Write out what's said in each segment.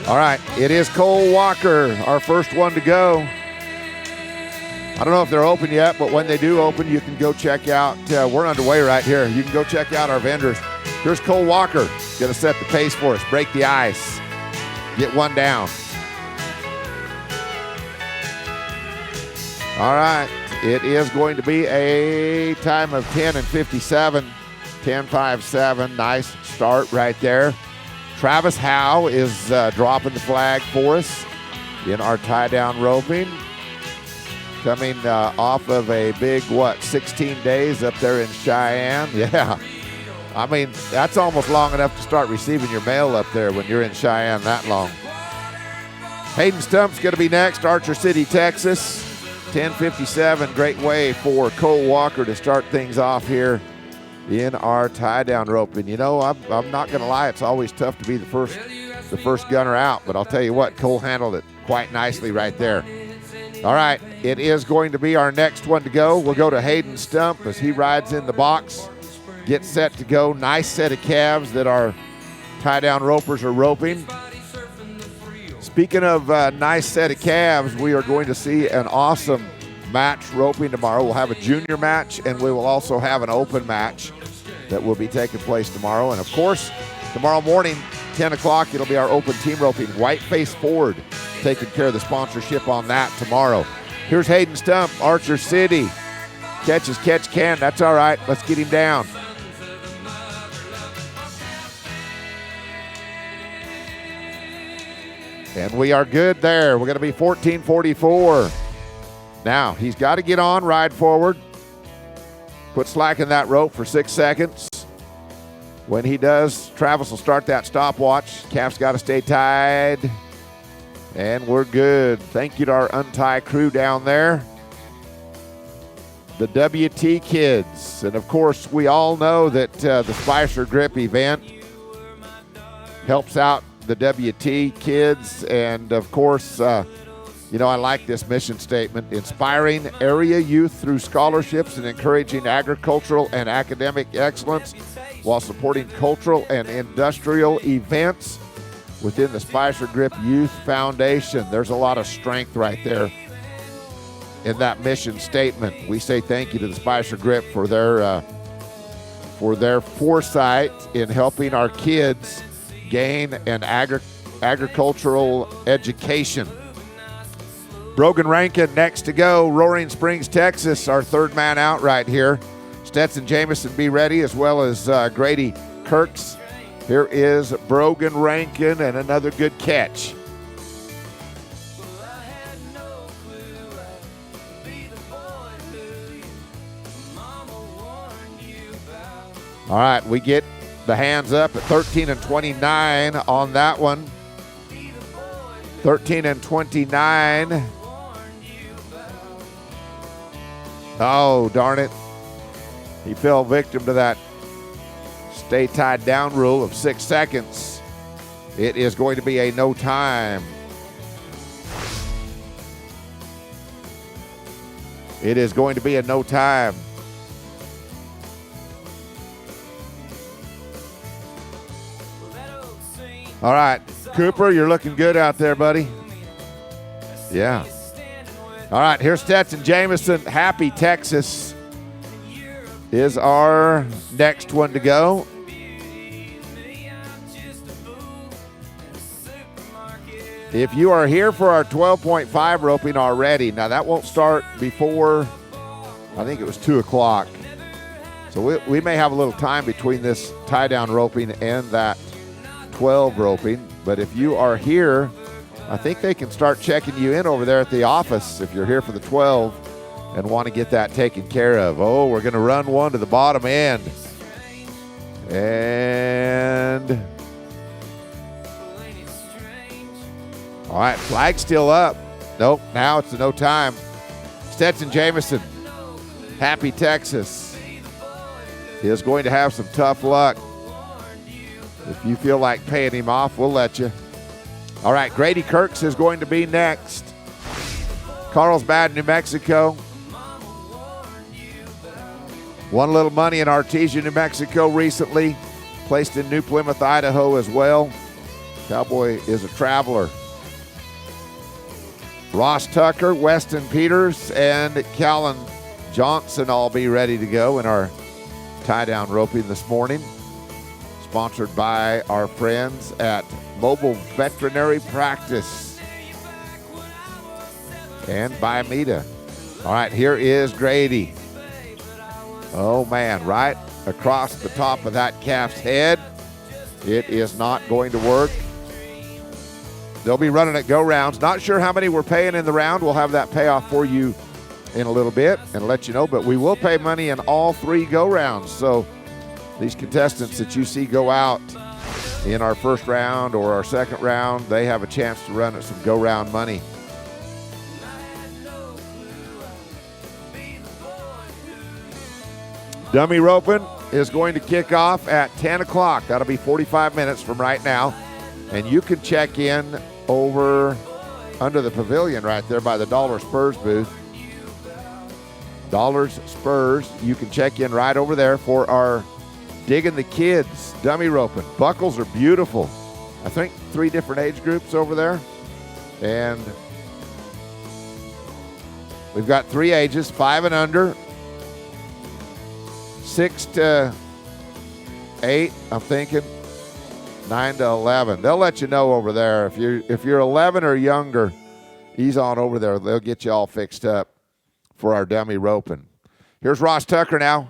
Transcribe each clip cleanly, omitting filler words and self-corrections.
All right, it is Cole Walker, our first one to go. I don't know if they're open yet, but when they do open, you can go check out. We're underway right here. You can go check out our vendors. Here's Cole Walker, going to set the pace for us, break the ice, get one down. All right, it is going to be a time of 10:57, 10:57. Nice start right there. Travis Howe is dropping the flag for us in our tie-down roping. Coming off of a big, 16 days up there in Cheyenne. Yeah, I mean, that's almost long enough to start receiving your mail up there when you're in Cheyenne that long. Hayden Stump's going to be next, Archer City, Texas. 10:57, great way for Cole Walker to start things off here in our tie-down roping. You know, I'm not going to lie, it's always tough to be the first gunner out, but I'll tell you what, Cole handled it quite nicely right there. All right, it is going to be our next one to go. We'll go to Hayden Stump as he rides in the box, gets set to go. Nice set of calves that our tie-down ropers are roping. Speaking of nice set of calves, we are going to see an awesome match roping tomorrow. We'll have a junior match, and we will also have an open match that will be taking place tomorrow. And, of course, tomorrow morning, 10 o'clock, it'll be our open team roping. Whiteface Ford taking care of the sponsorship on that tomorrow. Here's Hayden Stump, Archer City. Catch as catch can. That's all right. Let's get him down. And we are good there. We're going to be 14:44. Now, he's got to get on, ride forward. Put slack in that rope for 6 seconds. When he does, Travis will start that stopwatch. Calf's got to stay tied. And we're good. Thank you to our untie crew down there. The WT kids. And, of course, we all know that the Spicer Grip event helps out the WT kids. And, of course, you know, I like this mission statement. Inspiring area youth through scholarships and encouraging agricultural and academic excellence while supporting cultural and industrial events within the Spicer Grip Youth Foundation. There's a lot of strength right there in that mission statement. We say thank you to the Spicer Grip for their foresight in helping our kids gain an agricultural education. Brogan Rankin next to go, Roaring Springs, Texas, our third man out right here. Stetson Jamison be ready, as well as Grady Kirks. Here is Brogan Rankin and another good catch. All right, we get the hands up at 13 and 29 on that one. 13 and 29. Oh, darn it. He fell victim to that stay tied down rule of 6 seconds. It is going to be a no time. It is going to be a no time. All right, Cooper, you're looking good out there, buddy. Yeah. All right, here's Stetson Jamison. Happy Texas is our next one to go. If you are here for our 12.5 roping already, now that won't start before, I think it was 2 o'clock. So we may have a little time between this tie-down roping and that 12 roping. But if you are here, I think they can start checking you in over there at the office if you're here for the 12 and want to get that taken care of. Oh, we're going to run one to the bottom end. And all right, flag still up. Nope, now it's a no time. Stetson Jamison, Happy Texas, is going to have some tough luck. If you feel like paying him off, we'll let you. All right, Grady Kirks is going to be next. Carlsbad, New Mexico. Won a little money in Artesia, New Mexico recently. Placed in New Plymouth, Idaho as well. Cowboy is a traveler. Ross Tucker, Weston Peters, and Callan Johnson all be ready to go in our tie-down roping this morning. Sponsored by our friends at Mobile Veterinary Practice and by Bimeda. All right, here is Grady. Oh, man, right across the top of that calf's head. It is not going to work. They'll be running at go rounds. Not sure how many we're paying in the round. We'll have that payoff for you in a little bit and let you know, but we will pay money in all 3 go rounds. So these contestants that you see go out in our first round or our second round, they have a chance to run at some go round money. Dummy roping is going to kick off at 10 o'clock. That'll be 45 minutes from right now. And you can check in over under the pavilion right there by the Dollar Spurs booth. Dollars Spurs, you can check in right over there for our Digging the Kids dummy roping. Buckles are beautiful. I think 3 different age groups over there. And we've got 3 ages, 5 and under, 6 to 8, I'm thinking, 9 to 11. They'll let you know over there. If you're 11 or younger, ease on over there. They'll get you all fixed up for our dummy roping. Here's Ross Tucker now.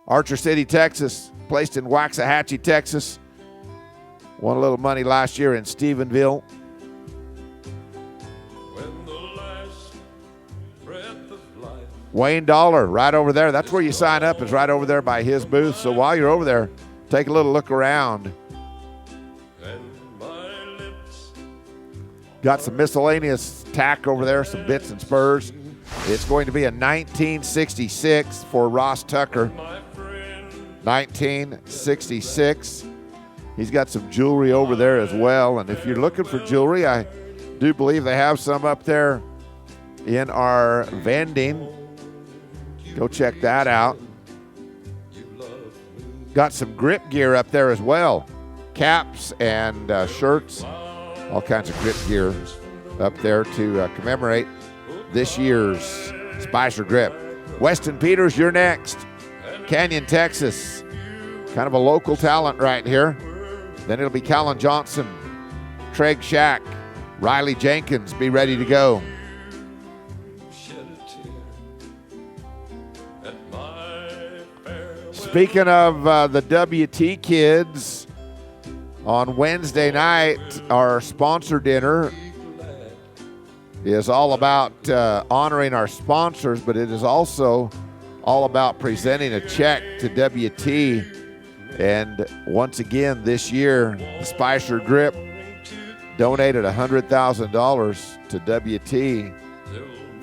Archer City, Texas, placed in Waxahachie, Texas. Won a little money last year in Stephenville. Wayne Dollar, right over there. That's where you sign up, is right over there by his booth. So while you're over there, take a little look around. Got some miscellaneous tack over there, some bits and spurs. It's going to be a 1966 for Ross Tucker. 1966. He's got some jewelry over there as well. And if you're looking for jewelry, I do believe they have some up there in our vending. Go check that out. Got some grip gear up there as well. Caps and shirts. All kinds of grip gear up there to commemorate this year's Spicer Grip. Weston Peters, you're next. Canyon, Texas. Kind of a local talent right here. Then it'll be Callan Johnson, Treg Shack, Riley Jenkins, be ready to go. Speaking of the WT kids, on Wednesday night, our sponsor dinner is all about honoring our sponsors, but it is also all about presenting a check to WT. And once again, this year, the Spicer Grip donated $100,000 to WT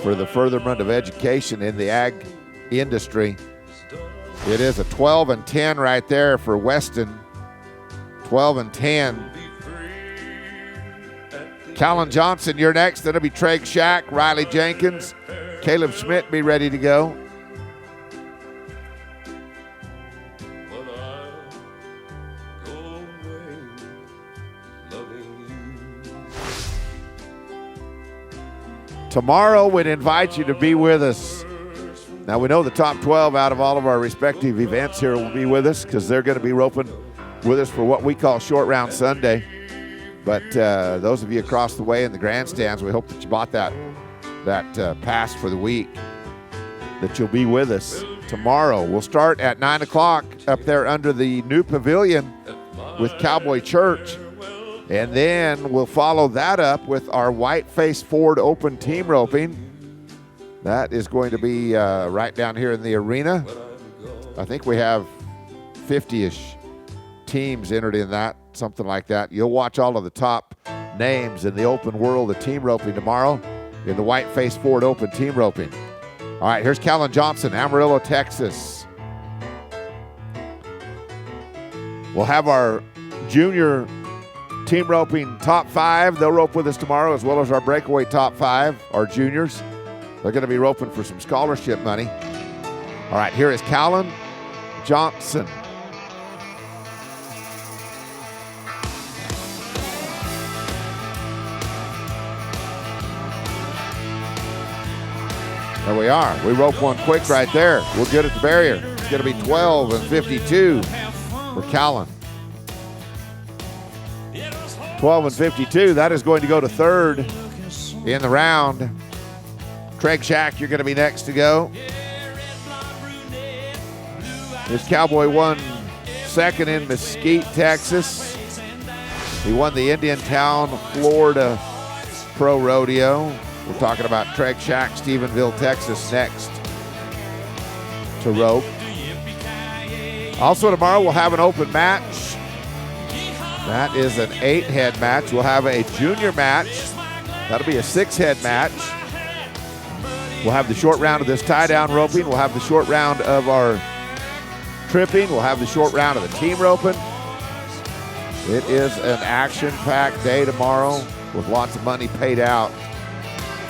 for the furtherment of education in the ag industry. It is a 12 and 10 right there for Weston. 12 and 10. Callan Johnson, you're next. Then it'll be Treg Shack, Riley Jenkins, Caleb Schmidt, be ready to go. Tomorrow, we'd invite you to be with us. Now, we know the top 12 out of all of our respective events here will be with us because they're going to be roping with us for what we call Short Round Sunday. But those of you across the way in the grandstands, we hope that you bought that pass for the week, that you'll be with us tomorrow. We'll start at 9 o'clock up there under the new pavilion with Cowboy Church. And then we'll follow that up with our Whiteface Ford Open team roping. That is going to be right down here in the arena. I think we have 50-ish teams entered in that, something like that. You'll watch all of the top names in the open world of team roping tomorrow in the Whiteface Ford Open team roping. All right, here's Callan Johnson, Amarillo, Texas. We'll have our junior team roping top 5. They'll rope with us tomorrow, as well as our breakaway top 5, our juniors. They're going to be roping for some scholarship money. All right, here is Callan Johnson. There we are. We rope one quick right there. We're good at the barrier. It's going to be 12 and 52 for Callan. 12 and 52. That is going to go to third in the round. Craig Shack, you're going to be next to go. This cowboy won second in Mesquite, Texas. He won the Indiantown, Florida Pro Rodeo. We're talking about Craig Shack, Stephenville, Texas next to rope. Also tomorrow we'll have an open match. That is an 8-head match. We'll have a junior match. That'll be a 6-head match. We'll have the short round of this tie-down roping. We'll have the short round of our tripping. We'll have the short round of the team roping. It is an action-packed day tomorrow with lots of money paid out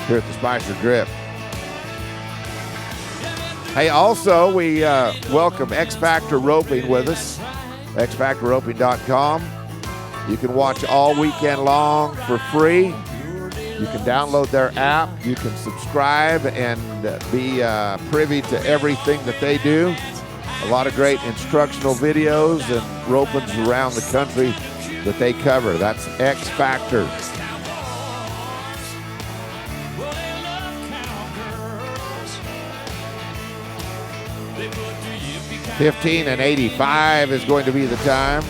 here at the Spicer Gripp. Hey, also, we welcome X Factor Roping with us, xfactorroping.com. You can watch all weekend long for free. You can download their app. You can subscribe and be privy to everything that they do. A lot of great instructional videos and ropings around the country that they cover. That's X Factor. $15 and $85 is going to be the time.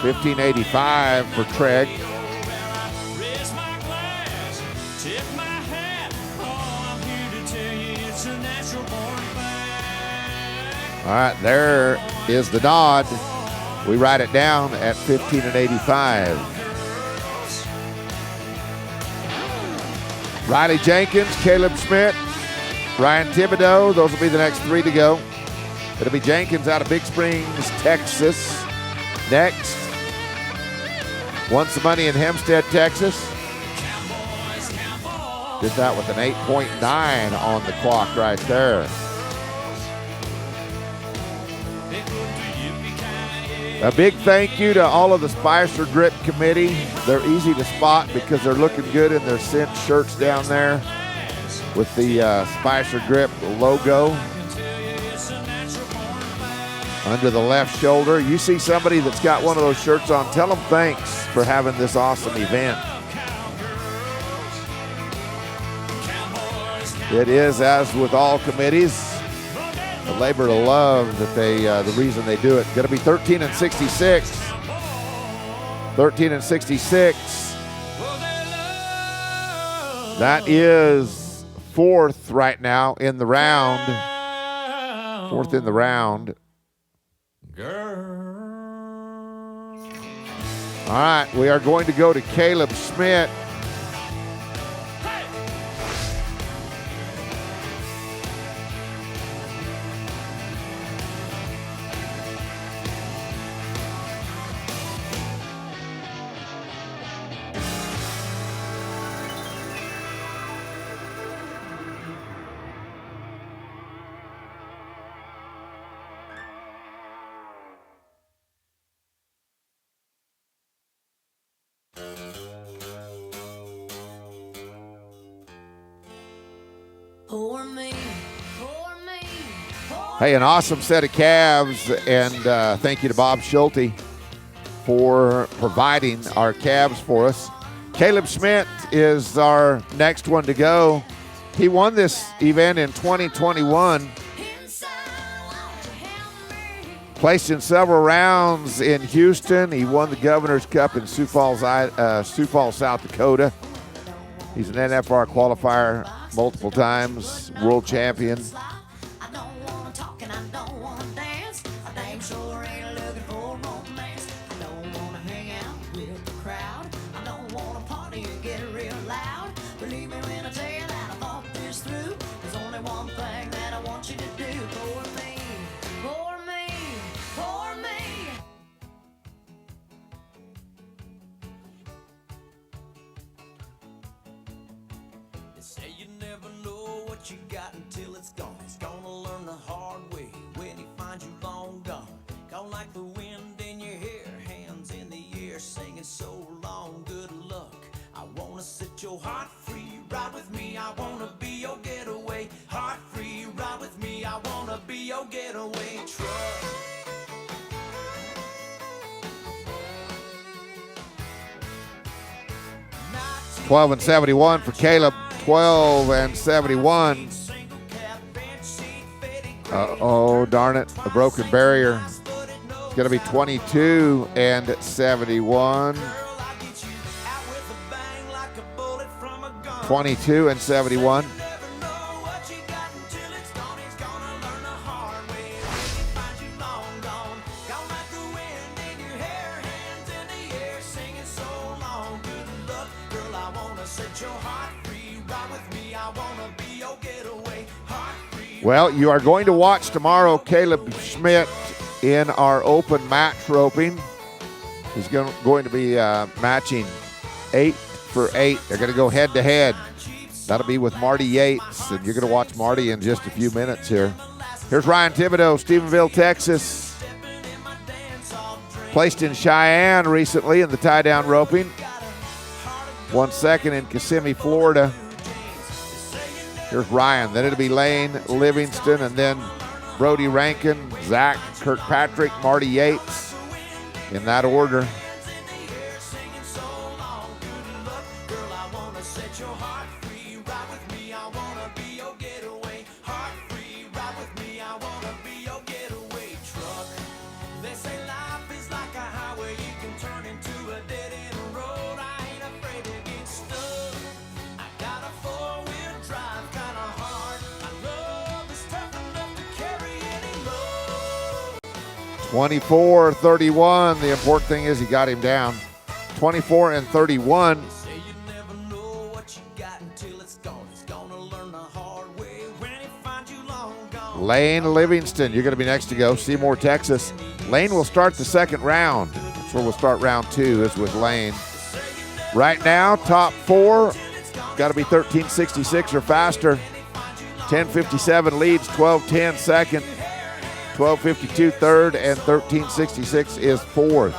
$15.85 for Craig. All right, there is the nod. We write it down at $15 and $85. Riley Jenkins, Caleb Schmidt, Ryan Thibodeau. Those will be the next 3 to go. It'll be Jenkins out of Big Springs, Texas. Next, won some money in Hempstead, Texas. Did that with an 8.9 on the clock right there. A big thank you to all of the Spicer Gripp committee. They're easy to spot because they're looking good in their cinch shirts down there with the Spicer Gripp logo under the left shoulder. You see somebody that's got one of those shirts on, tell them thanks for having this awesome event. It is, as with all committees, a labor of love that they, the reason they do it. Going to be 13 and 66. 13 and 66. That is fourth right now in the round. Fourth in the round. All right, we are going to go to Caleb Schmidt. Hey, an awesome set of calves, and thank you to Bob Schulte for providing our calves for us. Caleb Schmidt is our next one to go. He won this event in 2021. Placed in several rounds in Houston. He won the Governor's Cup in Sioux Falls, South Dakota. He's an NFR qualifier multiple times, world champion. Singing so long, good luck. I wanna set your heart free ride with me, I wanna be your getaway. Heart free, ride with me, I wanna be your getaway truck. 12 and 71 for Caleb. 12 and 71. Uh-oh, darn it. A broken barrier. It's going to be 22 and 71. 22 and 71. Well, you are going to watch tomorrow Caleb Schmidt in our open match roping. He's going to be matching 8 for 8. They're going to go head to head. That'll be with Marty Yates, and you're going to watch Marty in just a few minutes here. Here's Ryan Thibodeau, Stephenville, Texas. Placed in Cheyenne recently in the tie-down roping. 1 second in Kissimmee, Florida. Here's Ryan. Then it'll be Lane Livingston, and then Brody Rankin, Zach Kirkpatrick, Marty Yates, in that order. (24-31). The important thing is he got him down. 24 and 31. Lane Livingston, you're going to be next to go. Seymour, Texas. Lane will start the second round. That's where we'll start round 2, is with Lane. Right now, top 4, got to be 13:66 or faster. 10:57 leads, 12:10 second. 12:52 third, and 13:66 is fourth.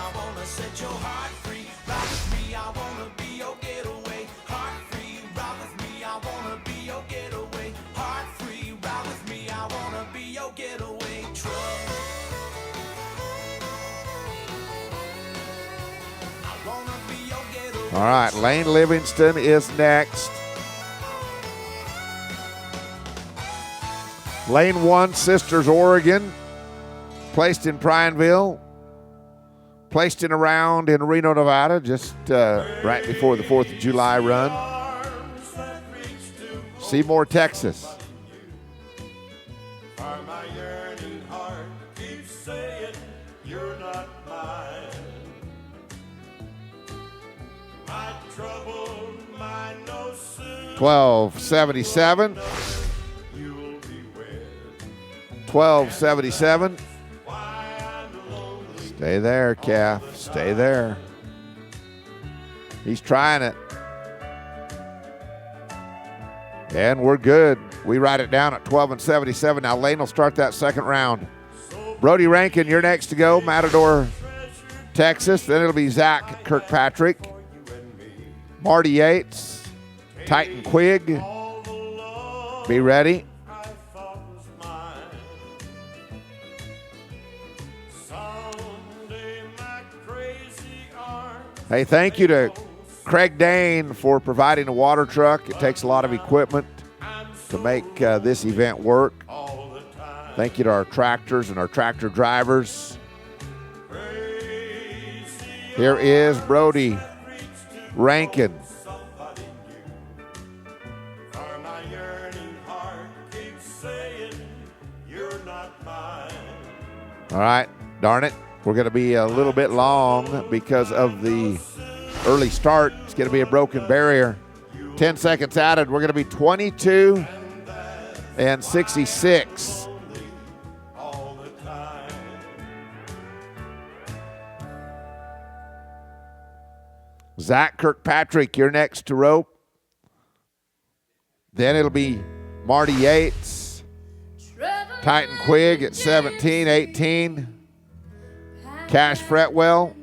All right, Lane Livingston is next. Lane 1, Sisters, Oregon. Placed in Prineville, placed in a round in Reno, Nevada, just right before the 4th of July run. Seymour, Texas. $12.77. $12.77. Stay there, calf. Stay there. He's trying it. And we're good. We write it down at 12 and 77. Now Lane will start that second round. Brody Rankin, you're next to go. Matador, Texas. Then it'll be Zach Kirkpatrick. Marty Yates. Titan Quigg. Be ready. Hey, thank you to Craig Dane for providing a water truck. It takes a lot of equipment to make this event work. Thank you to our tractors and our tractor drivers. Here is Brody Rankin. All right, darn it. We're going to be a little bit long because of the early start. It's going to be a broken barrier. 10 seconds added. We're going to be 22 and 66. Zach Kirkpatrick, you're next to rope. Then it'll be Marty Yates. Titan Quigg at 17, 18. Cash Fretwell.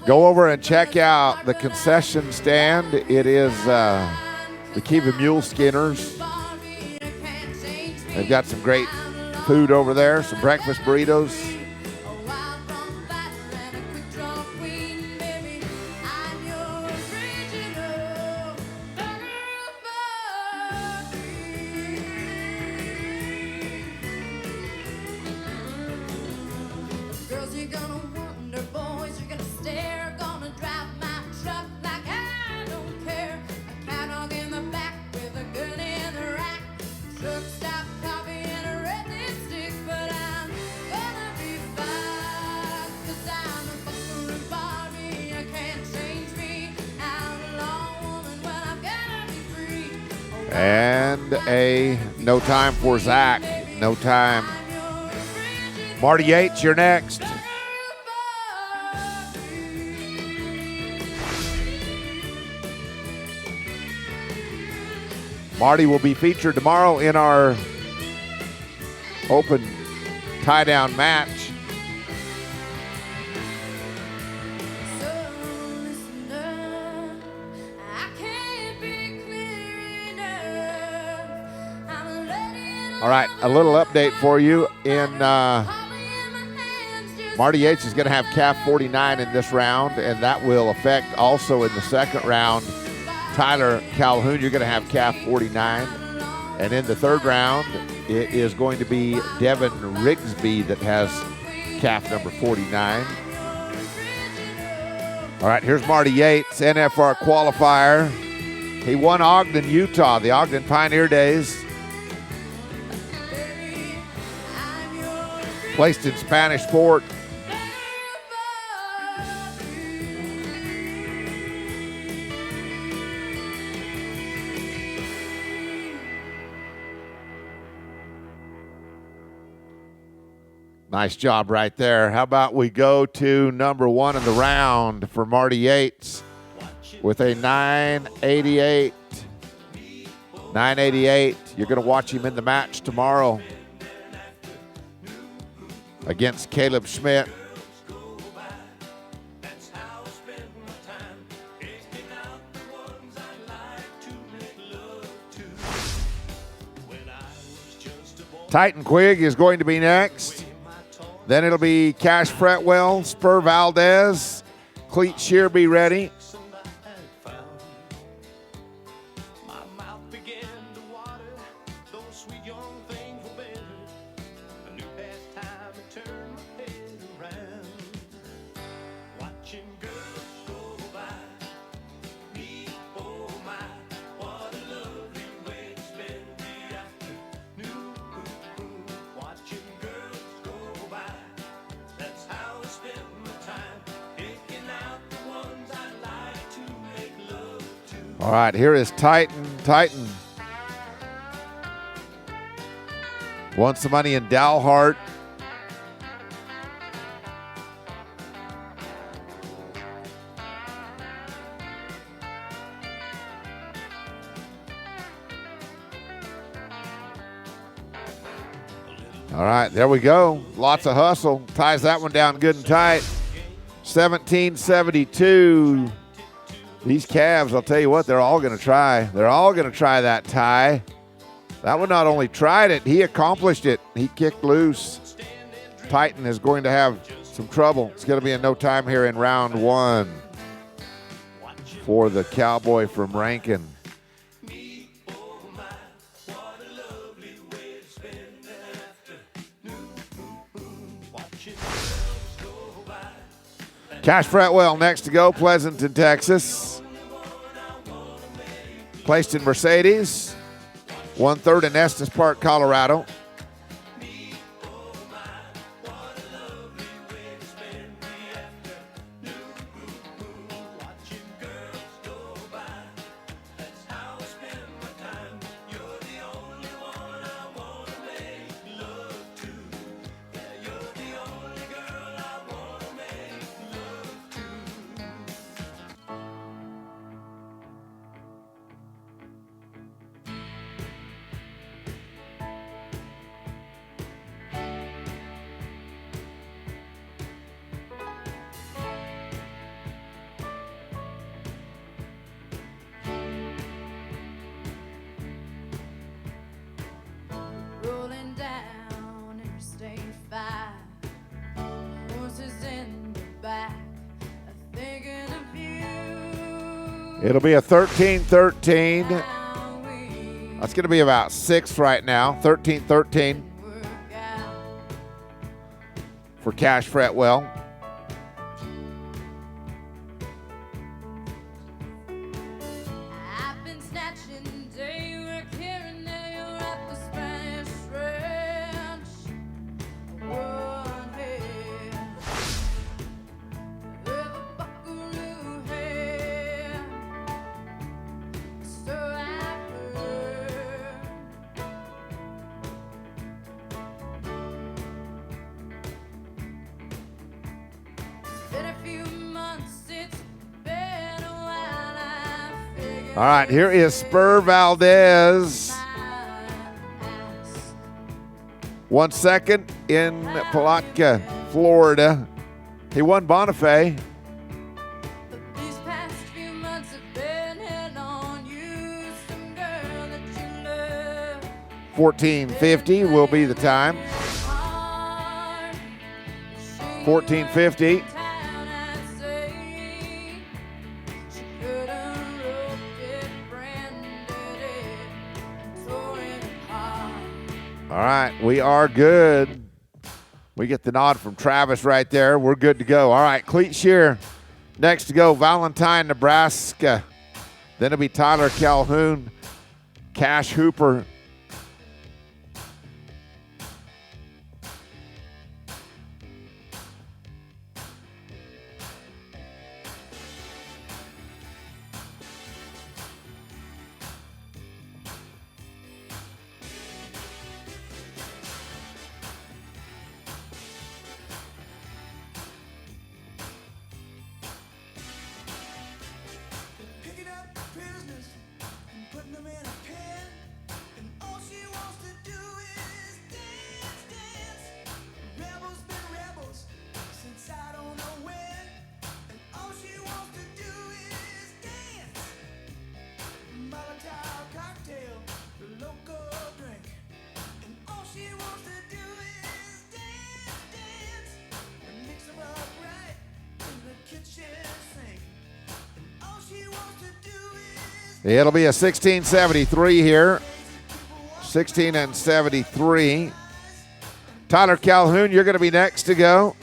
Go over and check out the concession stand. It is the Kiva Mule Skinners. They've got some great food over there, some breakfast burritos. And a no time for Zach. No time. Marty Yates, you're next. Marty will be featured tomorrow in our open tie-down match. All right, a little update for you. Marty Yates is going to have calf 49 in this round, and that will affect also in the second round. Tyler Calhoun, you're going to have calf 49. And in the third round, it is going to be Devin Rigsby that has calf number 49. All right, here's Marty Yates, NFR qualifier. He won Ogden, Utah, the Ogden Pioneer Days. Placed in Spanish Fort. Nice job right there. How about we go to number one in the round for Marty Yates with a 988. 988. You're going to watch him in the match tomorrow against Caleb Schmidt. Titan Quigg is going to be next. Then it'll be Cash Fretwell, Spur Valdez, Cleet Shear be ready. All right, here is Titan. Titan won some money in Dalhart. All right, there we go. Lots of hustle. Ties that one down good and tight. 1772. These calves, I'll tell you what, they're all going to try. They're all going to try that tie. That one not only tried it, he accomplished it. He kicked loose. Titan is going to have some trouble. It's going to be in no time here in round one for the cowboy from Rankin. Cash Fretwell next to go, Pleasanton, Texas. Placed in Mercedes. 1/3 in Estes Park, Colorado. It'll be a 13-13. That's going to be about 6th right now. 13-13 for Cash Fretwell. All right, here is Spur Valdez. 1 second in Palatka, Florida. He won Bonifay. 14:50 will be the time. 14:50. All right, we are good. We get the nod from Travis right there. We're good to go. All right, Cleat Shear next to go, Valentine, Nebraska. Then it'll be Tyler Calhoun, Cash Hooper. It'll be a 16:73 here. 16 and 73. Tyler Calhoun, you're going to be next to go.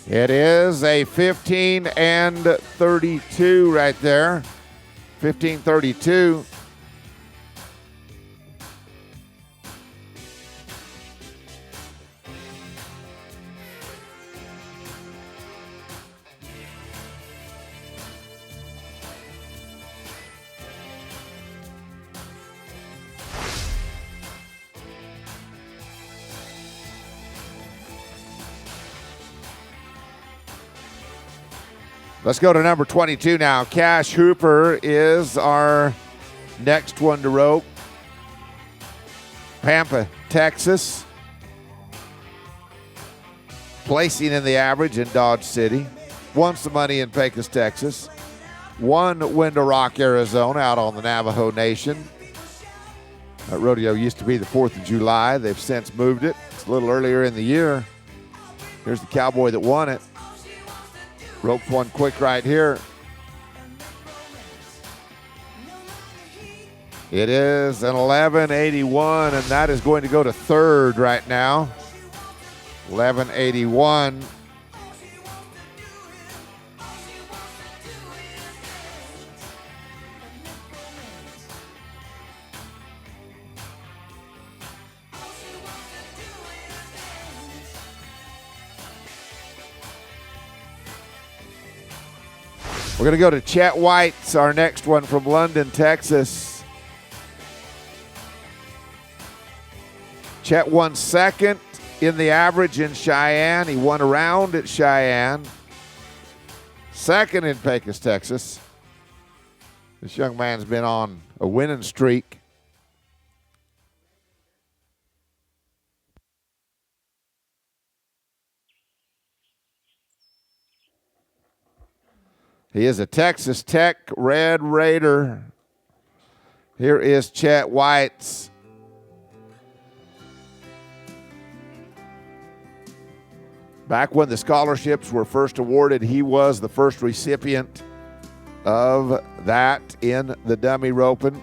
It is a 15 and 32 right there. 15-32. Let's go to number 22 now. Cash Hooper is our next one to rope. Pampa, Texas. Placing in the average in Dodge City. Won some money in Pecos, Texas. Won Window Rock, Arizona, out on the Navajo Nation. That rodeo used to be the 4th of July. They've since moved it. It's a little earlier in the year. Here's the cowboy that won it. Roped one quick right here. It is an 1181, and that is going to go to third right now. 1181. We're going to go to Chet White's, our next one from London, Texas. Chet won second in the average in Cheyenne. He won a round at Cheyenne. Second in Pecos, Texas. This young man's been on a winning streak. He is a Texas Tech Red Raider. Here is Chet White's. Back when the scholarships were first awarded, he was the first recipient of that in the dummy roping.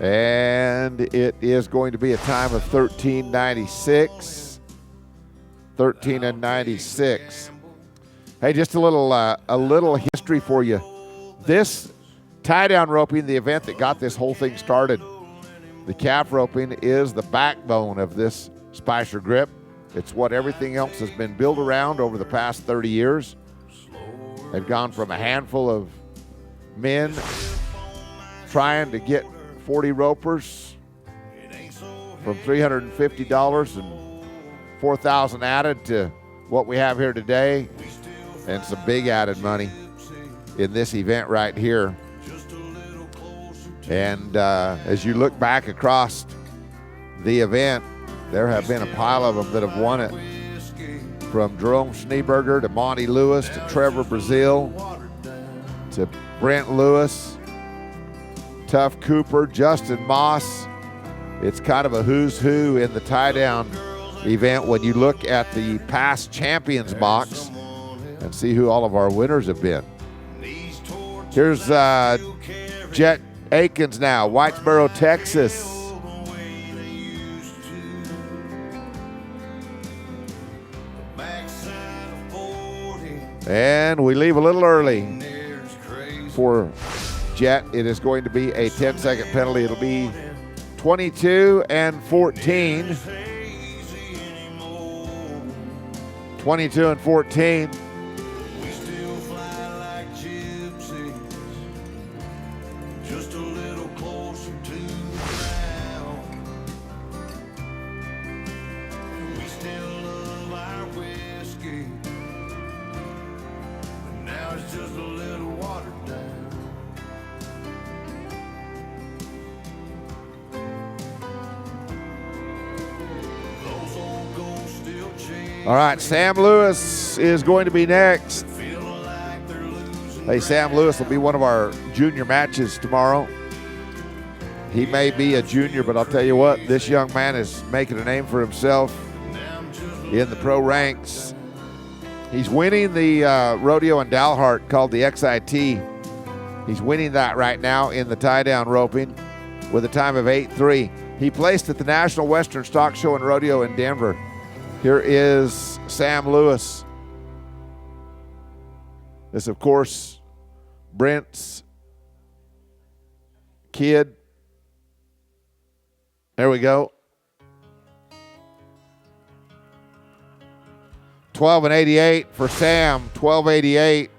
And it is going to be a time of 13:96. 13:96. Hey, just a little history for you. This tie-down roping, the event that got this whole thing started, the calf roping is the backbone of this Spicer Gripp. It's what everything else has been built around over the past 30 years. They've gone from a handful of men trying to get 40 ropers from $350 and 4,000 added to what we have here today, and some big added money in this event right here. And as you look back across the event, there have been a pile of them that have won it, from Jerome Schneeberger to Monty Lewis to Trevor Brazil to Brent Lewis, Tuff Cooper, Justin Moss. It's kind of a who's who in the tie-down event when you look at the past champions box and see who all of our winners have been. Here's Jet Akins now, Whitesboro, Texas. And we leave a little early for Jet. It is going to be a 10-second penalty. It'll be 22 and 14. 22 and 14. We still fly like gypsies, just a little closer to the ground. We still love our whiskey, but now it's just a little watered down. Those old ghosts still change. All right, Sam Lewis is going to be next. Hey, Sam Lewis will be one of our junior matches tomorrow. He may be a junior, but I'll tell you what, this young man is making a name for himself in the pro ranks. He's winning the rodeo in Dalhart called the XIT. He's winning that right now in the tie-down roping with a time of 8:3. He placed at the National Western Stock Show and Rodeo in Denver. Here is Sam Lewis. This, of course, Brent's kid. There we go. 12 and 88 for Sam. 12.88.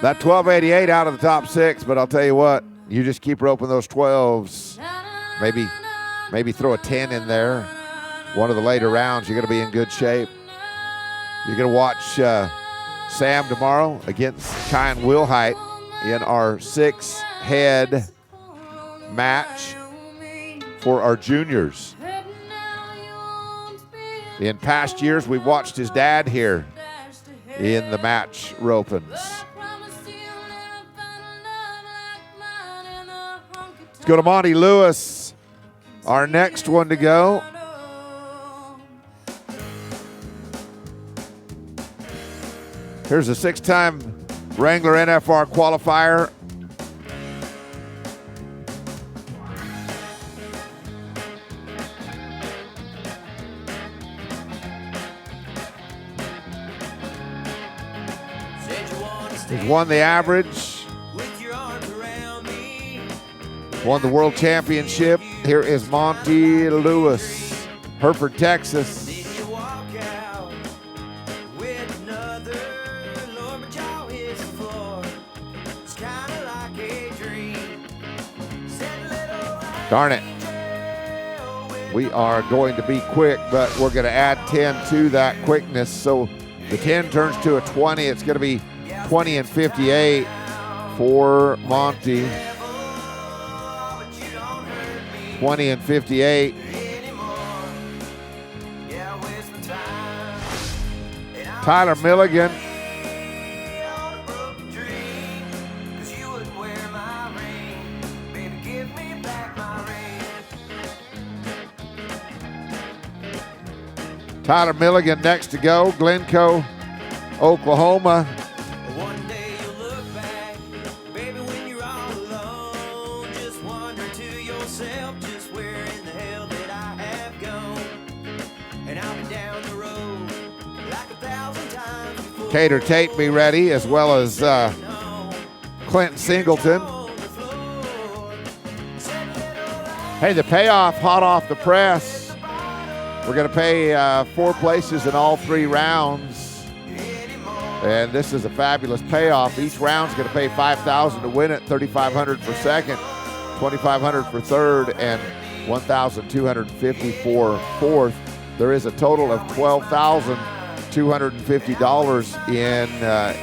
That 12.88 out of the top six, but I'll tell you what, you just keep roping those 12s. Maybe throw a 10 in there. One of the later rounds, you're going to be in good shape. You're going to watch Sam tomorrow against Kyan Wilhite in our 6-head match for our juniors. In past years, we've watched his dad here in the match ropings. Let's go to Monty Lewis, our next one to go. Here's a 6-time Wrangler NFR qualifier. He's won the average. Won the world championship. Here is Monty Lewis, Hereford, Texas. Darn it. We are going to be quick, but we're going to add 10 to that quickness. So the 10 turns to a 20. It's going to be 20 and 58 for Monty. 20 and 58. Tyler Milligan. Tyler Milligan next to go. Glencoe, Oklahoma. One day you'll look back, baby, when you're all alone. Just wonder to yourself just where in the hell did I have gone? And I'll be down the road like 1,000 times before. Cater Tate be ready, as well as Clinton Singleton. Hey, the payoff hot off the press. We're going to pay 4 places in all 3 rounds. And this is a fabulous payoff. Each round's going to pay $5,000 to win it, $3,500 for second, $2,500 for third, and $1,250 for fourth. There is a total of $12,250 in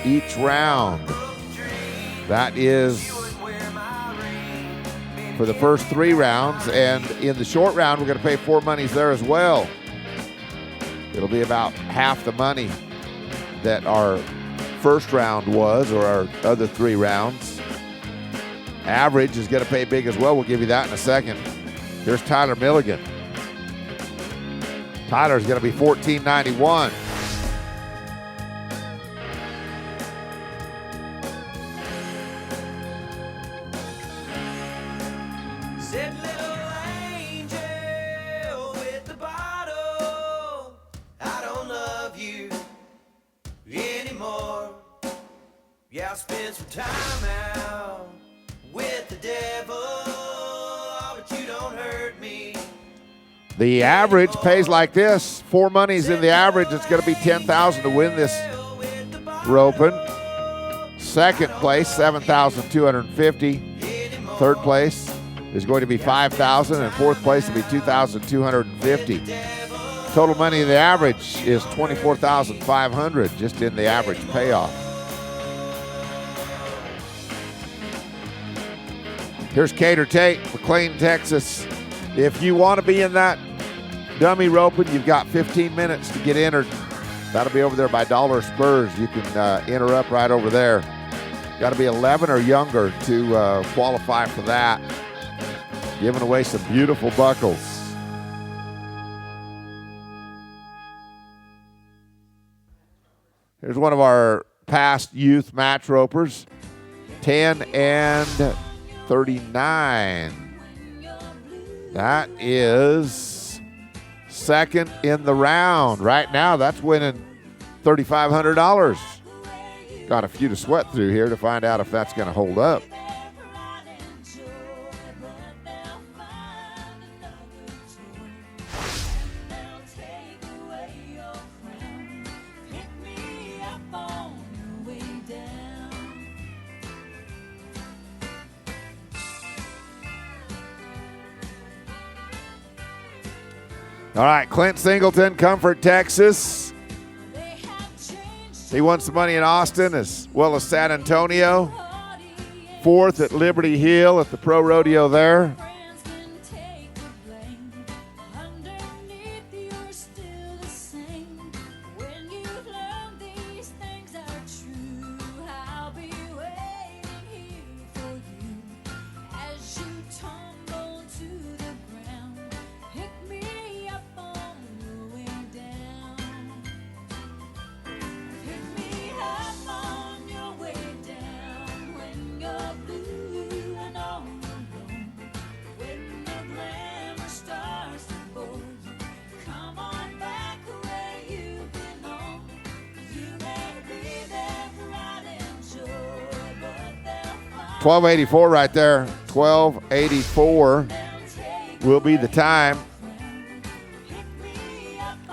each round. That is for the first 3 rounds, and in the short round, we're going to pay 4 monies there as well. It'll be about half the money that our first round was, or our other 3 rounds. Average is going to pay big as well. We'll give you that in a second. Here's Tyler Milligan. Tyler's going to be $14.91. Said little angel with the bottle, I don't love you anymore. Yeah, I spent some time out with the devil, but you don't hurt me. The average pays like this. 4 monies in the average. It's going to be $10,000 to win this roping. Second place, $7,250. Third place is going to be $5,000, and fourth place will be $2,250. Total money in the average is $24,500 just in the average payoff. Here's Cater Tate, McLean, Texas. If you want to be in that dummy roping, you've got 15 minutes to get entered. That'll be over there by Dollar Spurs. You can enter up right over there. Got to be 11 or younger to qualify for that. Giving away some beautiful buckles. Here's one of our past youth match ropers. 10 and 39. That is second in the round. Right now, that's winning $3,500. Got a few to sweat through here to find out if that's going to hold up. All right, Clint Singleton, Comfort, Texas. He won some money in Austin as well as San Antonio. Fourth at Liberty Hill at the Pro Rodeo there. 12:84 right there. 12:84 will be the time.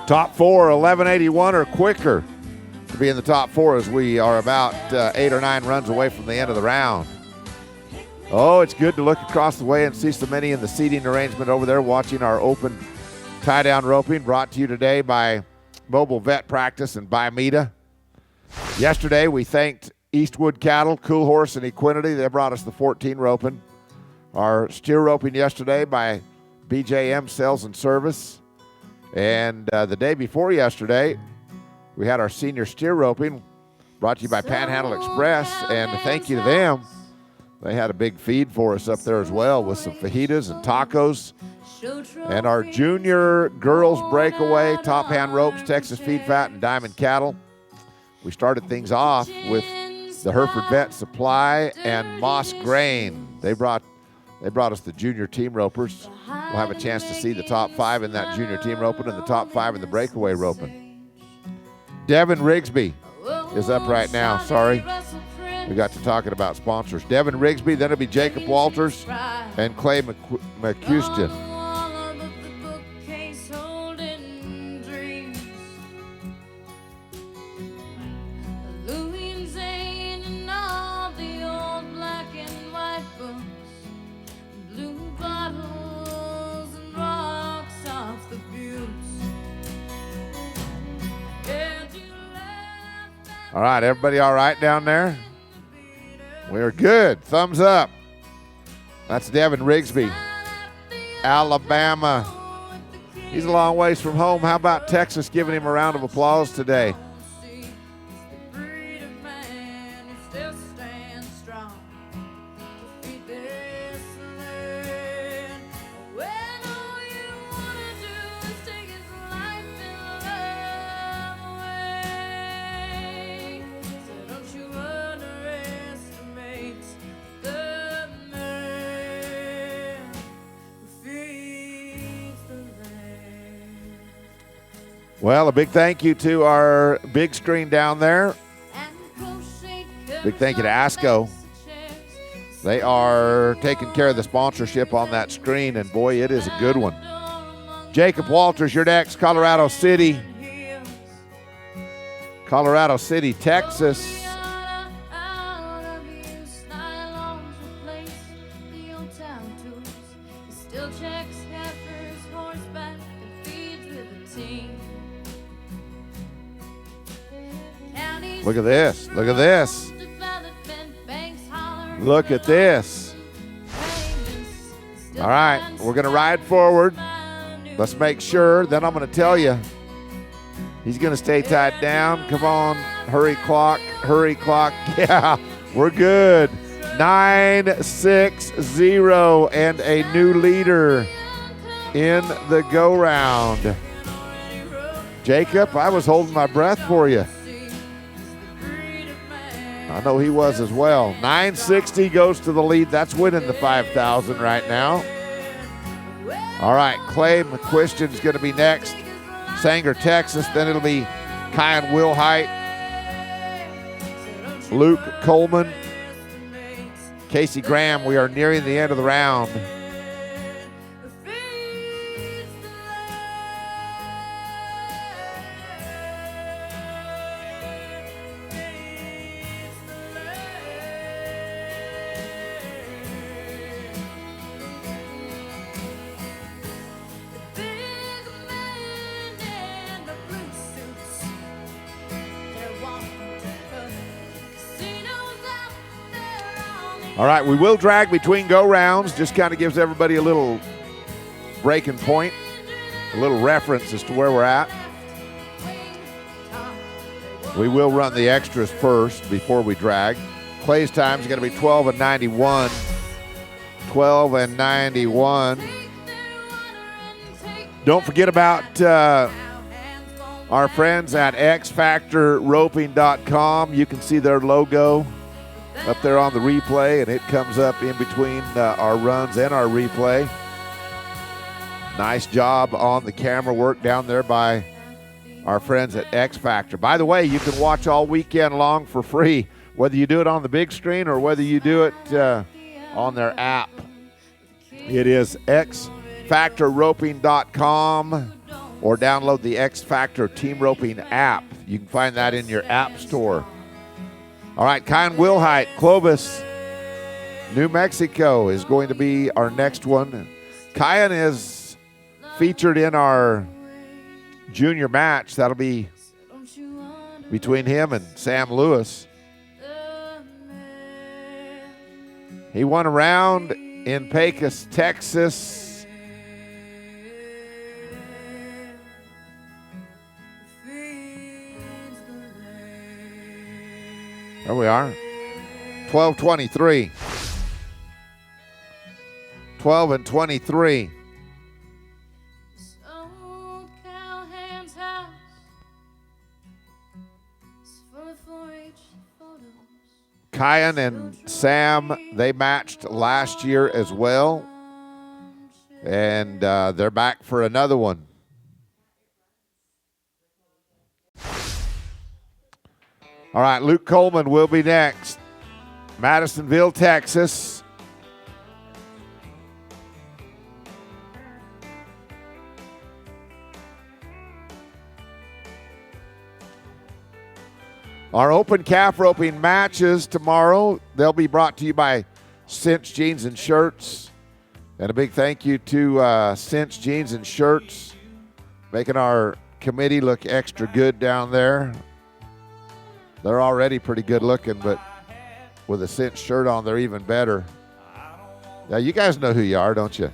Top four, 11:81 or quicker to be in the top four, as we are about 8 or 9 runs away from the end of the round. Oh, it's good to look across the way and see so many in the seating arrangement over there watching our open tie-down roping, brought to you today by Mobile Vet Practice and Bimeda. Yesterday, we thanked Eastwood Cattle, Cool Horse, and Equinity. They brought us the 14 roping. Our steer roping yesterday by BJM Sales and Service. And the day before yesterday, we had our senior steer roping brought to you by Panhandle Express. And thank you to them. They had a big feed for us up there as well with some fajitas and tacos. And our junior girls breakaway, Top Hand Ropes, Texas Feed Fat, and Diamond Cattle. We started things off with the Hereford Vet Supply and Moss Grain. They brought us the junior team ropers. We'll have a chance to see the top 5 in that junior team roping and the top 5 in the breakaway roping. Devin Rigsby is up right now. Sorry. We got to talking about sponsors. Devin Rigsby, then it'll be Jacob Walters and Clay McCuistion. All right, everybody all right down there? We're good. Thumbs up. That's Devin Rigsby, Alabama. He's a long ways from home. How about Texas giving him a round of applause today? Well, a big thank you to our big screen down there. Big thank you to ASCO. They are taking care of the sponsorship on that screen, and boy, it is a good one. Jacob Walters, you're next. Colorado City, Texas. Look at this. Look at this. Look at this. All right, we're going to ride forward. Let's make sure. Then I'm going to tell you. He's going to stay tied down. Come on. Hurry clock. Hurry clock. Yeah, we're good. 9-6-0 and a new leader in the go-round. Jacob, I was holding my breath for you. I know he was as well. 960 goes to the lead. That's winning the 5,000 right now. All right, Clay McCuistion is going to be next. Sanger, Texas. Then it'll be Kyan Wilhite, Luke Coleman, Casey Graham. We are nearing the end of the round. All right, we will drag between go-rounds. Just kind of gives everybody a little breaking point, a little reference as to where we're at. We will run the extras first before we drag. Clay's time is going to be 12 and 91. 12 and 91. Don't forget about our friends at xfactorroping.com. You can see their logo up there on the replay, and it comes up in between our runs and our replay. Nice job on the camera work down there by our friends at X Factor. By the way, you can watch all weekend long for free whether you do it on the big screen or whether you do it on their app. It is xfactorroping.com or download the X Factor Team Roping app. You can find that in your app store. All right, Kyan Wilhite, Clovis, New Mexico is going to be our next one. Kyan is featured in our junior match. That'll be between him and Sam Lewis. He won a round in Pecos, Texas. There we are. 12-23. 12-23. Kyan and Sam, they matched last year as well. And they're back for another one. All right, Luke Coleman will be next. Madisonville, Texas. Our open calf roping matches tomorrow, they'll be brought to you by Cinch Jeans and Shirts. And a big thank you to Cinch Jeans and Shirts, making our committee look extra good down there. They're already pretty good looking, but with a cinch shirt on, they're even better. Yeah, you guys know who you are, don't you?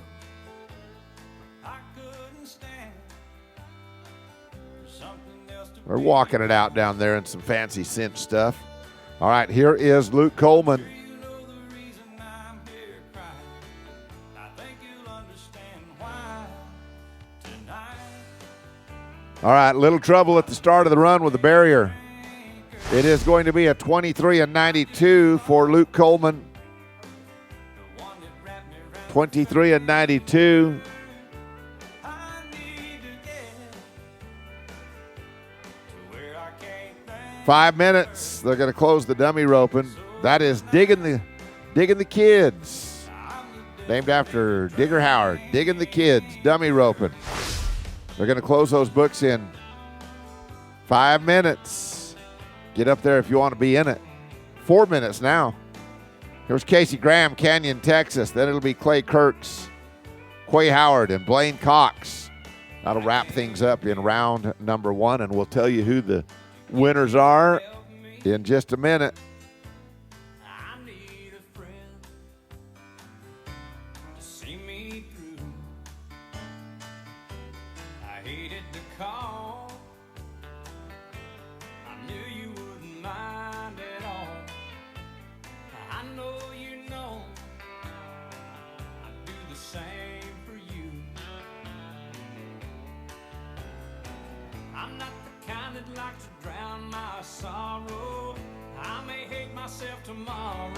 We're walking it out down there in some fancy cinch stuff. All right, here is Luke Coleman. All right, little trouble at the start of the run with the barrier. It is going to be a 23-92 for Luke Coleman. 23-92. Five minutes. They're going to close the dummy roping. That is digging the kids. Named after Digger Howard. Digging the kids. Dummy roping. They're going to close those books in 5 minutes. Get up there if you want to be in it. 4 minutes now. Here's Casey Graham, Canyon, Texas. Then it'll be Clay Kirks, Quay Howard, and Blaine Cox. That'll wrap things up in round number 1, and we'll tell you who the winners are in just a minute. I need a friend to see me through. I hated to call. I knew you wouldn't mind at all. I know you know I'd do the same for you. I'm not the kind that likes to drown my sorrow. I may hate myself tomorrow,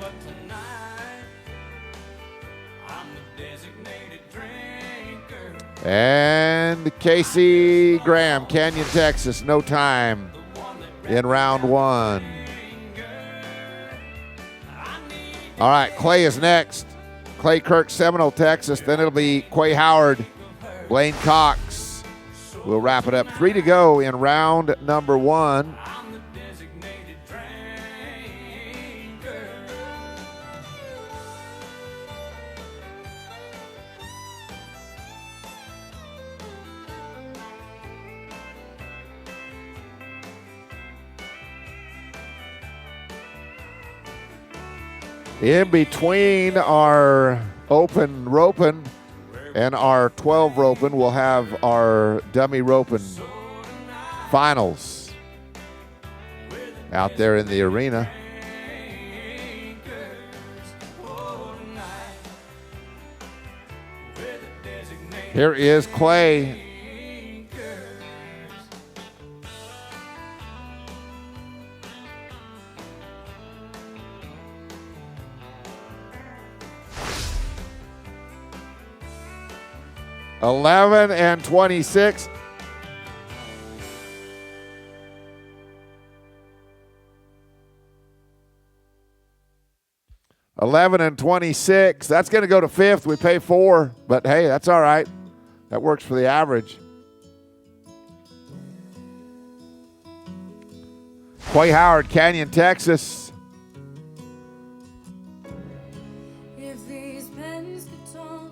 but tonight I'm the designated drinker. And Casey Graham, Canyon, Texas, no time in round 1. All right, Clay is next. Clay Kirk, Seminole, Texas. Then it'll be Quay Howard, Blaine Cox. We'll wrap it up. 3 to go in round number 1. In between our open roping and our 12 roping, we'll have our dummy roping finals out there in the arena. Here is Clay. (11 and 26). 11 and 26. That's going to go to fifth. We pay 4, but hey, that's all right. That works for the average. Quay Howard, Canyon, Texas. If these pens could talk,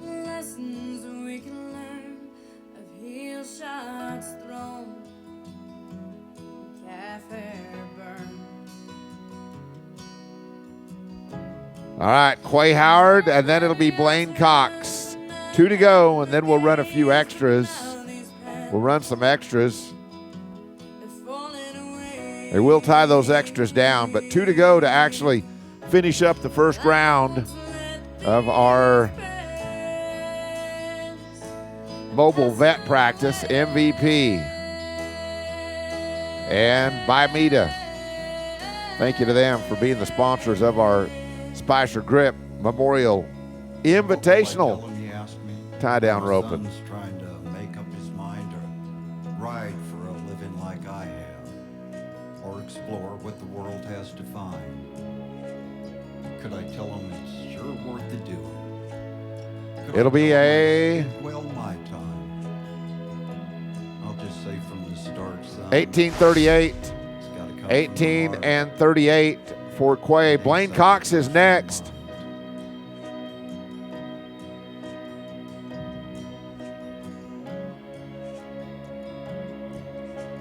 the lessons we can learn of heel shots thrown, cafe burn. All right, Quay Howard, and then it'll be Blaine Cox. 2 to go, and then we'll run a few extras. We'll run some extras. They will tie those extras down, but 2 to go to actually finish up the first round of our mobile vet practice MVP. And Bimeda, thank you to them for being the sponsors of our Spicer Gripp Memorial Invitational tie-down roping. Son's trying to make up his mind to ride for a living like I have, or explore what the world has to find. Could I tell him it's sure worth the doing? Could I It'll be tell him a it's well my time? I'll just say from the start, son. 1838, it's gotta come from 18 the heart. and 38 for Quay. Blaine Cox is next.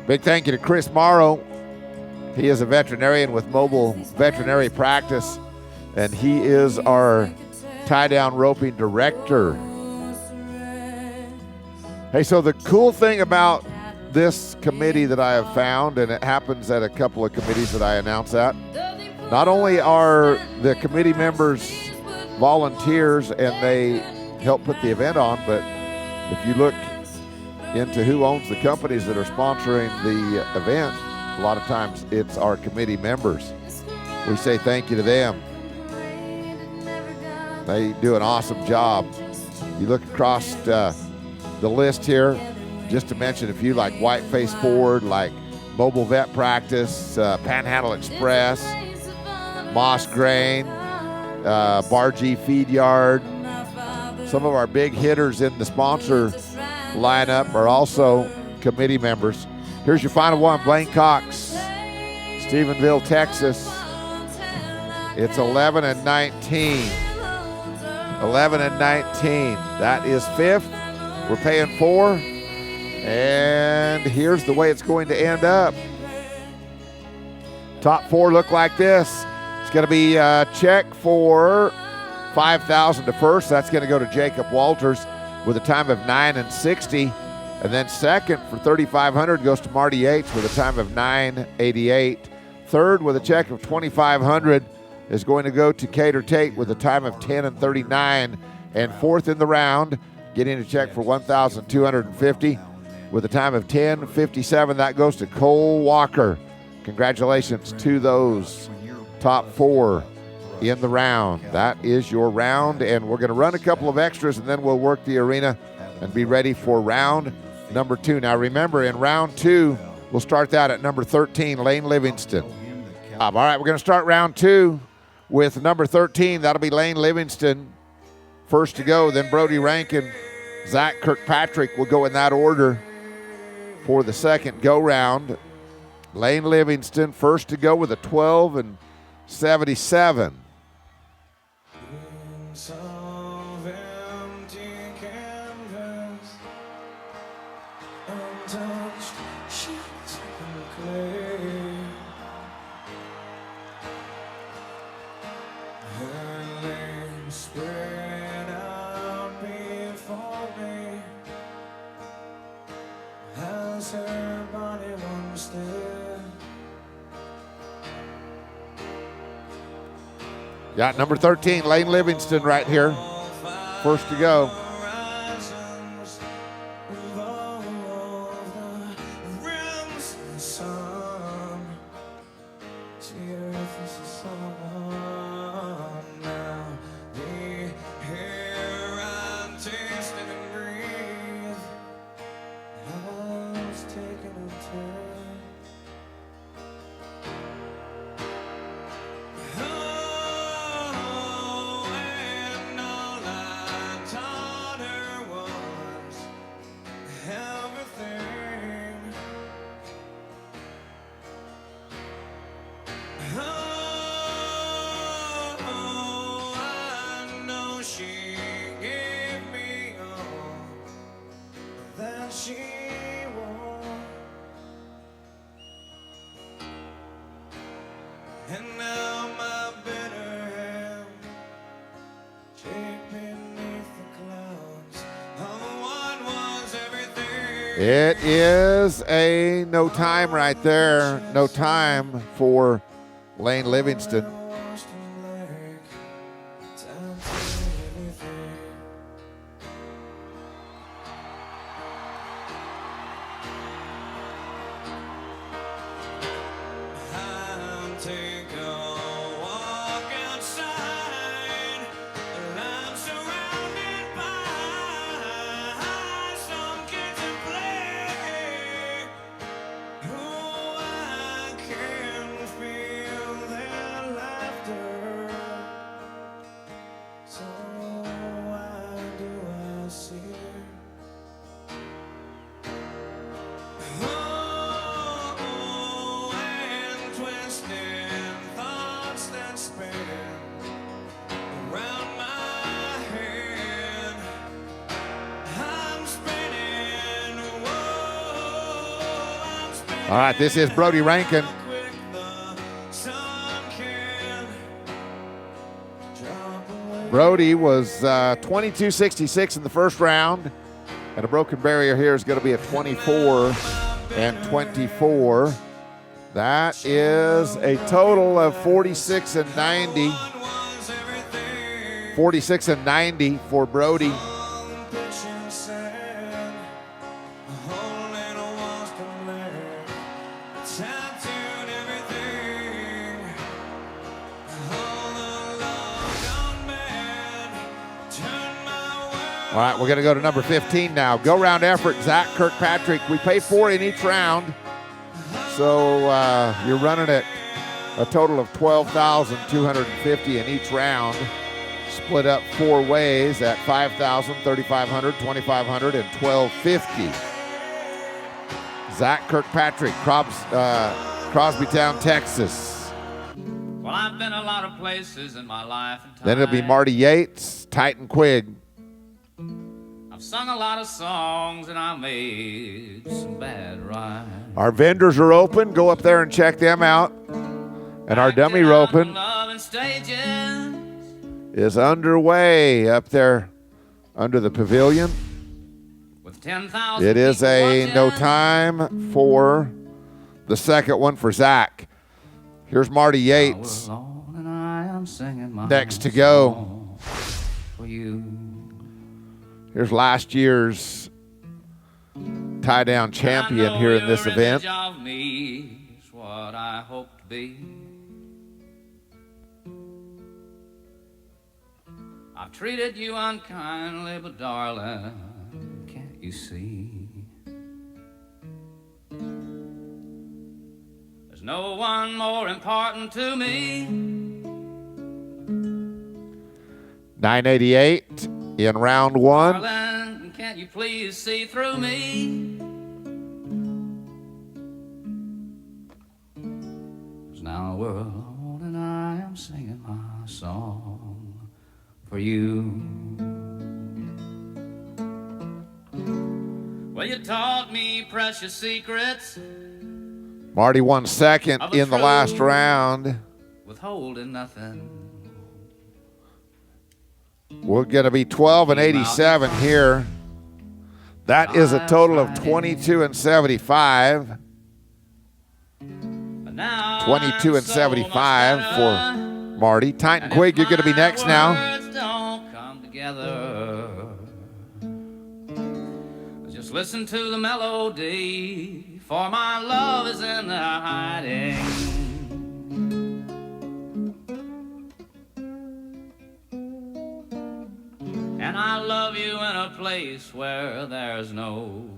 Big thank you to Chris Morrow. He is a veterinarian with Mobile Veterinary Practice, and he is our tie-down roping director. Hey, so the cool thing about this committee that I have found, and it happens at a couple of committees that I announce at, not only are the committee members volunteers and they help put the event on, but if you look into who owns the companies that are sponsoring the event, a lot of times it's our committee members. We say thank you to them. They do an awesome job. You look across the list here, just to mention a few, like Whiteface Ford, like Mobile Vet Practice, Panhandle Express, Moss Grain, Bargee Feed Yard. Some of our big hitters in the sponsor lineup are also committee members. Here's your final one, Blaine Cox, Stephenville, Texas. It's 11 and 19. 11 and 19. That is fifth. We're paying 4. And here's the way it's going to end up. Top 4 look like this. It's going to be a check for $5,000 to first. That's going to go to Jacob Walters with a time of 9 and 60. And then second for $3,500 goes to Marty Yates with a time of 9:88. Third with a check of $2,500 is going to go to Cater Tate with a time of 10 and 39. And fourth in the round, getting a check for $1,250 with a time of 10:57. That goes to Cole Walker. Congratulations to those top 4 in the round. That is your round, and we're going to run a couple of extras, and then we'll work the arena and be ready for round number 2. Now remember, in round 2, we'll start that at number 13, Lane Livingston. All right, we're going to start round 2 with number 13. That'll be Lane Livingston first to go. Then Brody Rankin, Zach Kirkpatrick will go in that order for the second go-round. Lane Livingston first to go with a 12 and 77. Of empty canvas, untouched sheets of clay. Her legs spread out before me, as her body once did. Got number 13, Lane Livingston right here. First to go. she gave me all that she wore. And now my bitter hand shake beneath the clouds of what was everything. It is a no time right there. No time for Lane Livingston. All right, this is Brody Rankin. Brody was 22.66 in the first round, and a broken barrier here is going to be a 24 and 24. That is a total of 46 and 90. 46 and 90 for Brody. All right, we're going to go to number 15 now. Go round effort, Zach Kirkpatrick. We pay 4 in each round. So you're running at a total of $12,250 in each round. Split up 4 ways at $5,000, $3,500, $2,500, and $1,250. Zach Kirkpatrick, Crosbytown, Texas. Well, I've been a lot of places in my life and time. Then it'll be Marty Yates, Titan Quigg. I've sung a lot of songs and I made some bad rhymes. Our vendors are open. Go up there and check them out. And our dummy roping is underway up there under the pavilion. With 10,000 it is a no time for the second one for Zach. Here's Marty Yates next to go. For you. Here's last year's tie-down champion here in this event. Of me is what I hope to be. I've treated you unkindly, but darling, can't you see? There's no one more important to me. 988 in round 1. Darling, can't you please see through me? 'Cause now we're alone and I am singing my song for you. Well, you taught me precious secrets. Marty won second in the last round. Withholding nothing. We're going to be 12 and 87 here. That is a total of 22 and 75. 22 and 75 for Marty. Titan Quigg, you're going to be next now. Don't come together. Just listen to the melody, for my love is in the hiding. And I love you in a place where there's no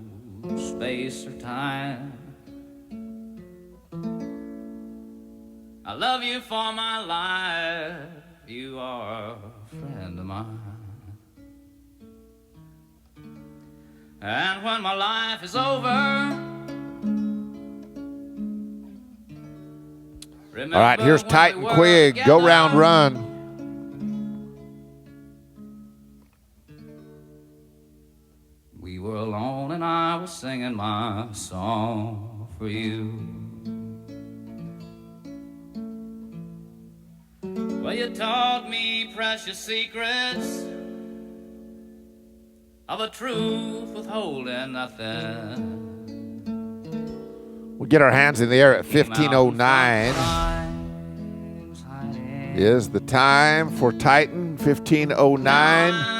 space or time. I love you for my life. You are a friend of mine. And when my life is over, all right, here's Titan Quigg. Go round run. We were alone and I was singing my song for you. Well, you taught me precious secrets of a truth withholding nothing. We'll get our hands in the air at 15:09. Is the time for Titan, 15:09.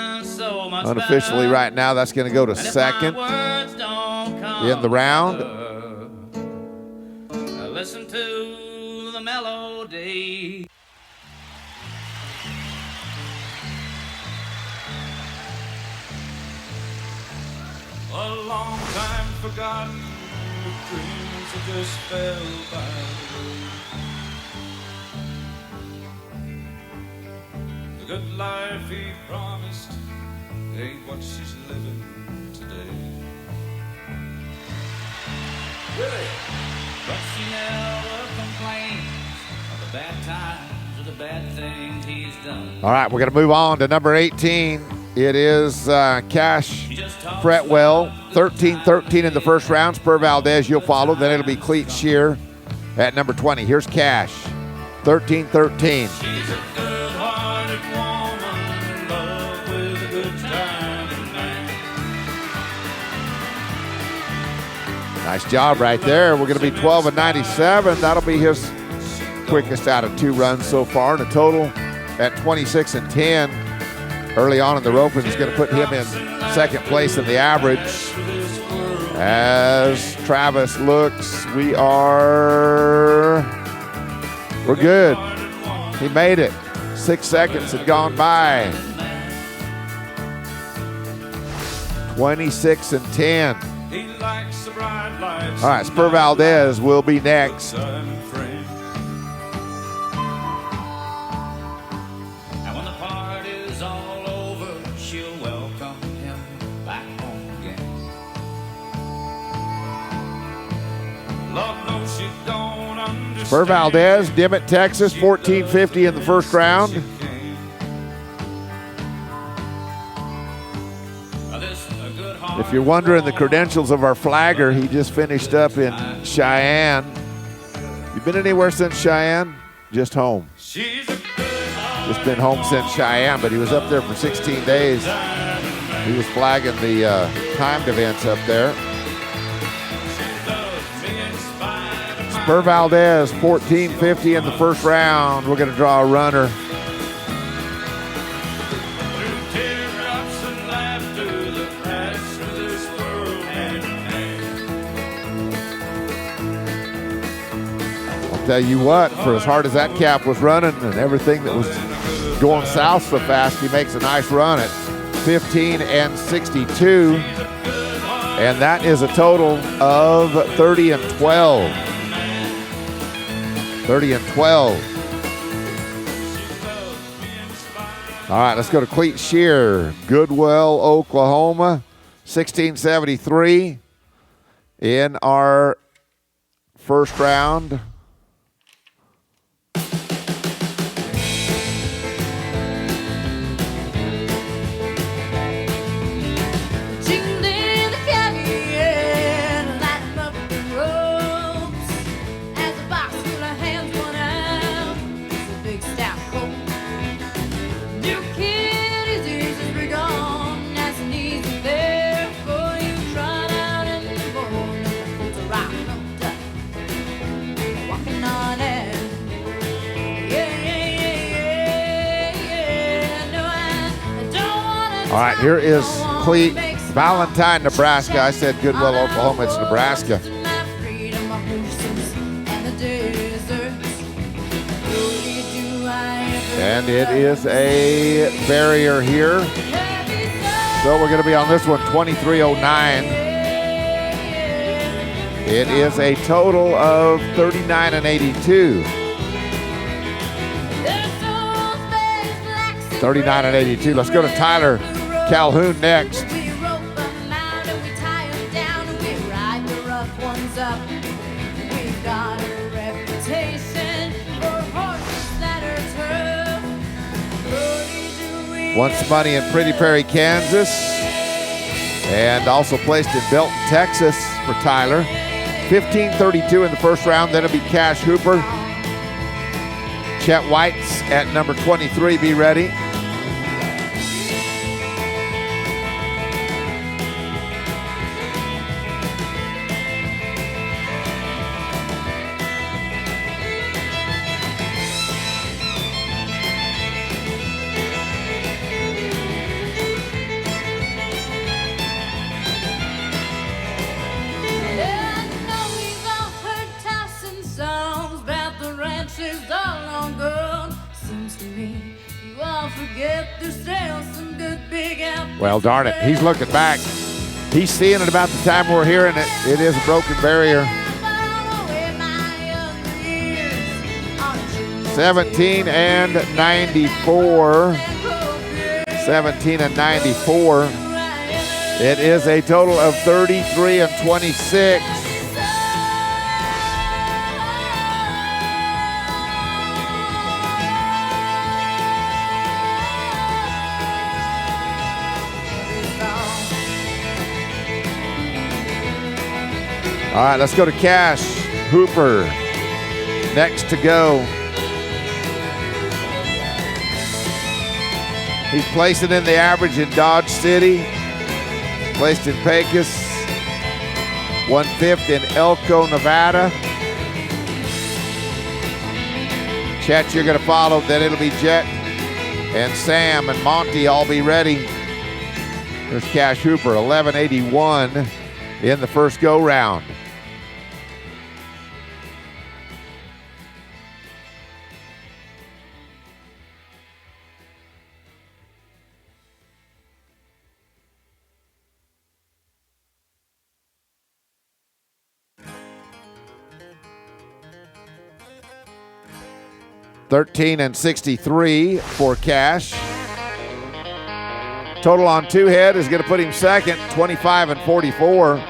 Unofficially right now, that's going to go to second in the round. Listen to the melody. A long time forgotten, the dreams that just fell by the way. The good life he promised ain't what she's living today. Really? But she never complains of the bad times or the bad things he's done. All right, we're going to move on to number 18. It is Cash Fretwell, 13-13 in the first round. Spur Valdez, you'll follow. Then it'll be Cleet Shear at number 20. Here's Cash, 13-13. She's a good-hearted woman in love with a good time man. Nice job right there. We're going to be 12-97. That'll be his quickest out of 2 runs so far. And a total at 26-10. Early on in the roping is going to put him in second place in the average. As Travis looks, we're good. He made it. 6 seconds had gone by. 26-10. All right, Spur Valdez will be next. Spur Valdez, Dimmitt, Texas, 1450 in the first round. If you're wondering the credentials of our flagger, he just finished up in Cheyenne. You been anywhere since Cheyenne? Just home. Just been home since Cheyenne, but he was up there for 16 days. He was flagging the timed events up there. Spur Valdez, 1450 in the first round. We're going to draw a runner. I'll tell you what, for as hard as that cap was running and everything that was going south so fast, he makes a nice run at 15-62. And that is a total of 30-12. 30-12. All right, let's go to Cleet Shear, Goodwell, Oklahoma, 1673 in our first round. All right, here is Cleet, Valentine, Nebraska. I said Goodwell, Oklahoma. It's Nebraska. And it is a barrier here. So we're going to be on this one, 2309. It is a total of 39-82. 39-82. Let's go to Tyler Calhoun next. Once money in Pretty Prairie, Kansas. And also placed in Belton, Texas for Tyler. 1532 in the first round. Then it'll be Cash Hooper. Chet White's at number 23. Be ready. Well, darn it, he's looking back. He's seeing it about the time we're hearing it. It is a broken barrier. 17 and 94. 17 and 94. It is a total of 33 and 26. All right, let's go to Cash Hooper. Next to go. He's placing in the average in Dodge City. Placed in Pecos. 1/5 in Elko, Nevada. Chet, you're going to follow. Then it'll be Jet and Sam and Monty all be ready. There's Cash Hooper, 1181 in the first go-round. $13 and $63 for Cash. Total on two head is going to put him second, 25 and $44.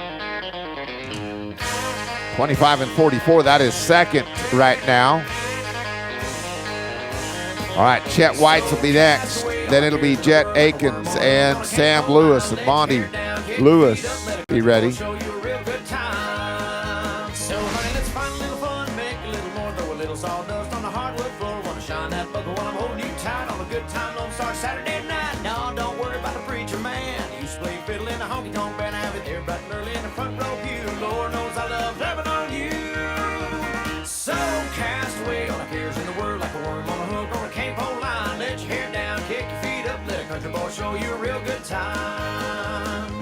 25 and $44, that is second right now. All right, Chet White's will be next. Then it'll be Jet Akins and Sam Lewis and Monty Lewis. Be ready. Saturday night, no, don't worry about the preacher man. He used to play fiddle in a honky tonk band, have it there bright and early in the front row pew. Lord knows I love loving on you. So cast away all the cares in the world like a worm on a hook on a cane pole line. Let your hair down, kick your feet up, let a country boy show you a real good time.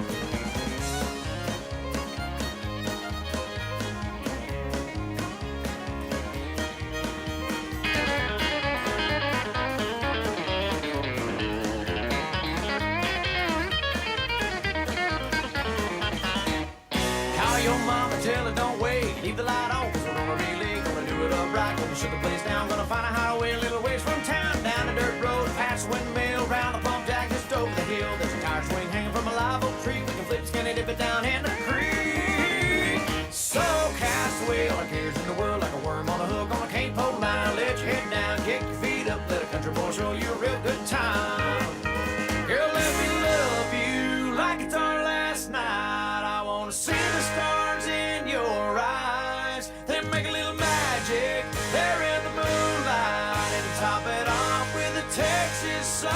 Tell her don't wait, leave the light on, cause we're gonna really gonna do it upright. Gonna shut the place down, gonna find a highway a little ways from town. Down a dirt road, past the windmill, round the pump jack, just over the hill. There's a tire swing hanging from a live oak tree. We can flip skinny, dip it down in the creek. So cast away all our cares in the world like a worm on a hook on a cane pole line. Let your head down, kick your feet up, let a country boy show you a real good time. Girl, let me love you like it's our last night. I wanna see the stars in your eyes, then make a little magic there in the moonlight, and top it off with a Texas sunrise.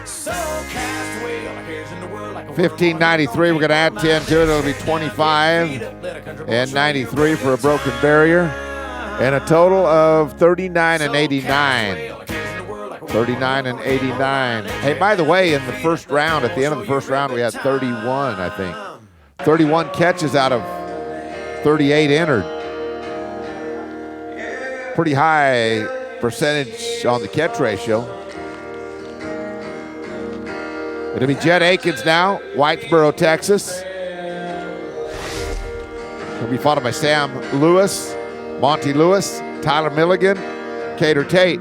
So cast away all the cares in the world like a 1593, we're going to add 10 to it. It'll be 25 and 93 for a broken barrier. And a total of 39 and 89. 39 and 89. Hey, by the way, in the first round, at the end of the first round, we had 31, I think. 31 catches out of 38 entered. Pretty high percentage on the catch ratio. It'll be Jet Akins now, Whitesboro, Texas. He'll be followed by Sam Lewis, Monty Lewis, Tyler Milligan, Cater Tate.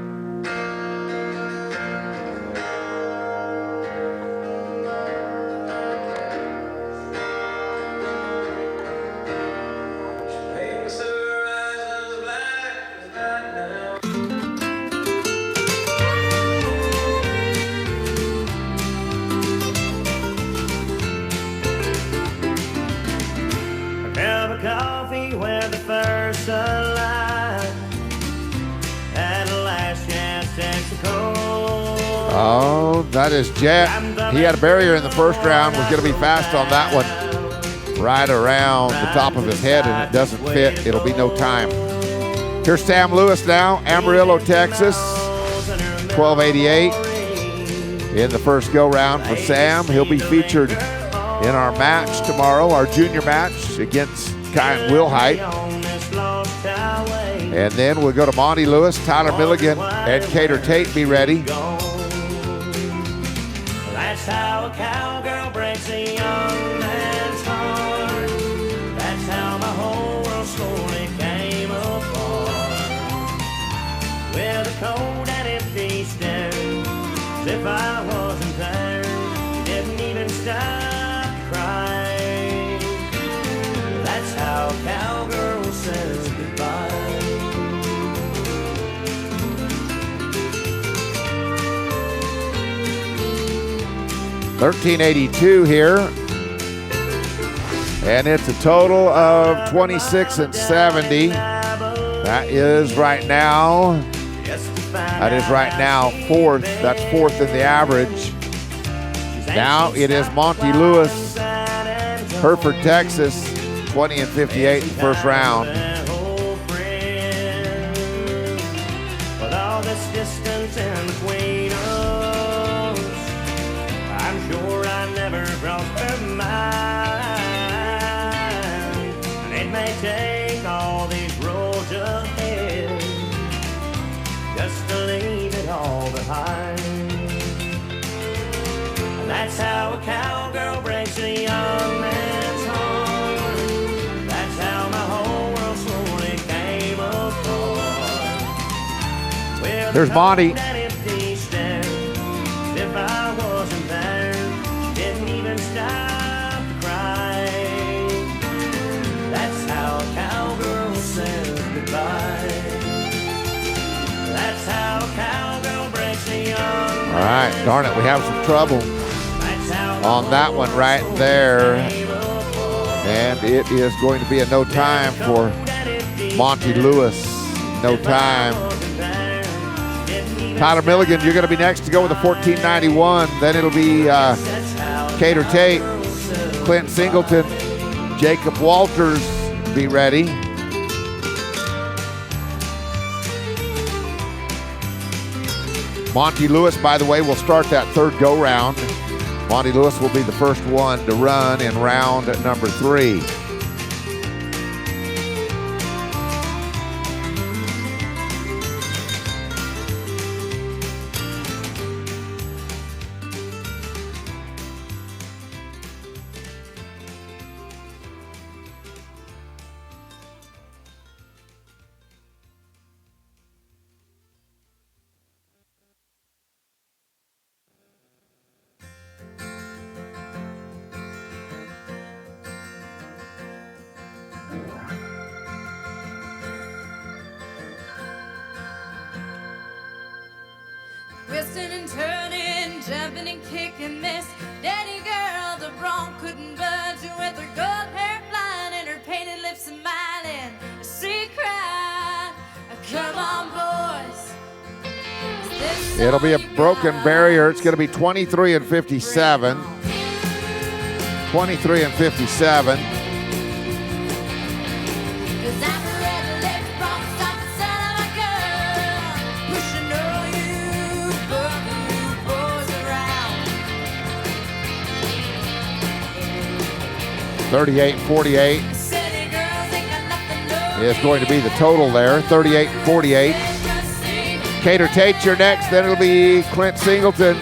Paper rises coffee where the first sunlight at last chance Texaco. Oh, that is Jet. He had a barrier in the first round, was going to be fast on that one. Right around the top of his head, and it doesn't fit. It'll be no time. Here's Sam Lewis now, Amarillo, Texas, 1288 in the first go-round for Sam. He'll be featured in our match tomorrow, our junior match against Kai and Wilhite. And then we'll go to Monty Lewis, Tyler Milligan, and Cater Tate. Be ready. That's how a cowgirl breaks a young man's heart. That's how my whole world slowly came apart. With a cold and empty stare, as if I wasn't there, didn't even stop crying. That's how a cowgirl says goodbye. 1382 here. And it's a total of 26 and 70. That is right now fourth. That's fourth in the average. Now it is Monty Lewis, Hereford, Texas, 20 and 58 in the first round. With all this distance in between us, I'm sure I never crossed her mind. And it may take all these roads ahead just to leave it all behind. And that's how a cowgirl breaks a young man's heart. That's how my whole world slowly came apart. With There's Monty. if I wasn't there, didn't even stop to cry. That's how a cowgirl says goodbye. That's how a cowgirl breaks a young. All right, darn it, we have some trouble on that one right there. And it is going to be a no time for Monty Lewis. No time. Tyler Milligan, you're going to be next to go with a 1491. Then it'll be Cater Tate, Clint Singleton, Jacob Walters. Be ready. Monty Lewis, by the way, will start that third go-round. Monty Lewis will be the first one to run in round number 3. Twisting and turning, jumping and kicking this daddy girl, the bronc couldn't budge with her gold hair flying and her painted lips smiling. She cried, "Come on, boys." It'll be a broken barrier. It's going to be 23 and 57. 23 and 57. $38.48 is going to be the total there. $38.48. Cater Tate, you're next. Then it'll be Clint Singleton.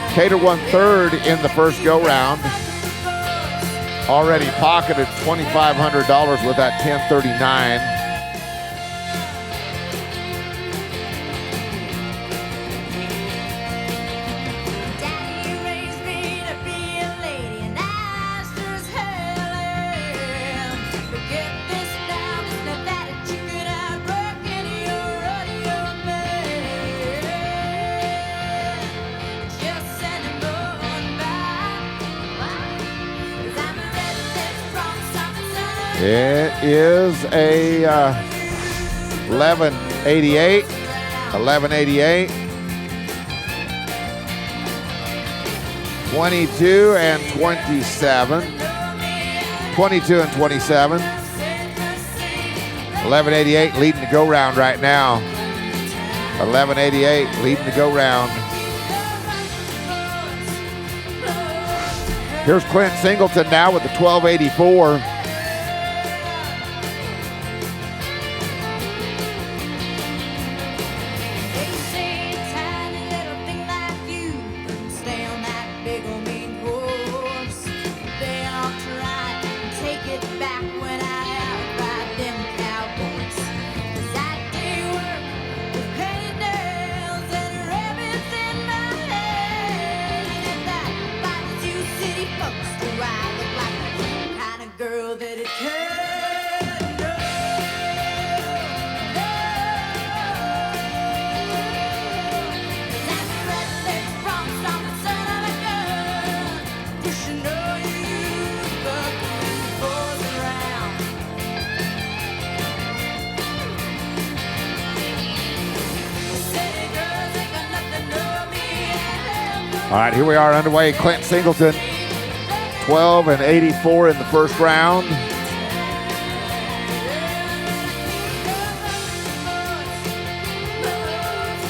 Cater won third in the first go-round. Already pocketed $2,500 with that 1039. It is a 1188. 1188. 22 and 27. 22 and 27. 1188 leading the go round right now. 1188 leading the go round. Here's Clint Singleton now with the 1284. All right, here we are underway. Clint Singleton, 12 and 84 in the first round.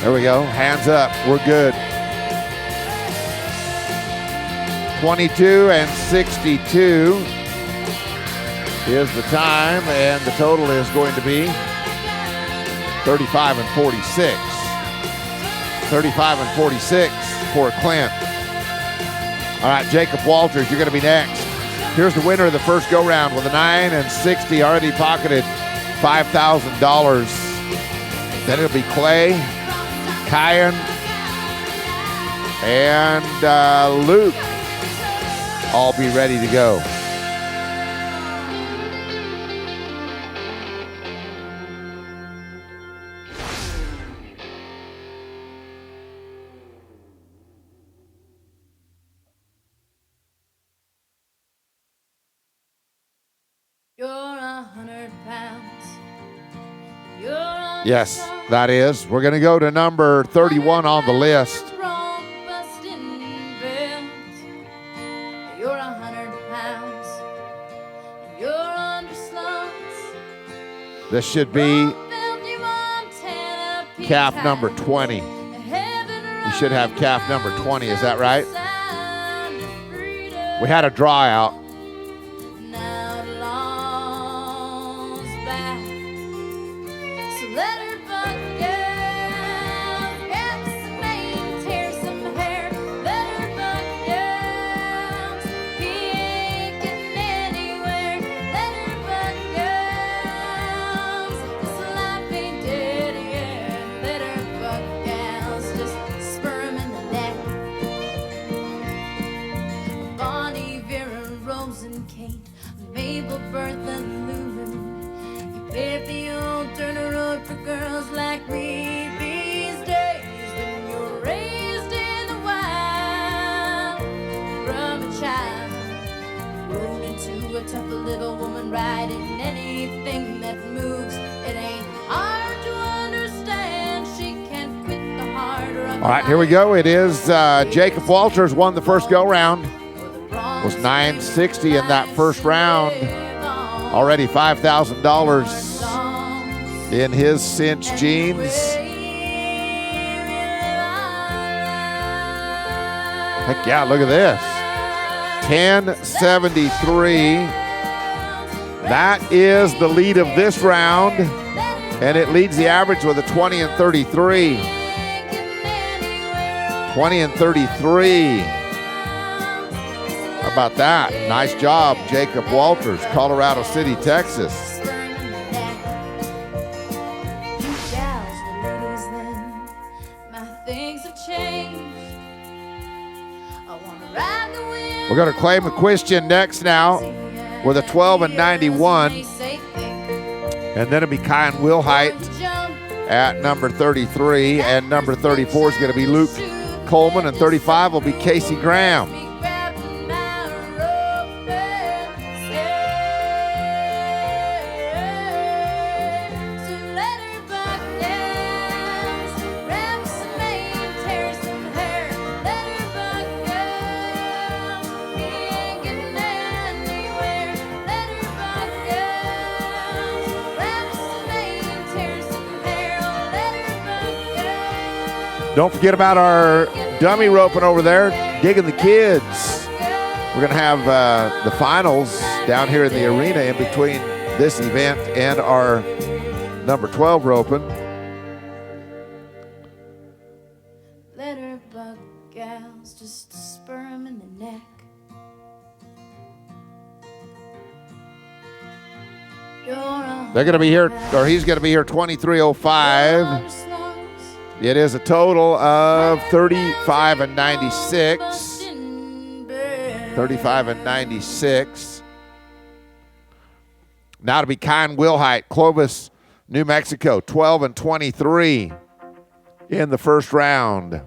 There we go. Hands up. We're good. 22 and 62 is the time, and the total is going to be 35 and 46. 35 and 46 for Clint. All right, Jacob Walters, you're going to be next. Here's the winner of the first go-round with a 9 and 60, already pocketed $5,000. Then it'll be Clay, Kyan, and Luke. All be ready to go. You're 100 pounds. You're on Yes, that is. We're going to go to number 31 on the list. You're 100 pounds. You're under slumps. This should be calf number 20. You should have calf number 20. Is that right? We had a draw out. All right, here we go. It is Jacob Walters won the first go-round. Was 960 in that first round. Already $5,000 in his cinch jeans. Heck yeah, look at this. 1073. That is the lead of this round, and it leads the average with a 20 and 33. 20 and 33. How about that? Nice job, Jacob Walters, Colorado City, Texas. We're going to claim McQuistion next now with a 12 and 91. And then it'll be Kyan Wilhite at number 33. And number 34 is going to be Luke Coleman. And 35 will be Casey Graham. Don't forget about our dummy roping over there, digging the kids. We're going to have the finals down here in the arena in between this event and our number 12 roping. Letterbug gals, just to spur 'em in the neck. They're going to be here, or he's going to be here 23:05. It is a total of 35 and 96. 35 and 96. Now to be Kine Wilhite, Clovis, New Mexico, 12 and 23 in the first round.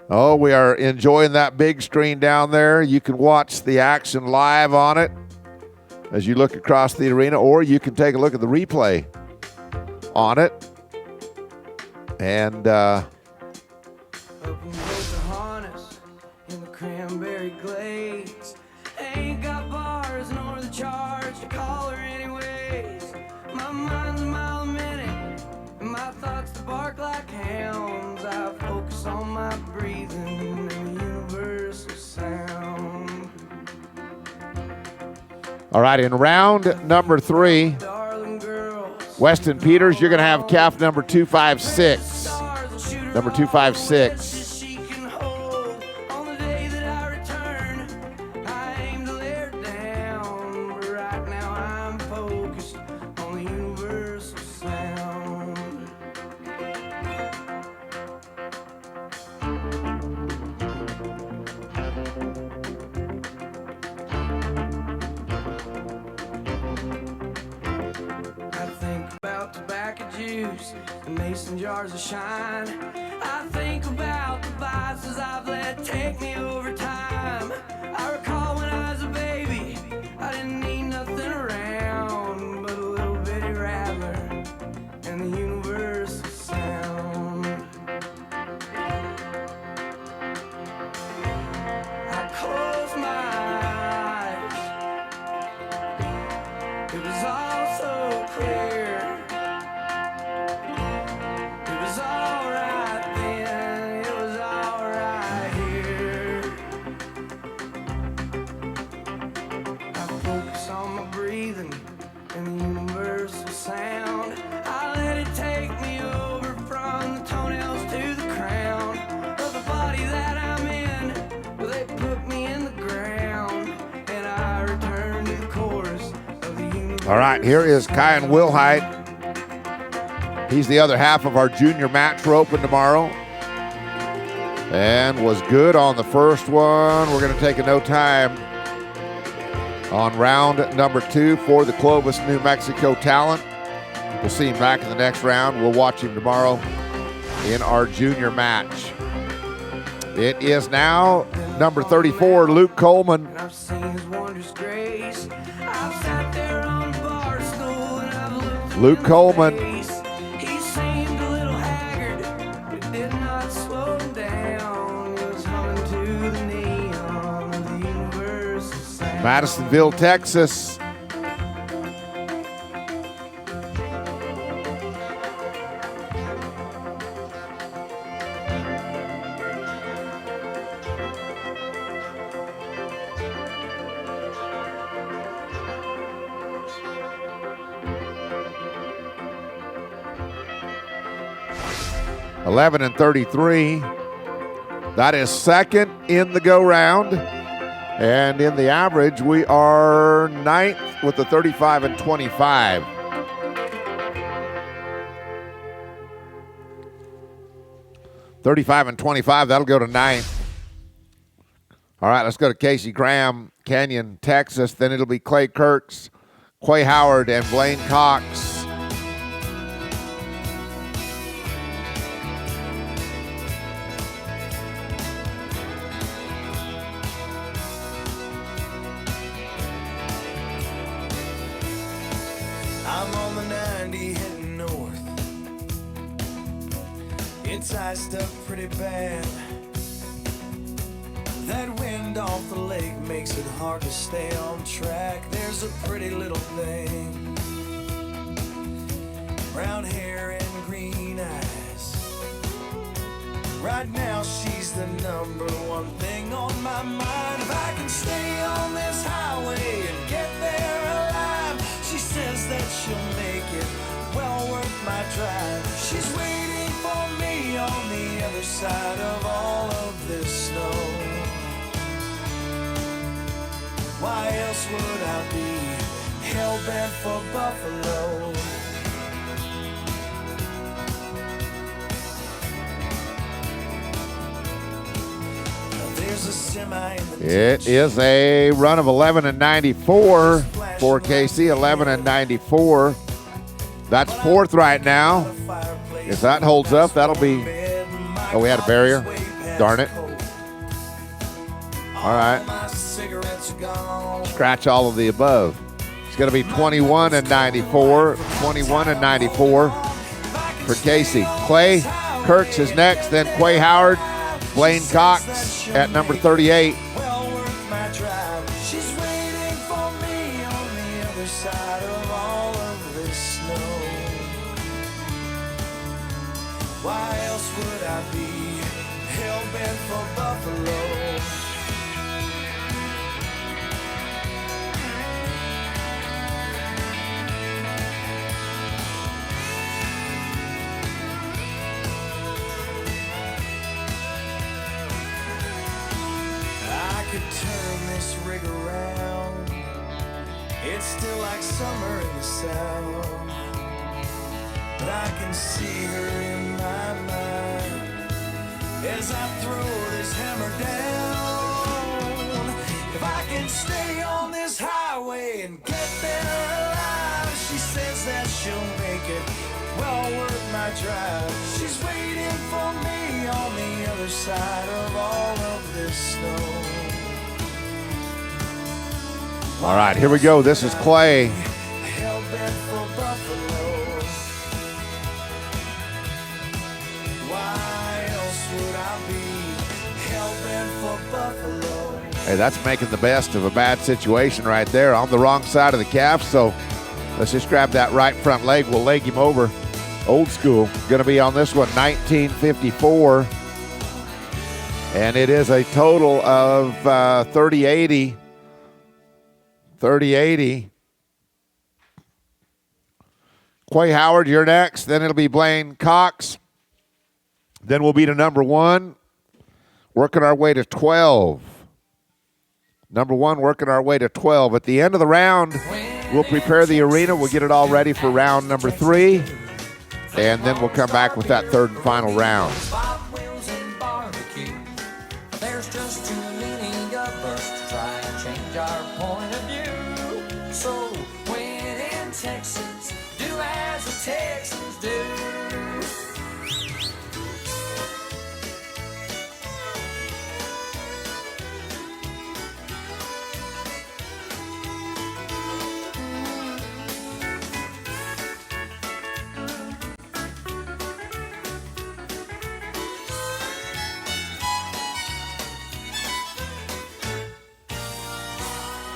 Oh, we are enjoying that big screen down there. You can watch the action live on it as you look across the arena, or you can take a look at the replay on it. And Open both the harness in the cranberry glades. Ain't got bars nor the charge to call her anyways. My mind's a mile a minute, and my thoughts to bark like hounds. I focus on my breathing and the universal sound. all right, in round number 3, Darling girls, Weston Peters, you're going to have calf number 256. Number 256. she can hold on the day that I return. I aim to let her down, but right now I'm focused on the universal sound. I think about tobacco juice and mason jars of shine. I think about the vices I've let take me over time. I recall when I was a baby, I didn't need nothing around but a little bitty rattler and the universal sound. I close my eyes. It was all so clear. It was all right then. It was all right here. I focus on my breathing and the universal sound. I let it take me over from the toenails to the crown of the body that I'm in. Well, they put me in the ground, and I return to the chorus of the universe. All right, here is Kine Wilhite. He's the other half of our junior match roping tomorrow. And was good on the first one. We're going to take a no time on round number 2 for the Clovis, New Mexico talent. We'll see him back in the next round. We'll watch him tomorrow in our junior match. It is now number 34, Luke Coleman. And I've seen his wondrous grace. I've sat there on the bar stool and I've looked Luke him in the Coleman. face. He seemed a little haggard, but it did not slow him down. He was humming to the neon of the universal sound. Madisonville, Texas. (11 and 33). That is second in the go round. And in the average, we are 9th with the 35 and 25. (35 and 25), that'll go to 9th. All right, let's go to Casey Graham, Canyon, Texas. Then it'll be Clay Kirks, Quay Howard, and Blaine Cox. I'm on the 90 heading north. It's iced up pretty bad. That wind off the lake makes it hard to stay on track. There's a pretty little thing, brown hair and green eyes. Right now she's the number one thing on my mind. If I can stay on this highway and get there alive, she says that she'll make it well worth my drive. She's waiting for me on the other side of all of this snow. Why else would I be hell-bent for Buffalo? There's a semi in the It is a run of 11 and 94 for Casey. 11 and 94. That's fourth right now. If that holds up, that'll be. Oh, we had a barrier. Darn it. All right. Scratch all of the above. It's going to be 21 and 94. 21 and 94 for Casey. Clay Kirks is next, then Quay Howard, Blaine Cox at number 38. well worth my drive. She's waiting for me on the other side of all of this snow. Why else would I be hell-bent for Buffalo? I could turn this rig around. It's still like summer in the South, but I can see her in my mind as I throw this hammer down. If I can stay on this highway and get there alive, she says that she'll make it well worth my drive. She's waiting for me on the other side of all of this snow. All right, here we go. This is Clay. Hell-bent for Buffalo. Why else would I be hell-bent for Buffalo? Hey, that's making the best of a bad situation right there on the wrong side of the calf. So let's just grab that right front leg. We'll leg him over. Old school. Going to be on this one, 1954. And it is a total of 3080. 3080. Quay Howard, you're next. Then it'll be Blaine Cox. Then we'll be to number one. Working our way to 12. Number one, working our way to 12. At the end of the round, we'll prepare the arena. We'll get it all ready for round number 3. And then we'll come back with that third and final round. Bob Wills and barbecue. There's just too many of us to try and change our point of view. So when in Texas, do as the Texans do.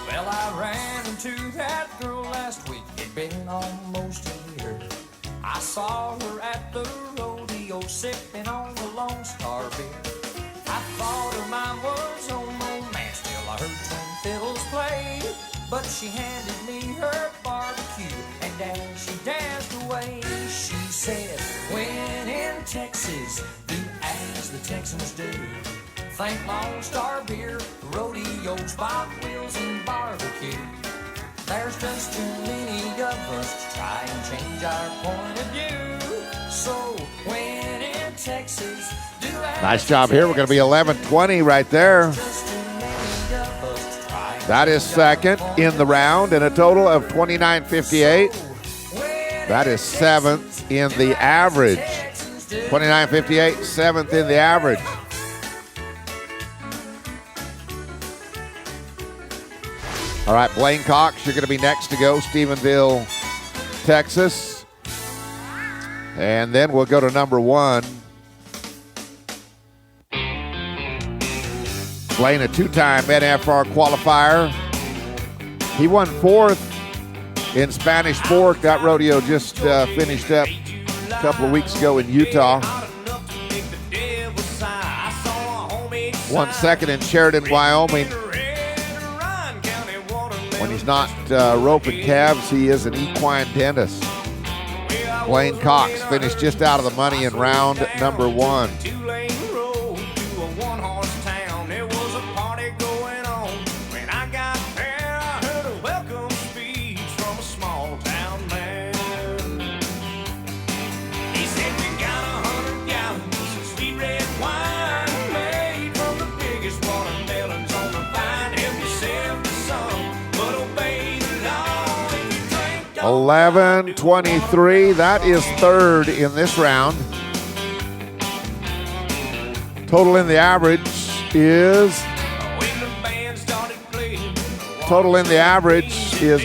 Well, I ran into that girl last week. It'd been almost a year. I saw her at the rodeo sipping on the Lone Star beer. I thought her mind was on romance till I heard twin fiddles play. But she handed me her barbecue, and as she danced away, she said, when in Texas, do as the Texans do. Think Lone Star beer, rodeos, Bob Wills, and barbecue. There's just too many of us to try and change our point of view. So when in Texas, do as Nice job here. We're going to be 11-20 right there. just too many of us to try and That is second in the round in a total of 29.58. That is seventh in the average. 29.58, seventh in the average. All right, Blaine Cox, you're going to be next to go, Stephenville, Texas. And then we'll go to number one. Blaine, a two-time NFR qualifier. He won fourth in Spanish Fork. That rodeo just finished up a couple of weeks ago in Utah. Won second in Sheridan, Wyoming. When he's not roping calves, he is an equine dentist. Blaine Cox finished just out of the money in round number 1. $11.23. That is third in this round. Total in the average is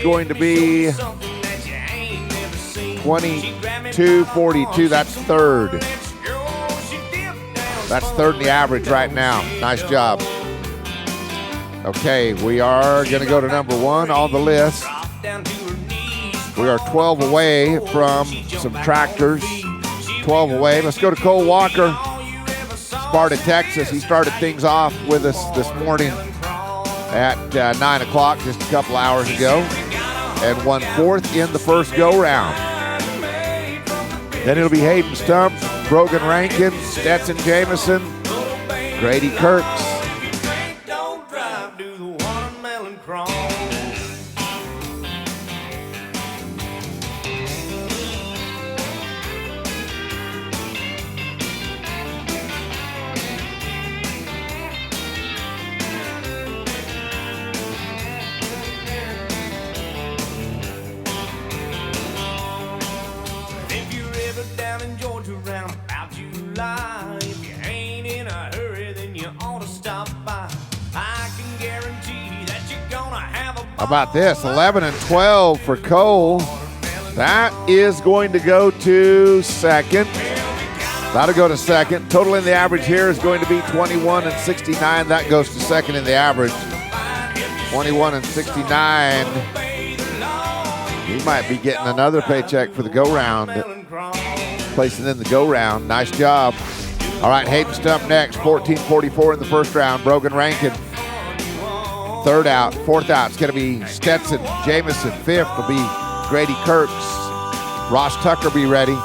going to be 22.42. That's third. That's third in the average right now. Nice job. Okay, we are going to go to number 1 on the list. We are 12 away from some tractors. 12 away. Let's go to Cole Walker, Sparta, Texas. He started things off with us this morning at 9 o'clock, just a couple hours ago, and won 4th in the first go-round. Then it'll be Hayden Stump, Brogan Rankin, Stetson Jameson, Grady Kirks. How about this? 11 and 12 for Cole. That is going to go to second. That'll go to second. Total in the average here is going to be 21 and 69. That goes to second in the average. 21 and 69. He might be getting another paycheck for the go-round. Placing in the go-round. Nice job. All right, Hayden Stump next. 14.44 in the first round. Brogan Rankin. Third out. Fourth out, it's going to be Stetson Jameson. Fifth will be Grady Kirks. Ross Tucker be ready.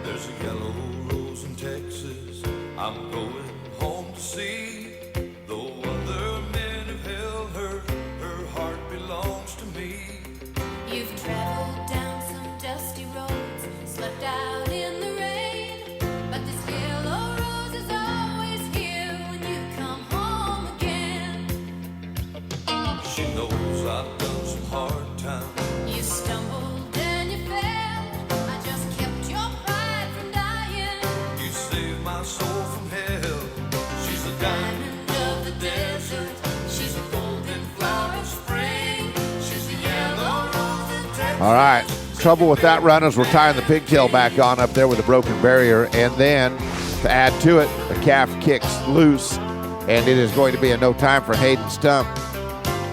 There's a yellow rose in Texas I'm going home to see. You've traveled down some dusty roads, slept out in the rain, but this yellow rose is always here when you come home again. She knows I've done some hard times. You stumbled and you fell, I just kept your pride from dying. You saved my soul from hell. She's the diamond of the desert. She's the golden flower of spring. She's the yellow rose in Texas. All right. Trouble with that run is we're tying the pigtail back on up there with a broken barrier. And then to add to it, the calf kicks loose. And it is going to be a no time for Hayden Stump.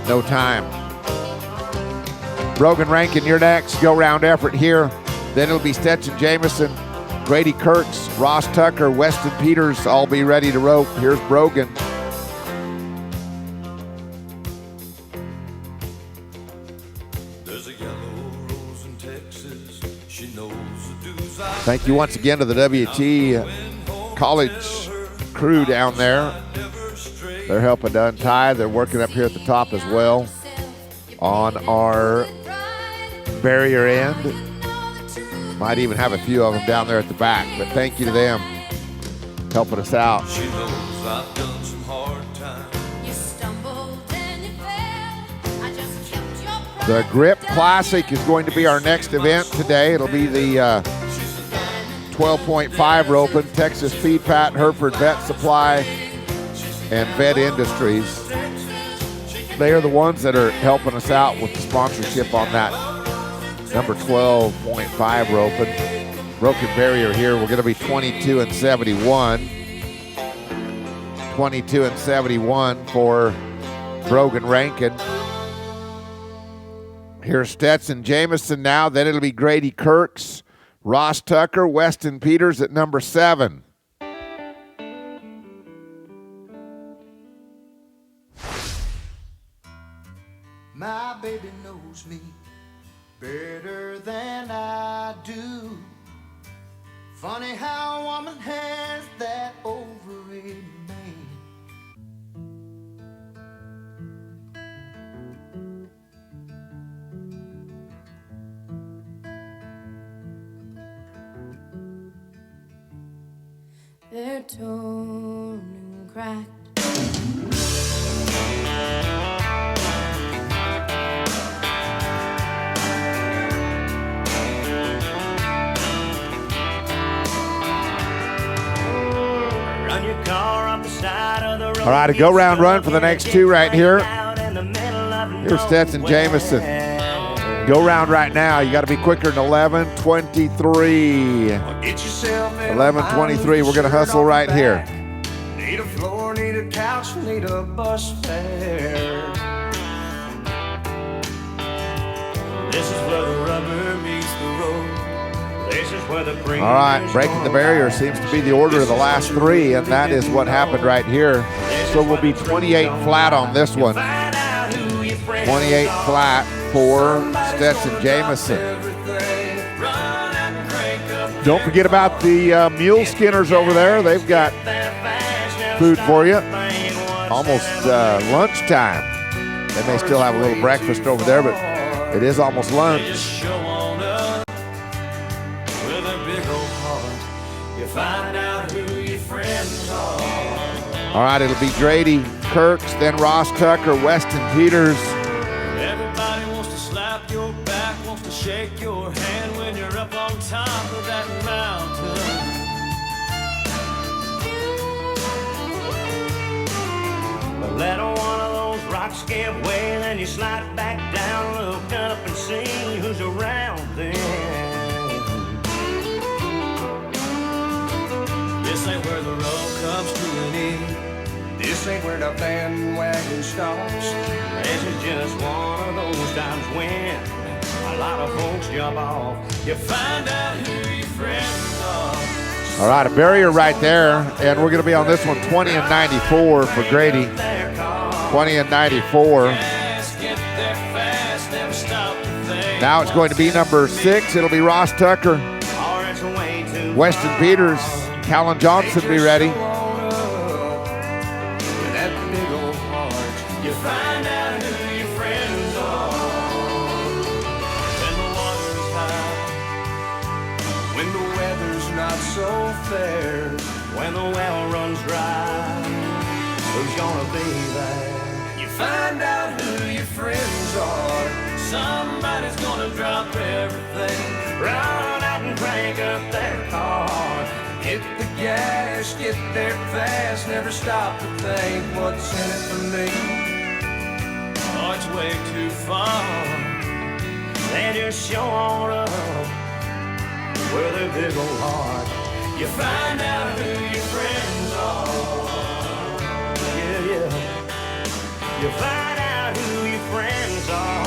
No time. Brogan Rankin, you're next. Go round effort here. Then it'll be Stetson Jameson, Grady Kirks, Ross Tucker, Weston Peters all be ready to rope. Here's Brogan. There's a yellow rose in Texas. She knows the dues I Thank you once again to the WT college crew down there. They're helping to untie. They're working up here at the top as well on our barrier end. Might even have a few of them down there at the back, but thank you to them helping us out. She knows I've done some hard times. You stumbled and you fell, I just kept your pride. The Gripp Classic is going to be our next event today. It'll be the 12.5 roping, Texas Feed Pat, Hereford Vet Supply, and Vet Industries. They are the ones that are helping us out with the sponsorship on that number 12.5 roping. Broken barrier here, we're going to be 22 and 71. 22 and 71 for Brogan Rankin. Here's Stetson Jameson now. Then it'll be Grady Kirks, Ross Tucker, Weston Peters at number 7. My baby knows me better than I do. Funny how a woman has that over a man. They're torn and cracked. Run your car up the side of the road. All right, a go-round run for the next two right here. Here's Stetson Jameson. Go round right now. You got to be quicker than 11:23. 11:23. We're going to hustle right here. Need a floor, need a couch, need a bus fare. This is where the rubber meets the road. This is where the cream. All right, breaking the barrier seems to be the order of the last three, and that is what happened right here. So we'll be 28 flat on this one. 28 flat for Stetson Jameson. Don't forget about the mule skinners over there. They've got food for you. Almost lunchtime. They may still have a little breakfast over there, but it is almost lunch. All right, it'll be Grady Kirks, then Ross Tucker, Weston Peters. Everybody wants to slap your back, wants to shake your hand when you're up on top of that mountain. But let one of those rocks give way, then you slide back down, look up and see who's around then. This ain't where the road comes to an end. This ain't where the bandwagon stops. This is just one of those times when a lot of folks jump off. You find out who your friends are. All right, a barrier right there, and we're going to be on this one 20 and 94 for Grady. 20 and 94. Now it's going to be number 6. It'll be Ross Tucker. Weston Peters. Callan Johnson be ready. So fair when the well runs dry, who's gonna be there? You find out who your friends are. Somebody's gonna drop everything, run out and crank up their car, hit the gas, get there fast, never stop to think what's in it for me. Oh, it's way too far. They just show on up with their big old heart. You find out who your friends are. Yeah, yeah. You find out who your friends are.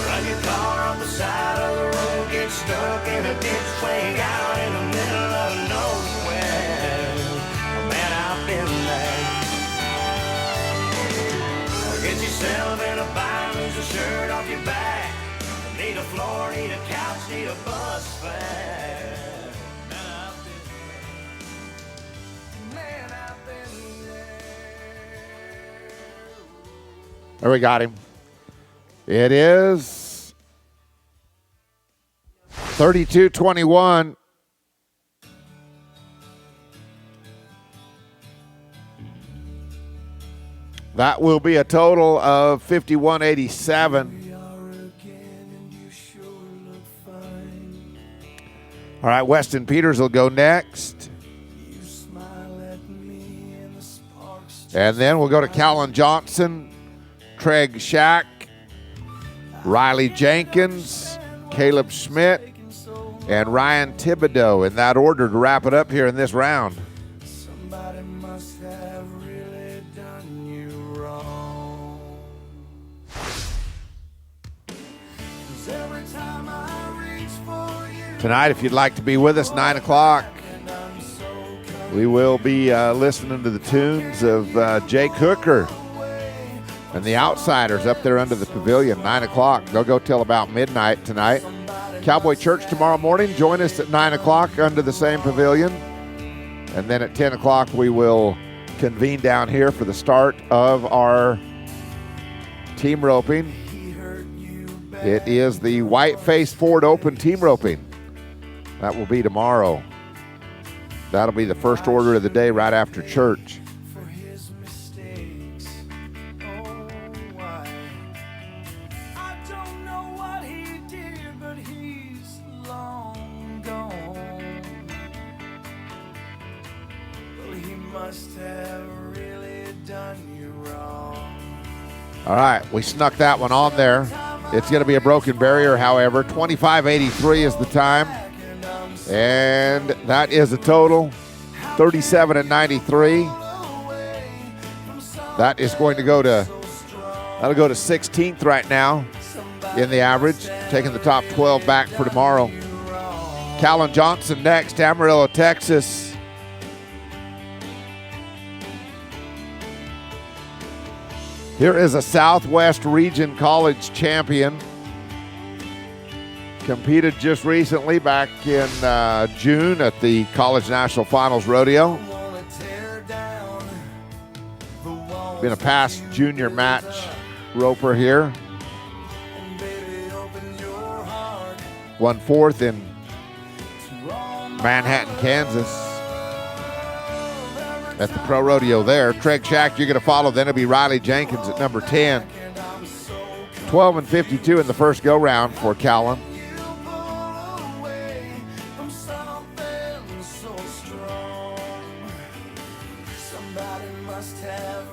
Run your car on the side of the road, get stuck in a ditch way out in the middle of nowhere. Man, I've been there. Get yourself in a bind, lose a shirt off your back. Need a floor, need a couch, need a bus fare. Man, I've been there. There, we got him. It is 32-21. That will be a total of 51-87. All right, Weston Peters will go next. And then we'll go to Callan Johnson, Craig Shack, Riley Jenkins, Caleb Schmidt, and Ryan Thibodeau in that order to wrap it up here in this round. Somebody must have really done you wrong. 'Cause every time I reach for you, Tonight, if you'd like to be with us, 9 o'clock, and I'm so we will be listening to the tunes of Jake Hooker and the Outsiders up there under the pavilion, 9 o'clock. They'll go till about midnight tonight. Cowboy Church tomorrow morning. Join us at 9 o'clock under the same pavilion. And then at 10 o'clock, we will convene down here for the start of our team roping. It is the Whiteface Ford Open team roping. That will be tomorrow. That'll be the first order of the day right after church. for his mistakes. Oh, why? I don't know what he did, but he's long gone. Well, he must have really done you wrong. All right, we snuck that one on there. It's going to be a broken barrier, however. 25:83 is the time. And that is a total 37-93. That is going to go to, that'll go to 16th right now in the average, taking the top 12 back for tomorrow. Callan Johnson next, Amarillo, Texas. Here is a Southwest Region College champion. Competed just recently back in June at the College National Finals Rodeo. Been a past junior match roper here. Won fourth in Manhattan, Kansas at the Pro Rodeo there. Craig Shack, you're going to follow. Then it'll be Riley Jenkins at number 10. 12-52 in the first go-round for Callan. Somebody must have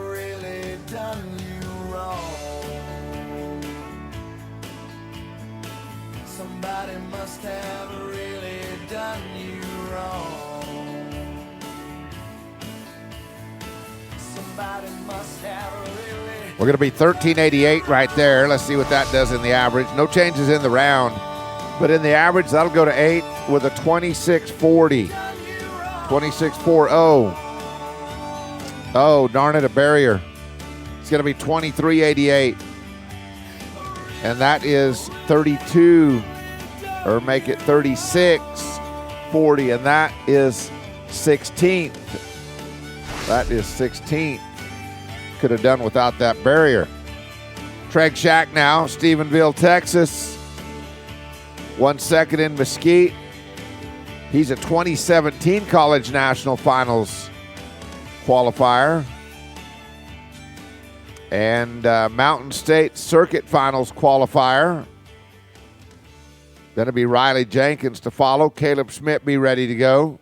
really done you wrong. Somebody must have really. We're going to be 1388 right there. Let's see what that does in the average. No changes in the round, but in the average, that'll go to 8 with a 2640. 2640. Oh, darn it, a barrier. It's going to be 2388. And that is 32, or make it 3640, and that is 16th. That is 16th. Could have done without that barrier. Craig Shack now, Stephenville, Texas. 1 second in Mesquite. He's a 2017 College National Finals qualifier. And Mountain State Circuit Finals qualifier. Going to be Riley Jenkins to follow. Caleb Schmidt be ready to go.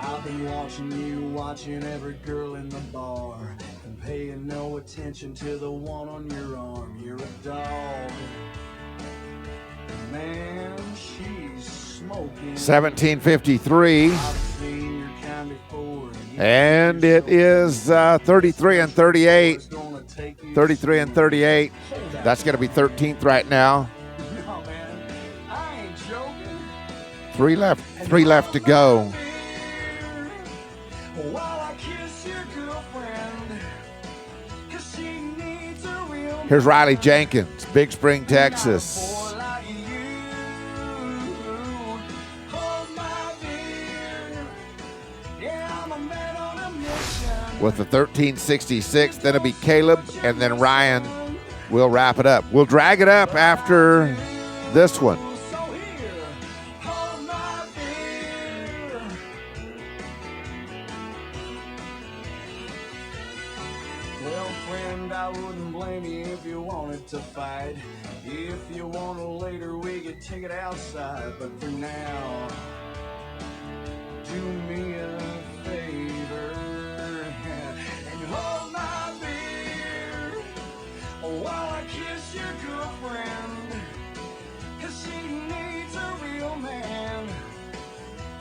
I've been watching you, watching every girl in the bar, and paying no attention to the one on your arm. You're a dog. Man, she's smoking. 1753. I've seen your kind before. And it is 33 and 38. 33 and 38. That's going to be 13th right now. No, man, I ain't joking. Three left to go. While I kiss your girlfriend, 'cause she Here's Riley Jenkins, Big Spring, Texas. With the 1366, then it'll be Caleb, and then Ryan will wrap it up. We'll drag it up after this one. Well, friend, I wouldn't blame you if you wanted to fight. If you want to later, we could take it outside. But for now, do me a favor and hold my beer while I kiss your girlfriend, 'cause she needs a real man,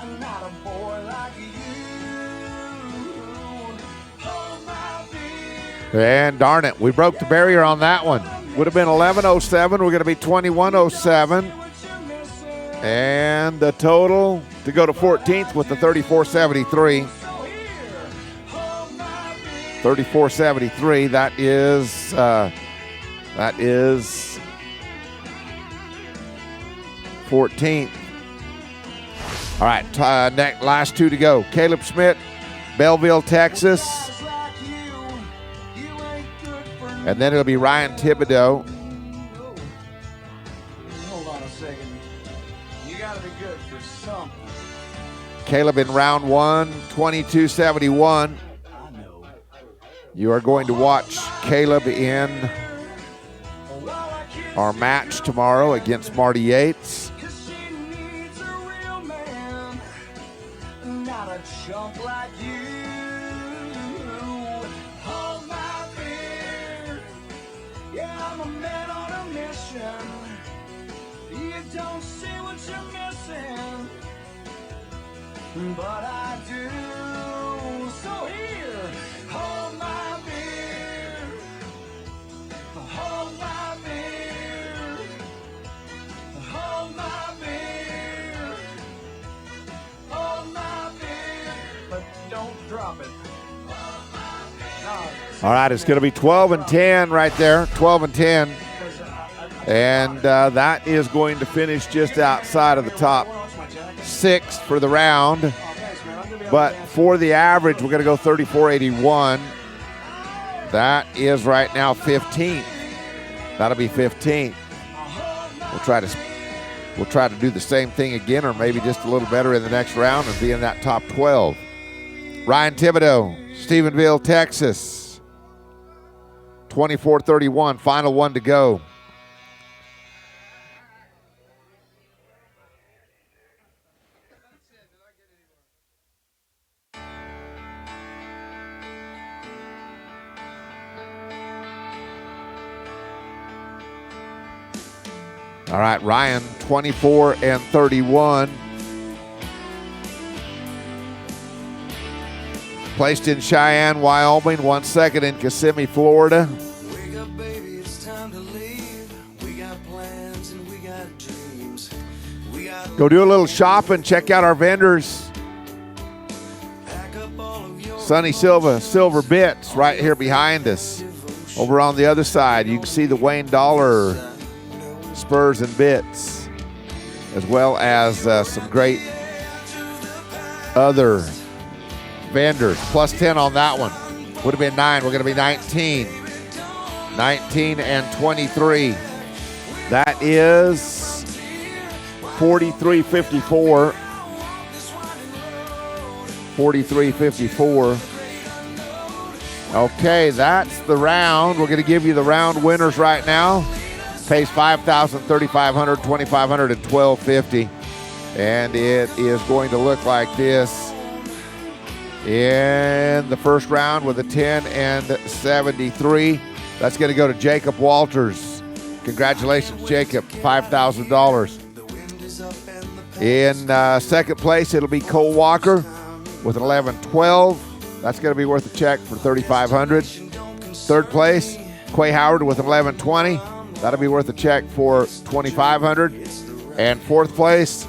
and not a boy like you. Hold my beer. And darn it, we broke the barrier on that one. Would have been 11:07. We're going to be 21:07. And the total to go to 14th with the 34.73. 34.73. That is 14th. All right, last two to go. Caleb Schmidt, Belleville, Texas. And then it'll be Ryan Thibodeau. Hold on a second. You gotta be good for something. Caleb in round one, 22.71. I know. You are going to watch Caleb in our match tomorrow against Marty Yates. 'Cause she needs a real man, not a chump like you. Hold my beer. Yeah, I'm a man on a mission. You don't see what you're missing, but I do. So here, hold my beer. Hold my beer. Hold my beer. Hold my beer. But don't drop it. All right, it's going to be 12-10 right there, 12-10. And that is going to finish just outside of the top 6 for the round. But for the average, we're going to go 34.81. That is right now 15th. That'll be 15th. We'll try to do the same thing again, or maybe just a little better in the next round and be in that top 12. Ryan Thibodeau, Stephenville, Texas. 24.31, final one to go. All right, Ryan, 24-31. Placed in Cheyenne, Wyoming, 1 second in Kissimmee, Florida. Wake up, baby, it's time to leave. We got plans and we got dreams. We got Go do a little shopping, check out our vendors. pack up all of your Sonny Silva, Silver Bits, right here behind us. Over on the other side, you can see the Wayne Dollar spurs and bits, as well as some great other vendors. Plus 10 on that one. Would have been 9. We're going to be 19. 19 and 23. That is 43.54. 43.54. Okay, that's the round. We're going to give you the round winners right now. Pays $5,000, $3,500, $2,500, and $1,250. And it is going to look like this in the first round with a 10 and 73. That's going to go to Jacob Walters. Congratulations, Jacob, $5,000. In second place, it'll be Cole Walker with an 11-12. That's going to be worth a check for $3,500. Third place, Quay Howard with an 11-20. That'll be worth a check for $2,500. And fourth place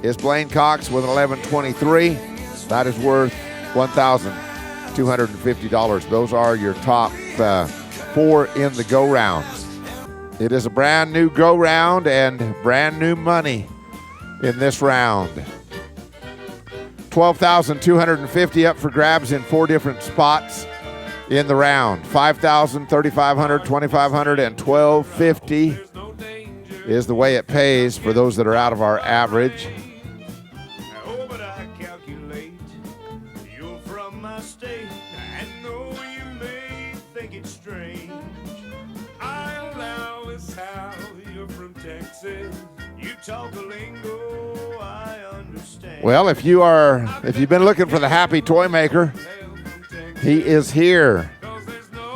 is Blaine Cox with an 11-23. That is worth $1,250. Those are your top 4 in the go round. It is a brand new go round and brand new money in this round. $12,250 up for grabs in 4 different spots in the round. $5,000, $3,500, $2,500, and $1,250 is the way it pays for those that are out of our average. Oh, but I calculate you're from my state. I know you may think it's strange. I allow this how you're from Texas. You talk a lingo I understand. Well, if you've been looking for the happy toy maker, he is here.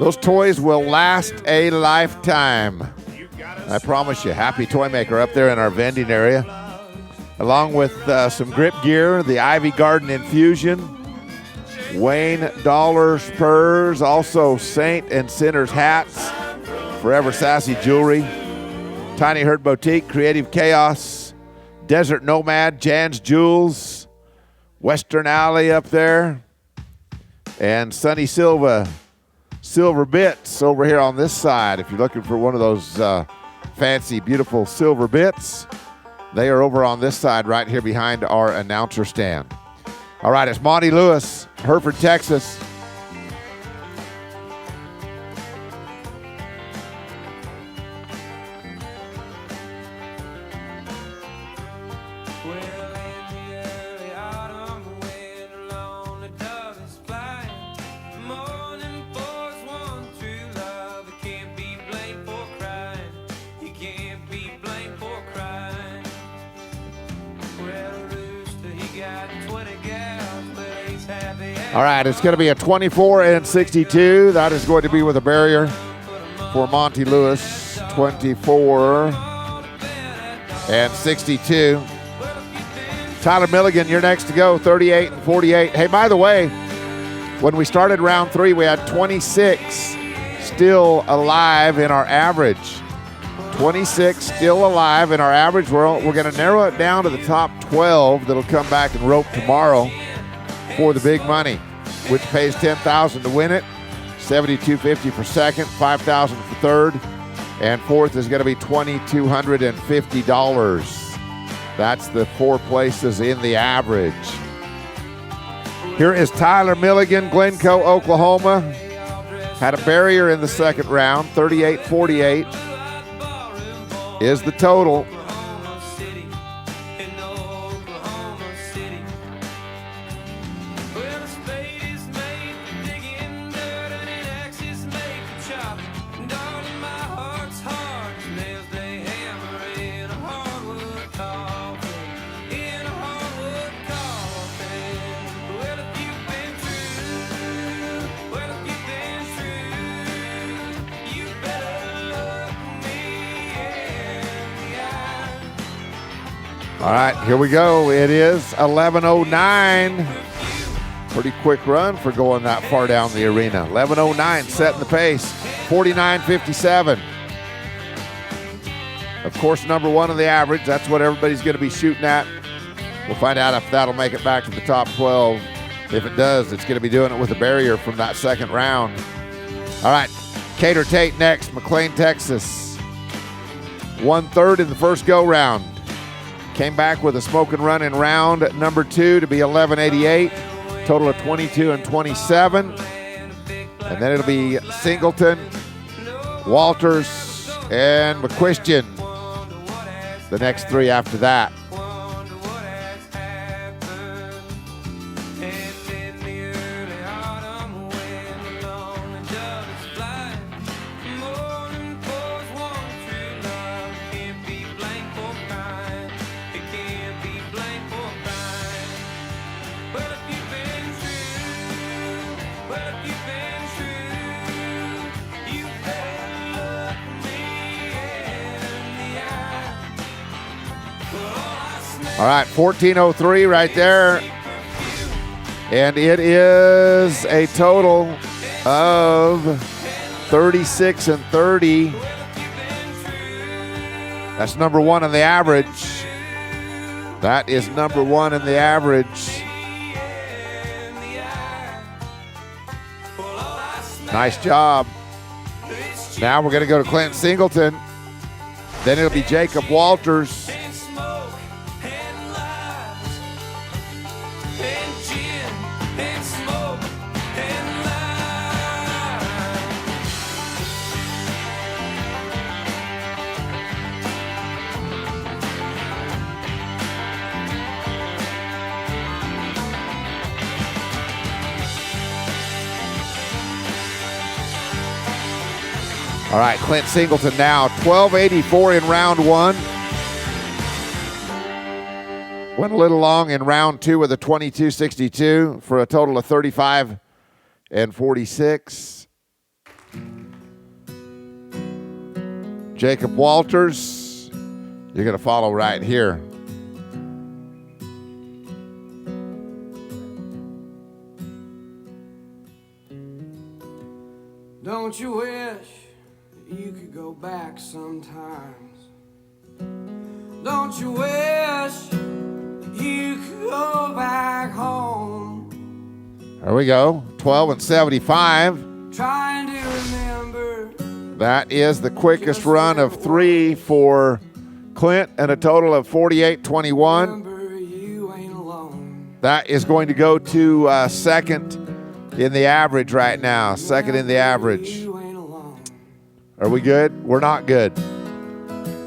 Those toys will last a lifetime. I promise you. Happy toy maker up there in our vending area, along with some Gripp gear, the Ivy Garden Infusion, Wayne Dollar Spurs, also Saint and Sinners hats, Forever Sassy jewelry, Tiny Herd Boutique, Creative Chaos, Desert Nomad, Jan's Jewels, Western Alley up there, and Sunny Silva Silver Bits over here on this side. If you're looking for one of those fancy, beautiful silver bits, they are over on this side right here behind our announcer stand. All right, it's Monty Lewis, Hereford, Texas. All right, it's going to be a 24 and 62. That is going to be with a barrier for Monty Lewis. 24 and 62. Tyler Milligan, you're next to go, 38 and 48. Hey, by the way, when we started round 3, we had 26 still alive in our average. 26 still alive in our average. We're going to narrow it down to the top 12 that'll come back and rope tomorrow for the big money, which pays $10,000 to win it, $72.50 for second, $5,000 for third, and fourth is going to be $2,250. That's the 4 places in the average. Here is Tyler Milligan, Glencoe, Oklahoma. Had a barrier in the second round, 38-48 is the total. All right, here we go. It is 11:09. Pretty quick run for going that far down the arena. 11:09, setting the pace. 49.57. Of course, number 1 on the average. That's what everybody's going to be shooting at. We'll find out if that'll make it back to the top 12. If it does, it's going to be doing it with a barrier from that second round. All right, Cater Tate next, McLean, Texas. 1/3 in the first go round. Came back with a smoking run in round number 2 to be 11:88. Total of 22 and 27. And then it'll be Singleton, Walters, and McQuestion. The next 3 after that. All right, 14:03 right there. And it is a total of 36 and 30. That's number 1 in the average. That is number 1 in the average. Nice job. Now we're going to go to Clint Singleton. Then it'll be Jacob Walters. and smoke and lies and gin and smoke and lies. All right, Clint Singleton now, 1284 in round one. Went a little long in round two with a 2262 for a total of 35 and 46. Jacob Walters, you're going to follow right here. Don't you wish you could go back sometimes? Don't you wish you could go back home? There we go, 12 and 75. Trying to remember. That is the quickest run of three for Clint and a total of 48-21. Remember you ain't alone. That is going to go to second in the average right now. Second in the average. You ain't alone. Are we good? We're not good.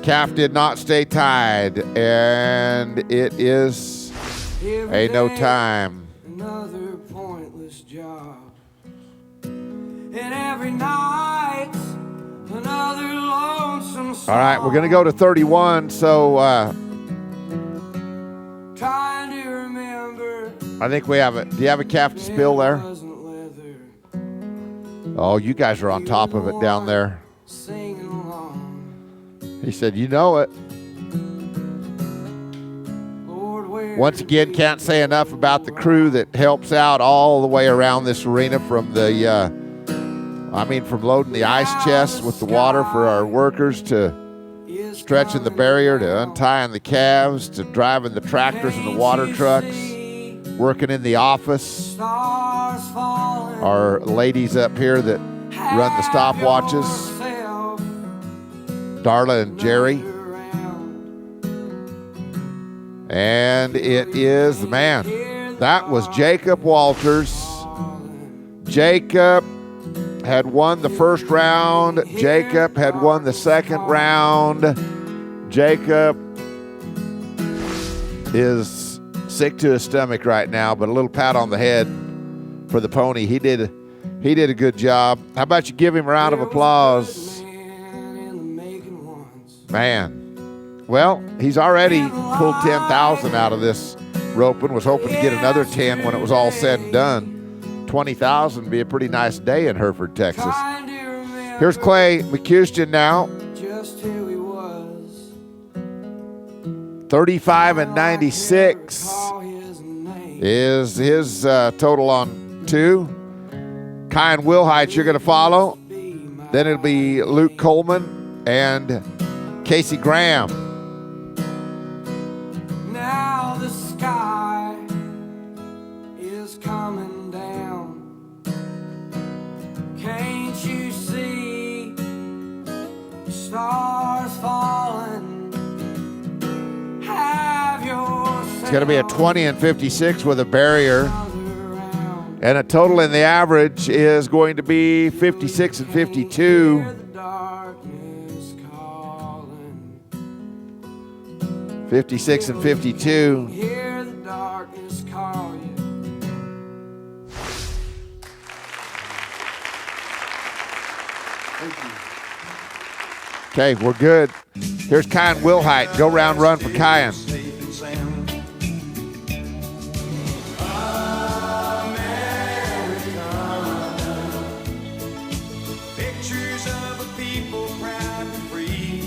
Calf did not stay tied, and it is Every a no day, time. Another pointless job. And every night, another lonesome song. All right, we're going to go to 31, so Trying to remember. I think we have it. Do you have a calf to spill there? Wasn't leather. Oh, you guys are on top of it down there. Singing along. He said, you know it. Lord, where Once again, can't say enough about the crew that helps out all the way around this arena from the, from loading the ice chests with the water for our workers to is stretching the barrier to untying the calves to driving the tractors and the water trucks, working in the office. stars falling. Our ladies up here that run the stopwatches, Yourself Darla and Jerry. around. And it is the man. That was Jacob Walters. Jacob had won the first round. Jacob had won the second round. Jacob is sick to his stomach right now, but a little pat on the head for the pony. He did a good job. How about you give him a round of applause? Man in the making once. Man. Well, he's already pulled 10,000 out of this roping. Was hoping to get another 10 when it was all said and done. 20,000 would be a pretty nice day in Hereford, Texas. Trying to remember Here's Clay McCuistion now, just who he was. 35 and 96 Call his name. is his total on two. Kyan Wilhite, you're going to follow. Be my Then it'll be Luke Coleman and Casey Graham. Now the sky is coming down. Can't you see stars falling? Have yourself It's going to be a 20 and 56 with a barrier. another round. And a total in the average is going to be 56 and 52. Hear the darkness calling. 56 and 52. Hear the darkness call you. Thank you. Okay, we're good. Here's Kyan Wilhite. Go round run for Kyan. Safe and sound. Pictures of a people proud and free.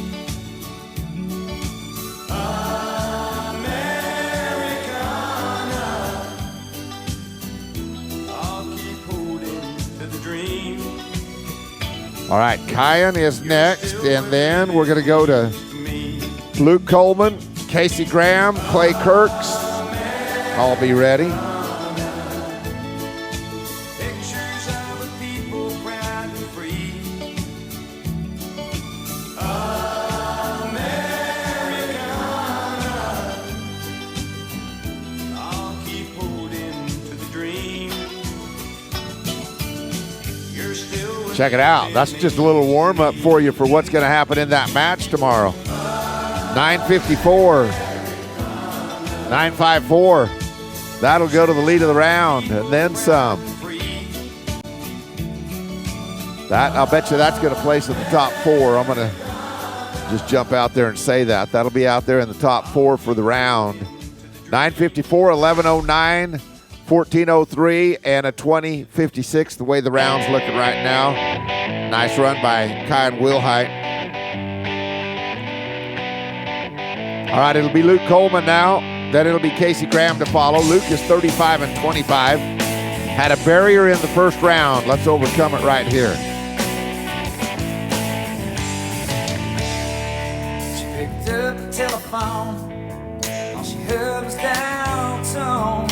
Americana. I'll keep holding to the dream. All right, Kyan is next, and then we're going to go to Me. Luke Coleman, Casey Graham, Clay Kirks. I'll be ready. Pictures of a people proud and free. Check it out. That's just a little warm-up for you for what's going to happen in that match tomorrow. 9:54. 9:54. That'll go to the lead of the round and then some. I'll bet you that's going to place in the top 4. I'm going to just jump out there and say that. That'll be out there in the top 4 for the round. 9:54, 11:09, 14:03, and a 20:56. The way the round's looking right now. Nice run by Kyan Wilhite. All right, it'll be Luke Coleman now. Then it'll be Casey Graham to follow. Luke is 35-25. Had a barrier in the first round. Let's overcome it right here. She picked up the telephone. All she heard was down tone.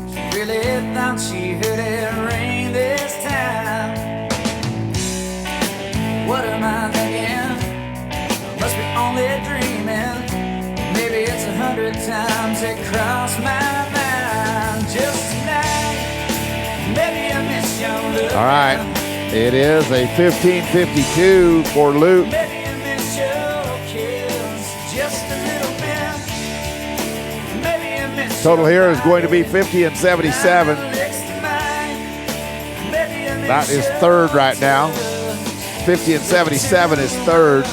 She really thought she heard it ring this time. What am I thinking? Must be only dreaming. Maybe it's 100 times it crossed my mind. Just tonight, maybe I miss your look. All right, it is a 15:52 for Luke. Maybe I miss your kiss just a little bit. Maybe I miss Total your here is going to be 50 and 77. That is third right now. 50 and 77 is third.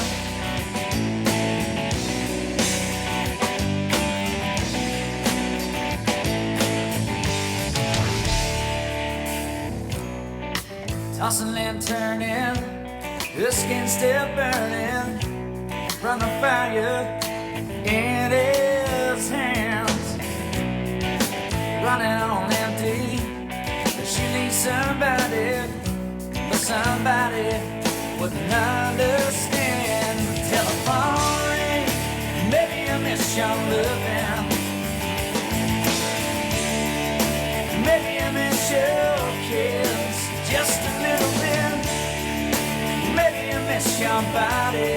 Tossing and turning, the skin still burning from the fire in his hands. Running on empty, she needs somebody, but somebody wouldn't understand. The telephone ring, maybe I miss your loving. Maybe I miss your kiss just a little bit. Maybe I miss your body,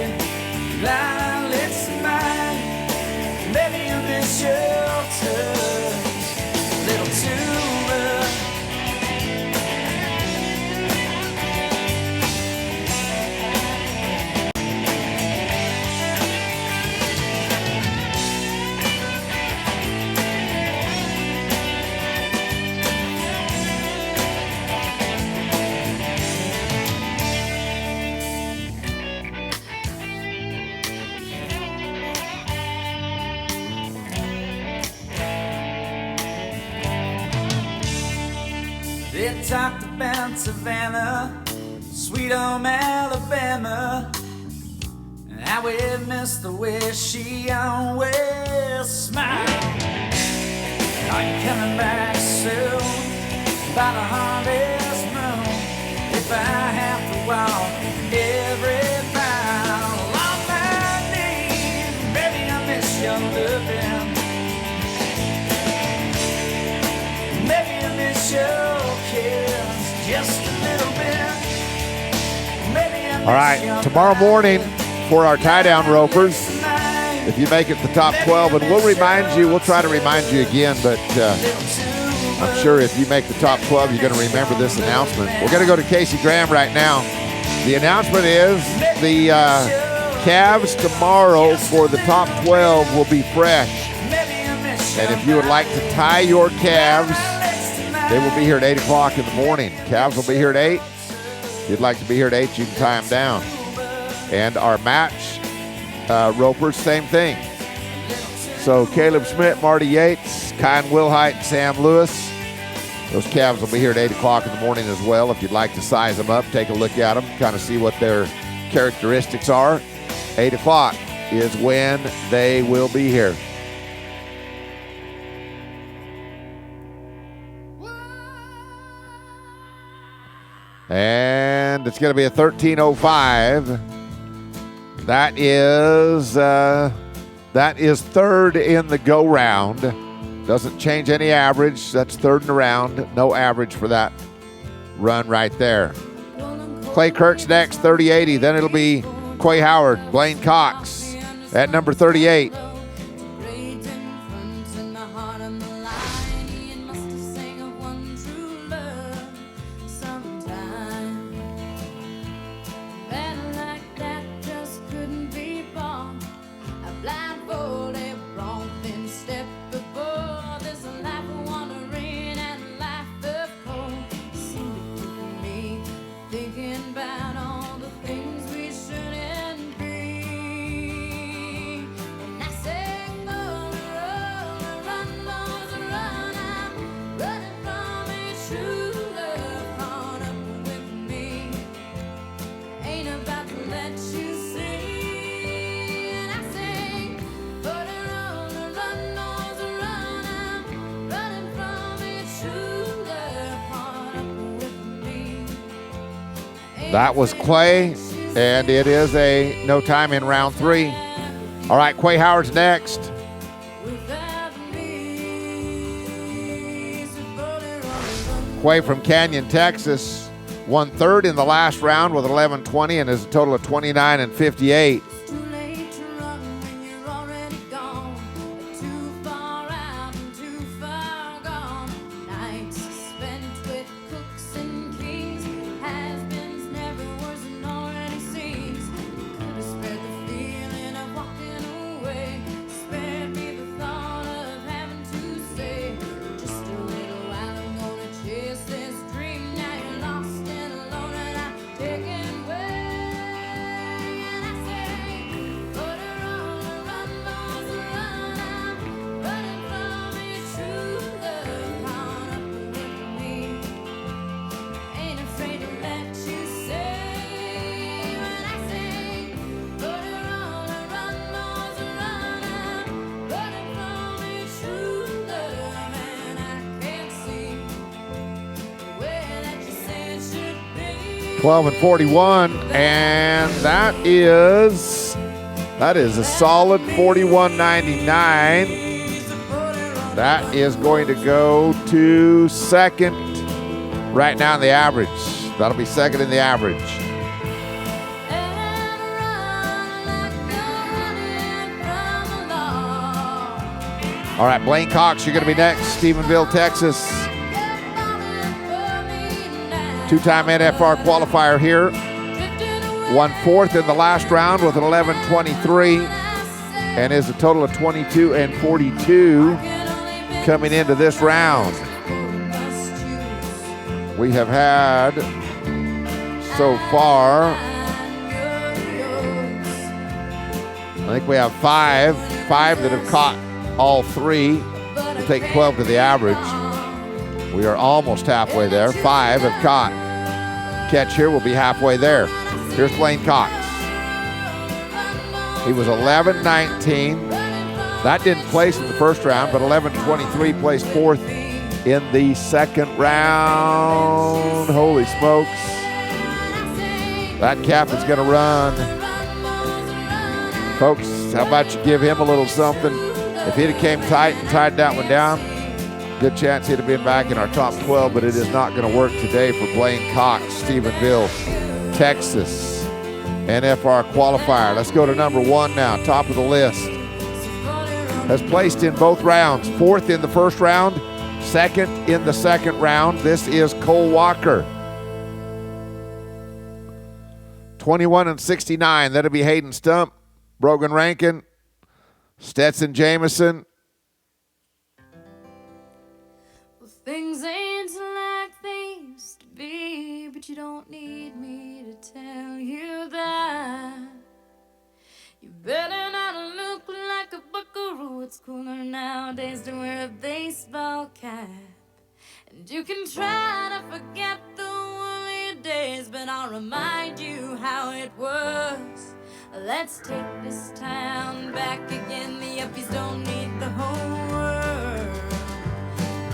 blind lips and mine. Maybe I miss your touch, a little too much. They talked about Savannah, sweet home Alabama, and how we miss the way she always smiled. Are you coming back soon? By the harvest moon, if I have to walk every mile on my knees, baby, I miss your loving. Maybe I miss your kiss just a little bit. Maybe I miss All right, your tomorrow morning for our tie-down ropers, tonight. if you make it the top 12, and we'll try to remind you again, but I'm sure if you make the top 12, you're going to remember this announcement. We're going to go to Casey Graham right now. The announcement is the calves tomorrow for the top 12 will be fresh. And if you would like to tie your calves, they will be here at 8 o'clock in the morning. Calves will be here at 8. If you'd like to be here at 8, you can tie them down. And our match ropers, same thing. So Caleb Schmidt, Marty Yates, Kyan Wilhite, and Sam Lewis. Those calves will be here at 8 o'clock in the morning as well. If you'd like to size them up, take a look at them, kind of see what their characteristics are. 8 o'clock is when they will be here. And it's going to be a 13:05. That is third in the go round. Doesn't change any average. That's third in the round. No average for that run right there. Clay Kirk's next, 30-80. Then it'll be Quay Howard, Blaine Cox at number 38. That was Clay, and it is a no time in round 3. All right, Quay Howard's next. Quay from Canyon, Texas, won 3rd in the last round with 11:20 and is a total of 29 and 58. $12 and $41, and that is a solid $41.99. That is going to go to second right now in the average. That'll be second in the average. All right, Blaine Cox, you're going to be next. Stephenville, Texas. Two-time NFR qualifier here. Won 4th in the last round with an 11:23 and is a total of 22 and 42 coming into this round. We have had so far, I think we have five that have caught all 3. We'll take 12 to the average. We are almost halfway there. 5 have caught. Catch here, we'll be halfway there. Here's Blaine Cox. He was 11-19. That didn't place in the first round, but 11-23 placed 4th in the second round. Holy smokes. That calf is going to run. Folks, how about you give him a little something? If he'd have came tight and tied that one down, good chance he'd have been back in our top 12, but it is not going to work today for Blaine Cox, Stephenville, Texas, NFR qualifier. Let's go to number 1 now, top of the list. Has placed in both rounds, 4th in the first round, 2nd in the second round. This is Cole Walker. 21 and 69. That'll be Hayden Stump, Brogan Rankin, Stetson Jameson. Well, things ain't like they used to be, but you don't need me to tell you that. You better not look like a buckaroo. It's cooler nowadays to wear a baseball cap. And you can try to forget the woolly days, but I'll remind you how it was. Let's take this town back again. The yuppies don't need the whole world.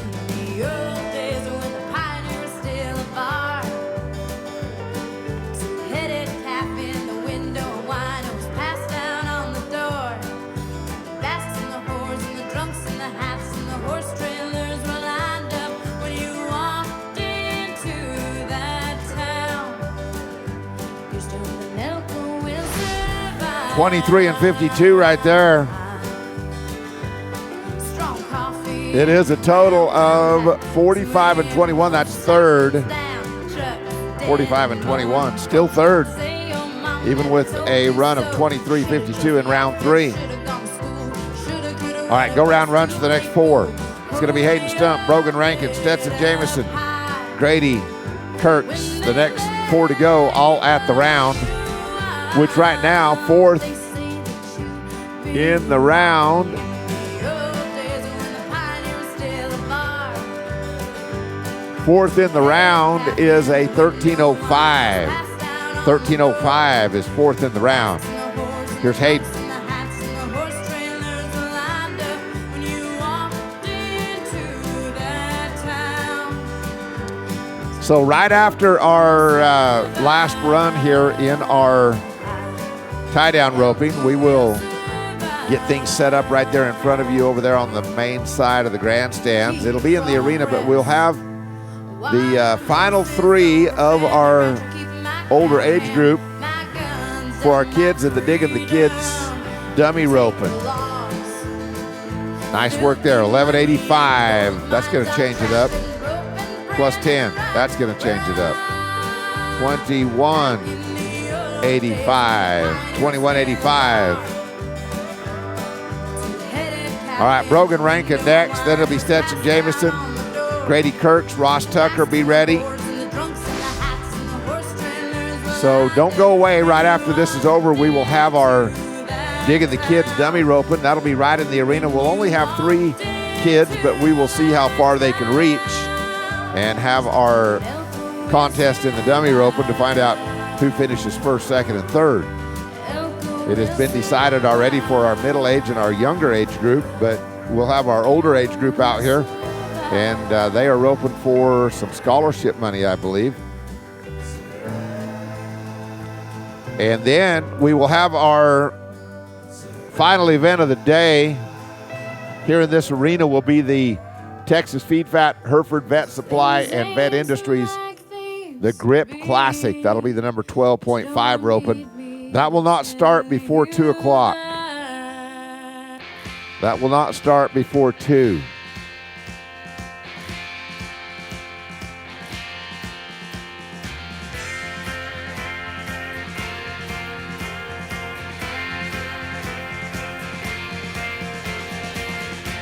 In the old days when the Pioneer was still a bar, two-headed calf in the window, and wine was passed down on the door. The basks and the whores and the drunks and the hats and the horse trailers were lined up when you walked into that town. You're still the milk will survive. 23 and 52 right there. Strong coffee. It is a total of 45 and 21. That's third. 45 and 21. Still third, even with a run of 23-52 in round 3. All right, go round runs for the next 4. It's going to be Hayden Stump, Brogan Rankin, Stetson Jameson, Grady Kirks. The next 4 to go, all at the round, which right now, 4th in the round. 4th in the round is a 13:05. 13:05 is 4th in the round. Here's Hayden. So right after our last run here in our tie-down roping, we will get things set up right there in front of you over there on the main side of the grandstands. It'll be in the arena, but we'll have the final three of our older age group for our kids in the Digging the Kids dummy roping. Nice work there, 1185. That's going to change it up. Plus 10, that's going to change it up. 2185. 2185. All right, Brogan Rankin next. Then it'll be Stetson Jameson, Grady Kirks, Ross Tucker, be ready. So don't go away. Right after this is over, we will have our Digging the Kids dummy roping. That'll be right in the arena. We'll only have 3 kids, but we will see how far they can reach and have our contest in the dummy roping to find out who finishes first, second, and third. It has been decided already for our middle age and our younger age group, but we'll have our older age group out here, and they are roping for some scholarship money, I believe. And then we will have our final event of the day here in this arena will be the Texas Feed Fat, Hereford Vet Supply, and Vet Industries, the Gripp Classic. That'll be the number 12.5 roping. That will not start before 2 o'clock. That will not start before 2.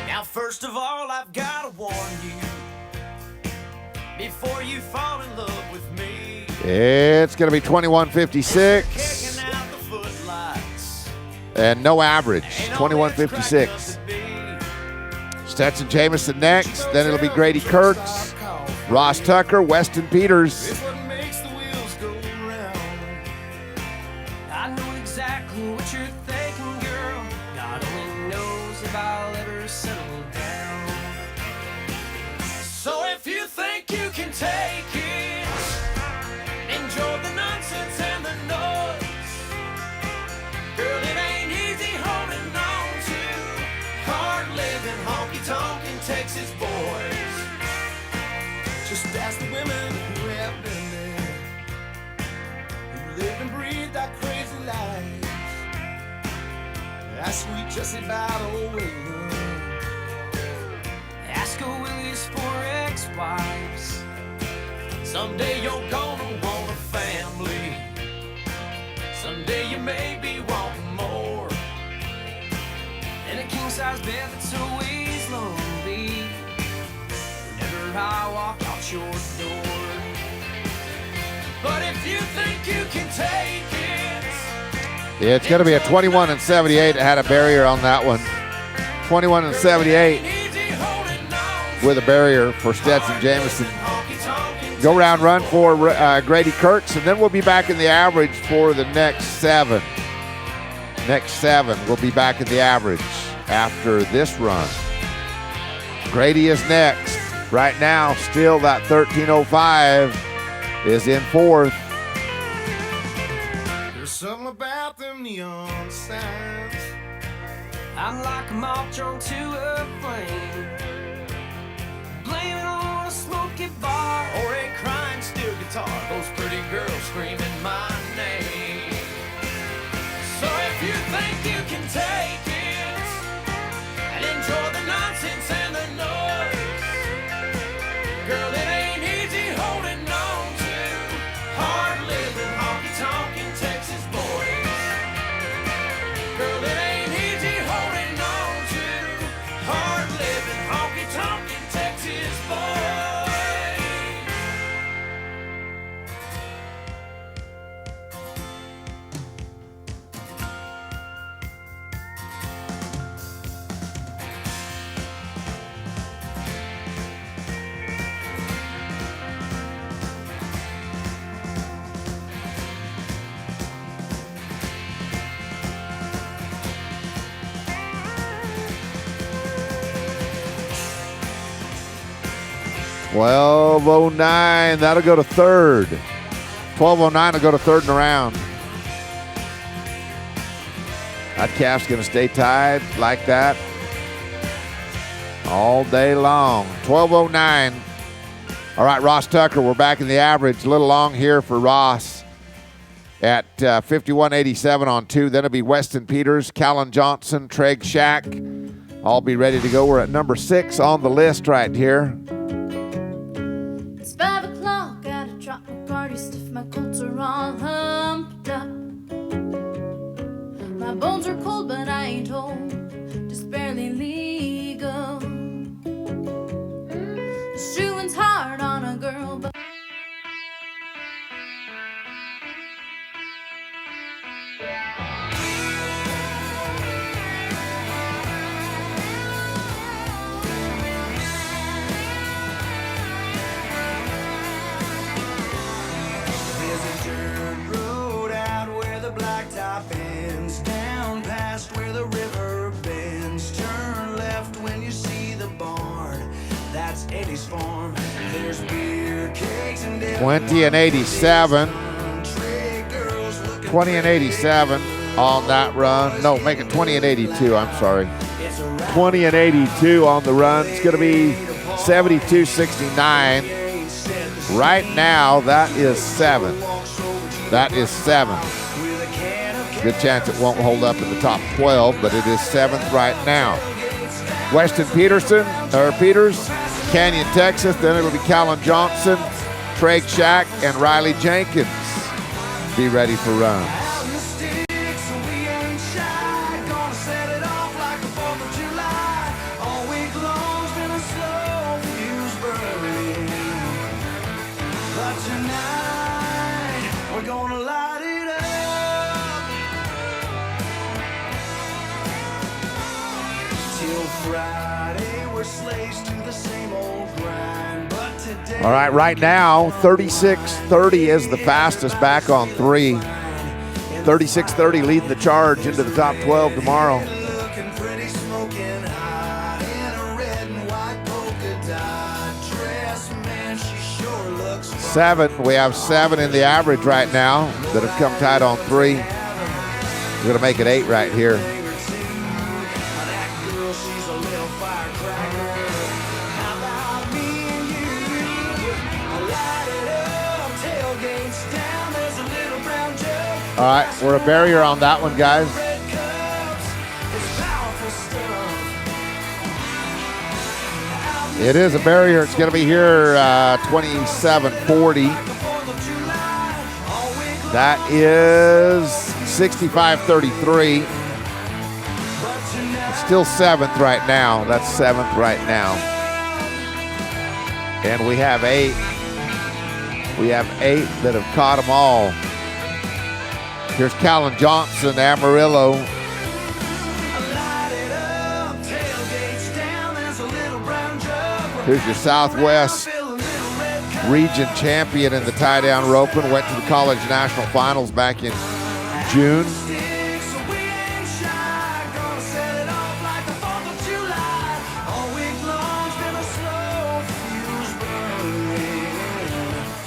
Now, first of all, I've got to warn you before you fall in love with me. It's going to be 2156. Kicking out the footlights. And no average, Ain't all that's 2156. cracked up to be. Stetson Jameson next. Then it'll be Grady Kirks, Ross Tucker, Weston Peters. It's what makes the wheels go round. I know exactly what you're thinking, girl. God only knows if I'll ever settle down. So if you think you can take it, enjoy the nonsense and the noise. Girl, it ain't easy holding on to hard-living, honky-tonkin' Texas boys. Just ask the women who have been there, who live and breathe that crazy life. Ask sweet Jessie about old William. Ask her Willie's 4 ex-wives. Someday you're gonna want a family. Someday you maybe want more. And a king-size bed that's always lonely whenever I walk out your door. But if you think you can take it, It's going to be a 21-78. It had a barrier on that one. 21-78 easy holding on with a barrier for Stetson Jameson. honky-tonkin' Go round run for Grady Kirks, and then we'll be back in the average for the next 7. Next 7, we'll be back in the average after this run. Grady is next. Right now, still that 13:05 is in 4th. There's something about them neon signs. I'm like a moth drawn to a flame. Blame it on a smoky bar or a crying steel guitar. Those pretty girls screaming my name. So if you think you can take it and enjoy the nonsense and the noise, girl, it ain't easy holding on to hard-living, honky-tonkin' Texas boys. Girl, it ain't easy holding on to hard-living, 12:09. That'll go to third. 12:09 will go to third in the round. That calf's going to stay tied like that all day long. 12:09. All right, Ross Tucker, we're back in the average. A little long here for Ross at 51.87 on 2. Then it'll be Weston Peters, Callan Johnson, Treg Shack. All be ready to go. We're at number 6 on the list right here. It's 5 o'clock, gotta drop my party stuff. My colts are all humped up. My bones are cold, but I ain't old, just barely legal. The shoeing's hard on a girl, but There's a dirt road out where the blacktop ends, down past where the river bends. Turn left when you see the barn. That's Eddie's farm. There's beer cakes and 20 and 87. 20 and 87 on that run. No, make it 20 and 82. I'm sorry. 20 and 82 on the run. It's going to be 72.69. Right now, that is 7. That is 7. Good chance it won't hold up in the top 12, but it is 7th right now. Weston Peters, Canyon, Texas. Then it'll be Callan Johnson, Treg Shack, and Riley Jenkins. Be ready for runs. All right, right now, 36:30 is the fastest back on 3. 36:30 leading the charge into the top 12 tomorrow. 7, we have 7 in the average right now that have come tied on 3. We're going to make it 8 right here. All right, we're a barrier on that one, guys. It is a barrier. It's going to be here 27:40. That is 65:33. It's still 7th right now. That's 7th right now. And we have 8. We have 8 that have caught them all. Here's Callan Johnson, Amarillo. Here's your Southwest region champion in the tie-down roping. Went to the college national finals back in June.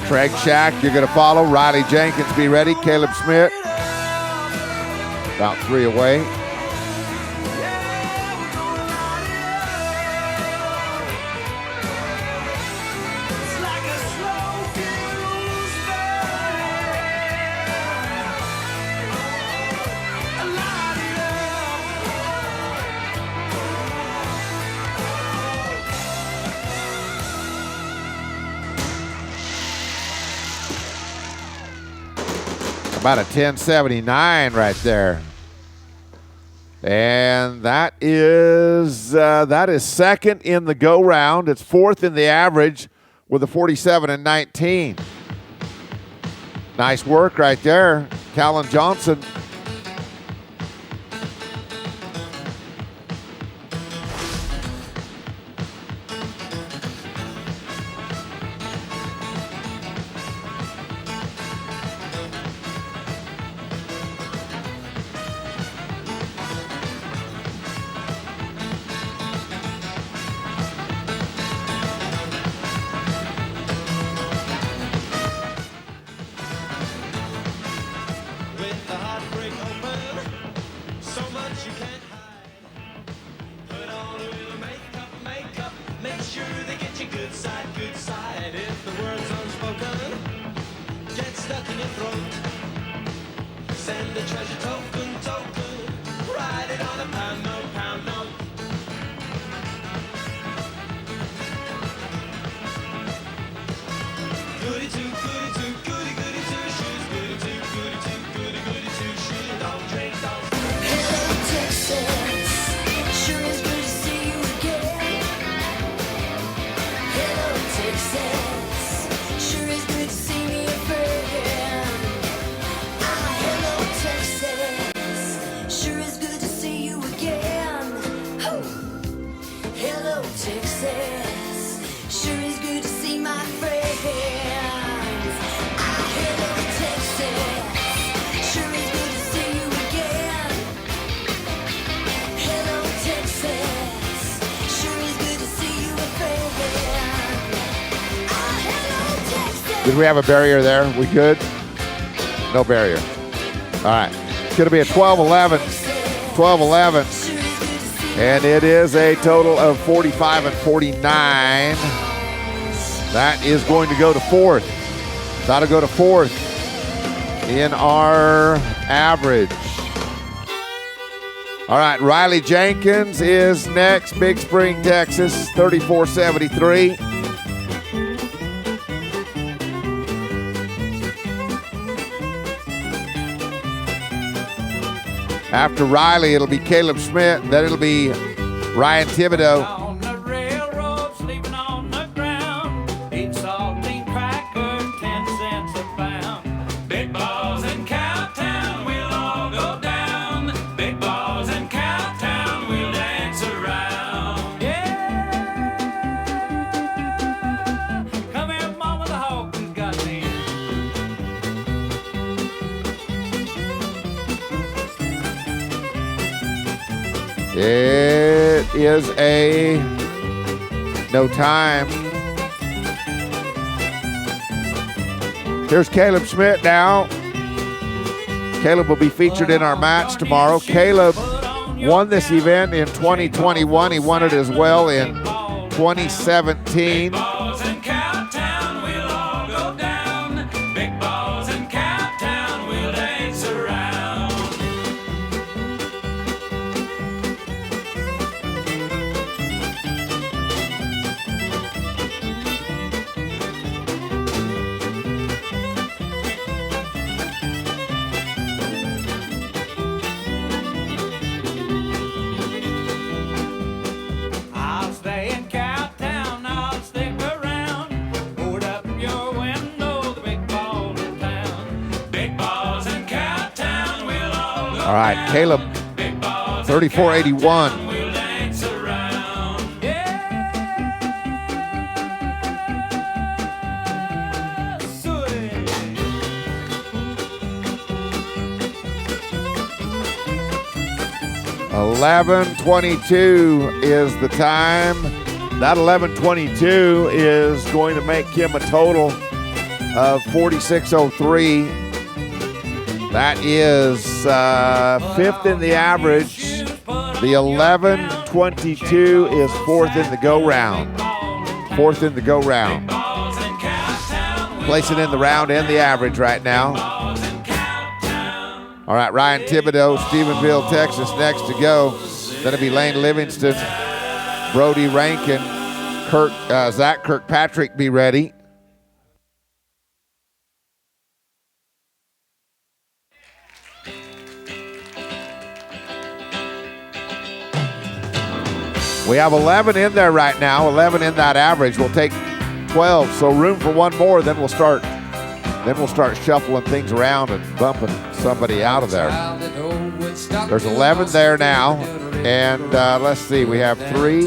Treg Shack, you're going to follow. Riley Jenkins, be ready. Caleb Smith. About 3 away. About a 10.79 right there. And that is second in the go round. It's 4th in the average with a 47 and 19. Nice work right there, Callan Johnson. Good side, if the word's unspoken, get stuck in your throat. Send a treasure token, write it on a pound note. Goody two shoes, goody two shoes, don't drink, don't Hello, Texas. Sure is good to see you again. Hello, Texas. Sure is good to see me again. Hello, Texas. Sure is good to see you again. Hoo. Hello, Texas. Sure is good to see my friends. Hello, Texas. Sure is good to see you again. Hello, Texas. Sure is good to see you again. Hello, Texas. Did we have a barrier there? We good? No barrier. All right. It's going to be a 12-11. 12-11. And it is a total of 45 and 49. That is going to go to fourth. That'll go to fourth in our average. All right, Riley Jenkins is next. Big Spring, Texas, 3473. After Riley, it'll be Caleb Schmidt. Then it'll be Ryan Thibodeau. On the railroad, sleeping on the ground, eat saltine cracker, 10 cents a pound. Big balls in Cowtown, we'll all go down. Big balls in Cowtown, we'll dance around. Yeah. Come here, mama, the hawk has got me. It is a no time. Here's Caleb Schmidt now. Caleb will be featured in our match tomorrow. Caleb won this event in 2021. He won it as well in 2017. Balls in Cowtown, we'll all go down. Big balls in Cowtown, we'll dance around. I'll stay in Cowtown, I'll stick around. Board up your window, the big balls in town. Big balls in Cowtown, we'll all go All right, down. Caleb, Big balls 3481. we'll dance around. Yeah. Sooty. 11:22 is the time. That 11:22 is going to make him a total of 46:03. That is fifth in the average. The 11:22 is fourth in the go round. Fourth in the go round. Balls in Cowtown, Placing in the round and the average right now. balls in Cowtown. All right, Ryan Thibodeau, Stephenville, Texas, next to go. Then it'll be Lane Livingston, Brody Rankin, Zach Kirkpatrick be ready. We have 11 in there right now, 11 in that average. We'll take 12, so room for one more, then we'll start shuffling things around and bumping somebody out of there. There's 11 there now, and let's see, we have 3.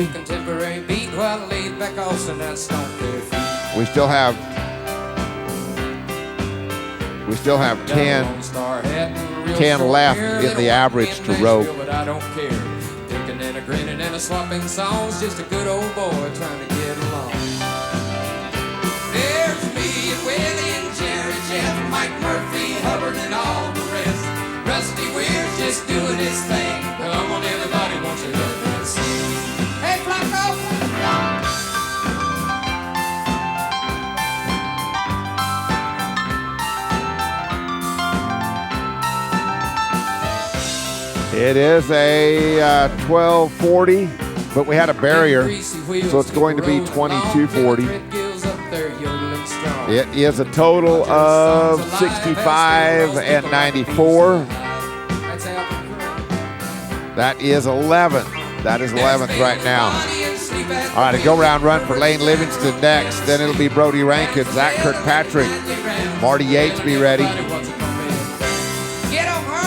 We still have 10 left in the average to rope. And a grinning and a swapping songs, just a good old boy trying to get along. There's me and Willie and Jerry, Jeff, Mike Murphy, Hubbard, and all the rest. Rusty Weir's just doing his thing. Come on, everybody, won't you look and see? Hey, Flacco! It is a 1240, but we had a barrier, so it's going to be 2240. It is a total of 65 and 94. That is 11th. That is 11th right now. All right, a go-round run for Lane Livingston next. Then it'll be Brody Rankin, Zach Kirkpatrick, Marty Yates, be ready. Get on her.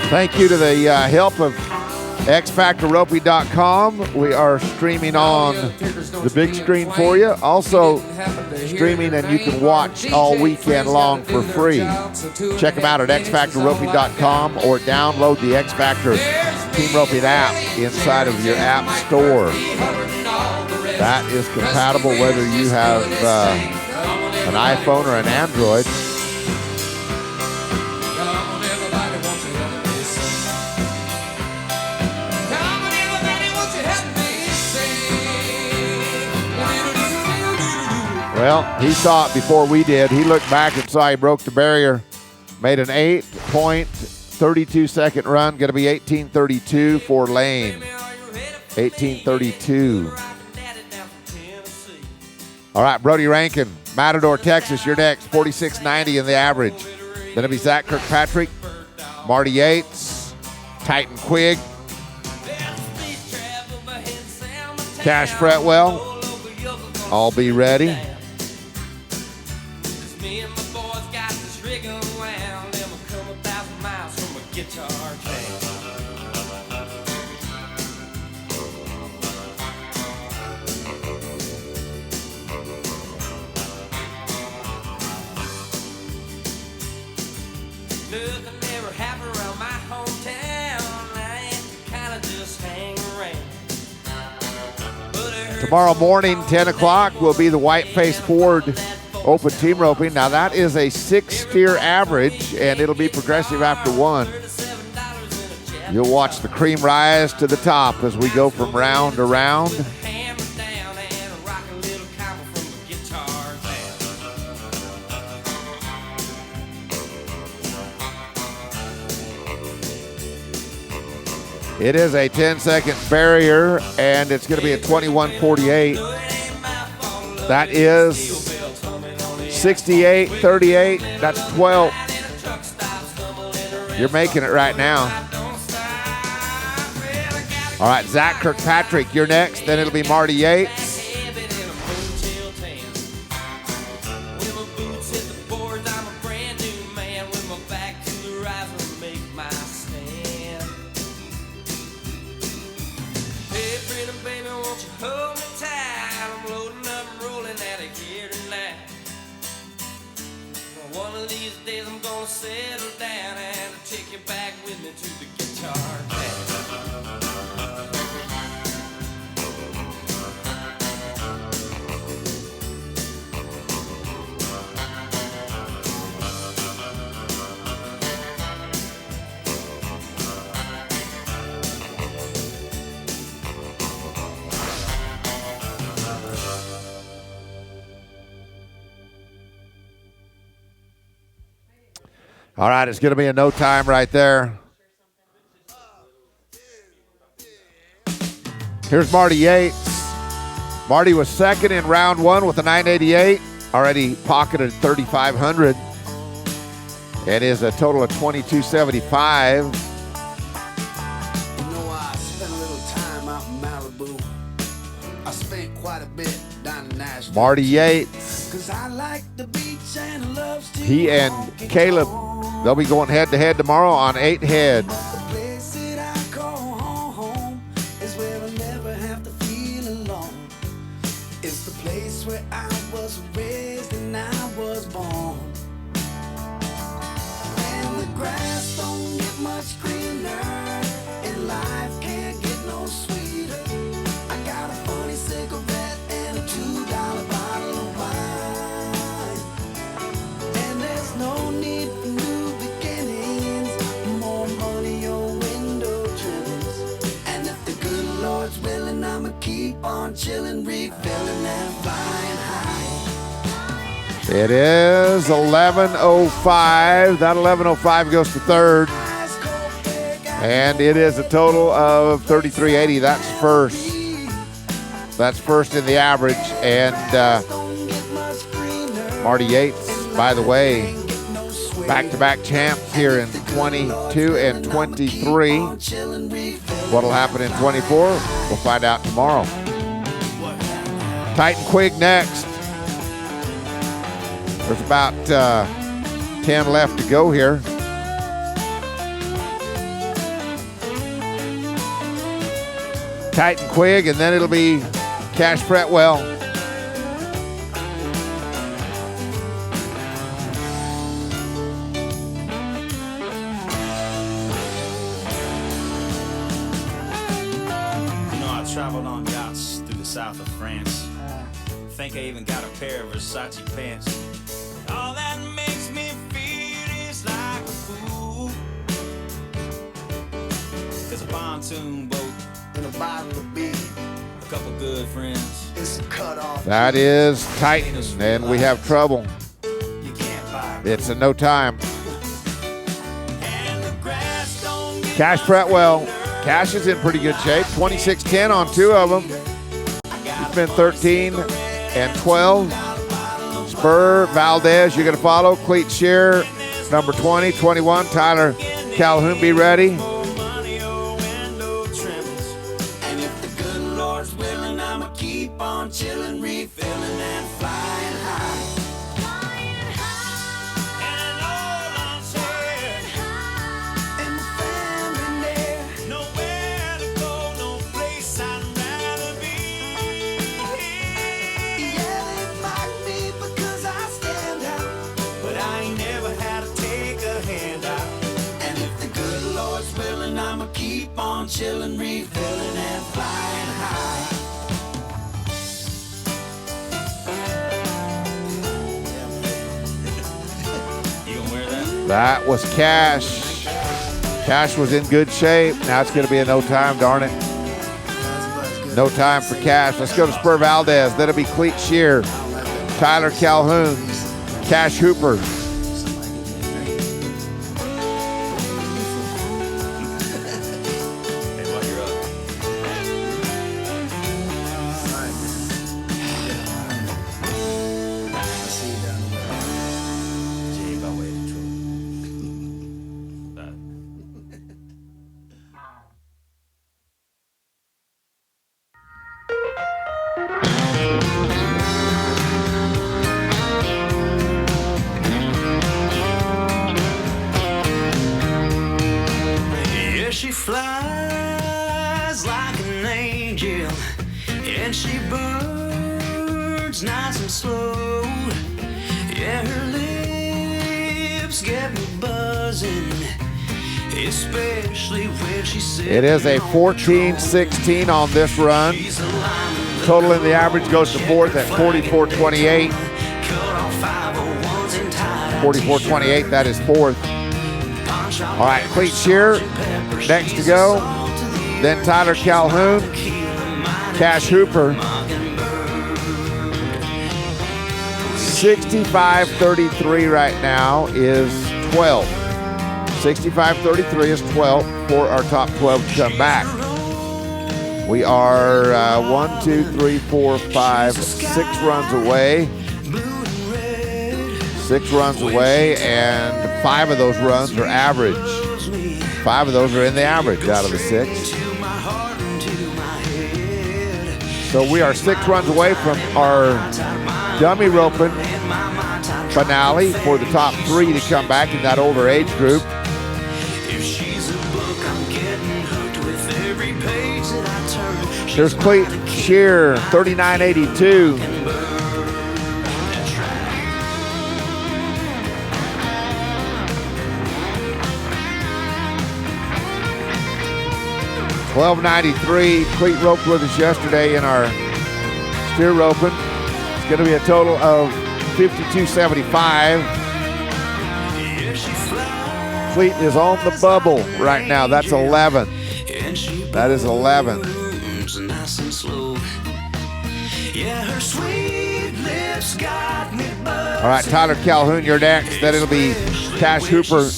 Thank you to the help of xfactorropey.com. We are streaming on the big screen for you. Also streaming, and you can watch all weekend long for free. Check them out at xfactorropey.com or download the X Factor Team Roping app inside of your app store. That is compatible whether you have an iPhone or an Android. Well, he saw it before we did. He looked back and saw he broke the barrier. Made an 8.32 second run. Going to be 18:32 for Lane. 18:32. All right, Brody Rankin, Matador, Texas. You're next. 46.90 in the average. Then it'll be Zach Kirkpatrick, Marty Yates, Titan Quigg, Cash Fretwell. All be ready. Tomorrow morning, 10 o'clock, will be the Whiteface Ford Open Team Roping. Now, that is a 6-steer average, and it'll be progressive after 1. You'll watch the cream rise to the top as we go from round to round. It is a 10-second barrier, and it's going to be a 21:48. That is 68:38. That's 12. You're making it right now. All right, Zach Kirkpatrick, you're next. Then it'll be Marty Yates. All right, it's going to be a no time right there. Here's Marty Yates. Marty was second in round 1 with a 988. Already pocketed 3,500. It is a total of 2275. You know, I spent a little time out in Malibu. I spent quite a bit down in Nashville. Marty Yates. 'Cause I like the beach and loves to He and Caleb, they'll be going head-to-head tomorrow on 8 head. The place that I call home is where I never have to feel alone. It's the place where I was raised and I was born. And the grass don't get much greener, and life can't get no sweeter. I got a funny cigarette and a $2 bottle of wine. And there's no need for new beginnings, more money on chillin', refillin' and flying high. It is 11:05. That 11:05 goes to third. And it is a total of 3380. That's first. That's first in the average. And Marty Yates, by the way, back-to-back champs here in 22 and 23. What'll happen in 24? We'll find out tomorrow. Titan Quig next. There's about 10 left to go here. Titan Quig, and then it'll be Cash Fretwell. Traveled on yachts through the south of France. Think I even got a pair of Versace pants. All that makes me feel is like a fool. There's a pontoon boat and a bottle of beer, a couple good friends. It's a cut off. That is Titan, and we have trouble. You can't buy It's a no time. Cash Fretwell. Cash is in pretty good shape. 26-10 on two of them. He's been 13 and 12. Spur, Valdez, you're going to follow. Cleat Shear, number 20, 21. Tyler Calhoun, be ready. And if the good Lord's willing, I'ma keep on chillin', refillin' and flying high. Keep on chillin', refillin' and flying high. You gonna wear that? That was Cash. Cash was in good shape. Now it's going to be a no time, darn it. No time for Cash. Let's go to Spur Valdez. That'll be Cleat Shear, Tyler Calhoun, Cash Hooper. She flies like an angel, and she burns nice and slow. Yeah, her lips get me buzzing, especially when she says It is a 14-16 on this run. Total in the average goes to fourth at 44.28. 44.28, that is fourth. All right, Cleat Shear next to go. Then Tyler Calhoun, Cash Hooper. 65.33 right now is 12. 65.33 is 12 for our top 12 to come back. We are 1, 2, 3, 4, 5, 6 runs away. 6 runs away, and 5 of those runs are average. 5 of those are in the average out of the 6. So we are 6 runs away from our dummy roping finale for the top 3 to come back in that older age group. There's Cleat Shear, 39.82. $12.93. Cleat roped with us yesterday in our steer roping. It's going to be a total of $52.75. Cleat is on the bubble right now. That's 11. That is 11. All right, Tyler Calhoun, you're next. Then it'll be Cash Hooper,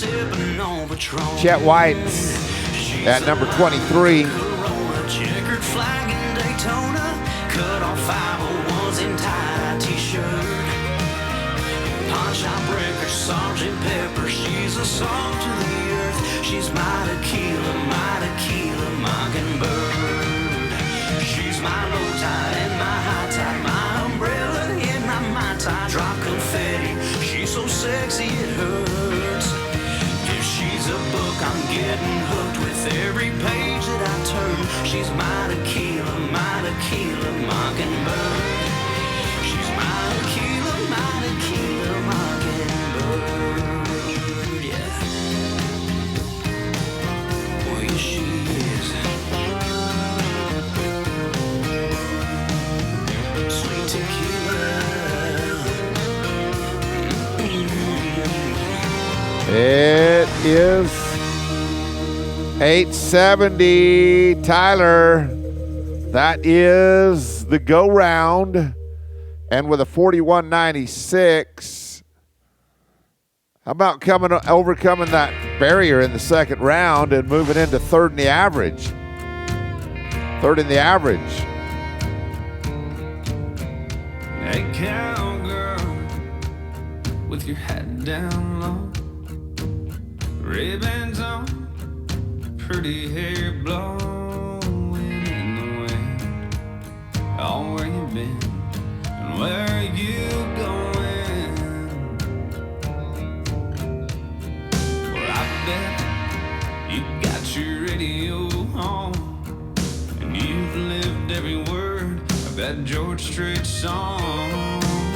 Chet Whites at number 23. Checkered flag in Daytona, cut off 501s in tie t-shirt. Pawn shop breaker, Sergeant Pepper, she's a song to the earth. She's my tequila mockingbird. She's my low tide and my high tide, my umbrella and my mai tai. Drop confetti, she's so sexy it hurts. If she's a book, I'm getting hooked with every page that I turn. She's my tequila mockingbird. She's my tequila mockingbird. Yeah. Oh, yes, she is. Sweet tequila. It is 870, Tyler. That is the go round. And with a 41.96, how about overcoming that barrier in the second round and moving into third in the average? Third in the average. Hey, cowgirl, with your hat down low, ribbons on, pretty hair blowing in the wind. Oh, where you been and where are you going? Well, I bet you got your radio on and you've lived every word of that George Strait song.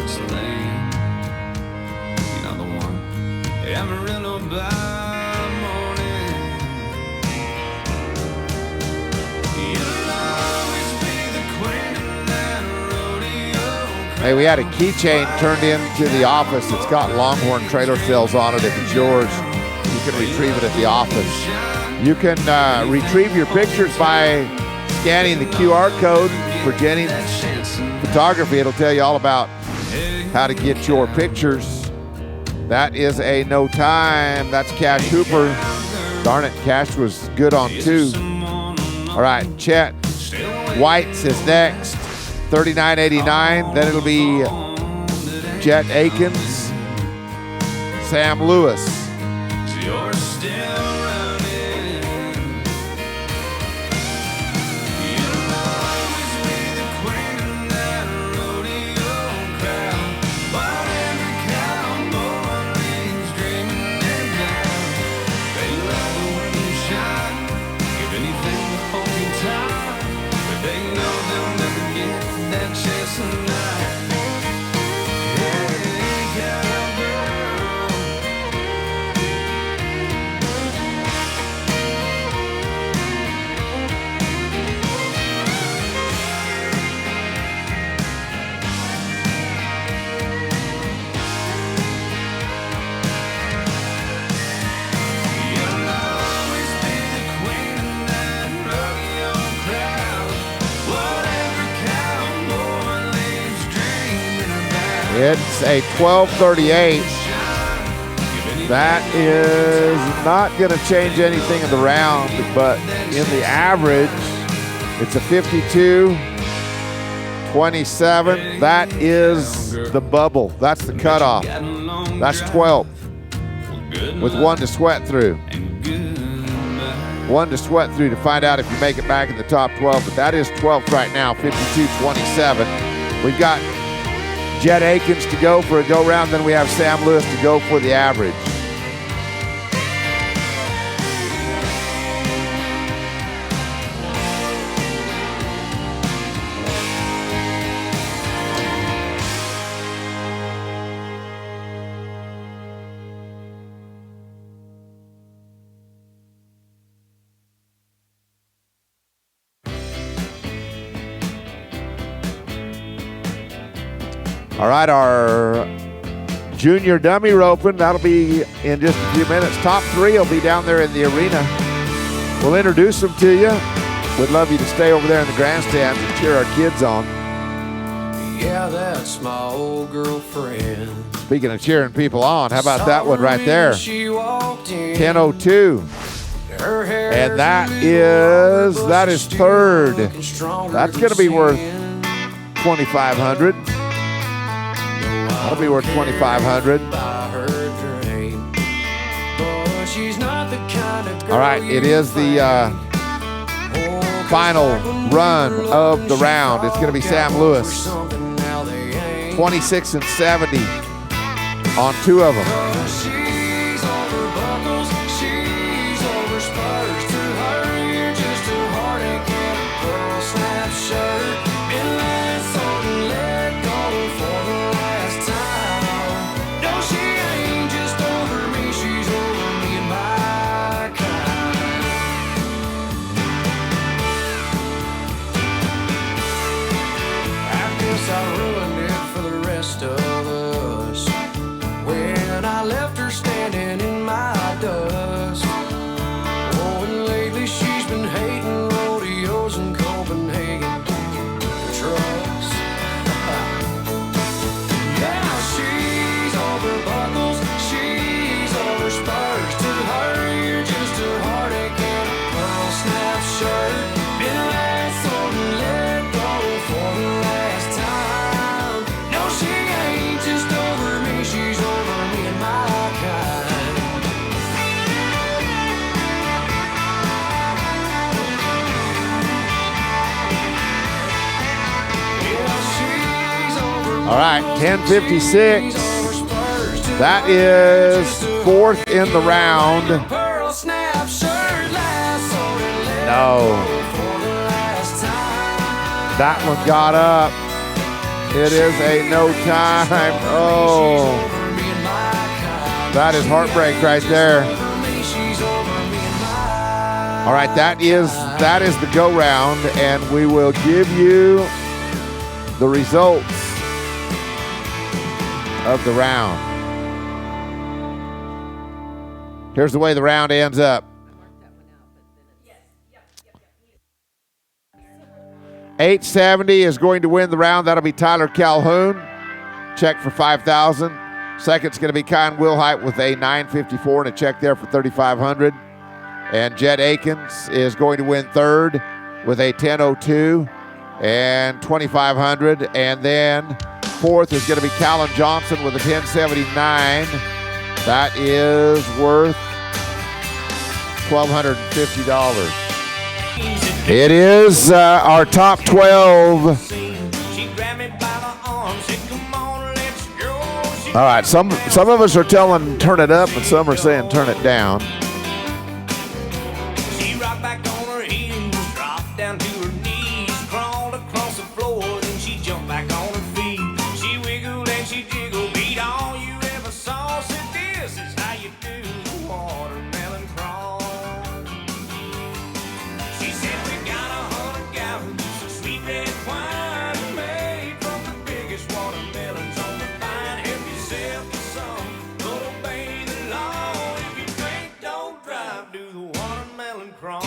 It's late, you know the one, Amarillo by morning. You'll always be the queen of that rodeo. Hey, we had a keychain turned into the office. It's got Longhorn trailer sales on it. If it's yours, you can retrieve it at the office. You can retrieve your pictures by scanning the QR code for Jennings Photography. It'll tell you all about how to get your pictures. That is a no time. That's Cash Hooper. Darn it, Cash was good on 2. All right, Chet Whites is next, 39.89. Then it'll be Jet Akins, Sam Lewis. You're still running. You'll always be the queen of that rodeo crowd. Whatever cowboy leaves dreaming and down. They love the way you shine, give anything to hold you tight. But they know they'll never get that chance tonight. Hey, cowgirl. You'll always be the queen of that rodeo crowd. Whatever cowboy leaves dreaming about. It's a 12:38. That is not going to change anything in the round, but in the average, it's a 52.27. That is the bubble. That's the cutoff. That's 12th with one to sweat through. One to sweat through to find out if you make it back in the top 12, but that is 12th right now, 52.27. We've got Jet Akins to go for a go-round, then we have Sam Lewis to go for the average. All right, our junior dummy roping, that'll be in just a few minutes. Top 3 will be down there in the arena. We'll introduce them to you. We'd love you to stay over there in the grandstands and cheer our kids on. Yeah, that's my old girlfriend. Speaking of cheering people on, how about that one right there? She walked in. 10:02. Her hair And that is third. That's going to be worth $2,500. That'll be worth $2,500. All right, it is the final run of the round. It's going to be Sam Lewis, 26 and 70 on 2 of them. She's over buckles, she's over spurs. To her, you're just a heartache and a pearl snap shirt. Been let sold and let go for the last time. No, she ain't just over me, she's over me and my kind. I guess I ruined it for the rest of us when I left her standing in my dust. Oh, and lately she's been hating rodeos in Copenhagen trucks. Yeah, she's over buckles, she's over spurs. To her, you're just a heartache and a pearl snap shirt. Been let sold and let go for the last time. No, she ain't just over me, she's over me and my kind. Yeah, she's over All right, 10:56. over spurs. To That her, is just a 4th in the round. pearl snap shirt, last sold and let No, go for the last time. that one got up. It is a no time. Oh, that is heartbreak right there. All right, that is the go round, and we will give you the results of the round. Here's the way the round ends up. 870 is going to win the round. That'll be Tyler Calhoun. Check for $5,000. Second's going to be Kyan Wilhite with a 954 and a check there for $3,500. And Jed Akins is going to win third with a 1002 and $2,500. And then fourth is going to be Callan Johnson with a 1079. That is worth $1,250. It is our top 12. She grabbed me by the arm, said, "Come on, let's go." She All right, some of us are telling turn it up, and some are saying turn it down. She rocked back on her heels, dropped down to her knees, crawled across the floor, then she jumped back on her feet. She wiggled and she jiggled, beat all you ever saw. Said, "This is how you do the watermelon crawl." She said, "We got 100 gallons of sweet red wine made from the biggest watermelons on the vine. Help yourself to some, but obey the law. If you drink, don't drive, do the watermelon crawl."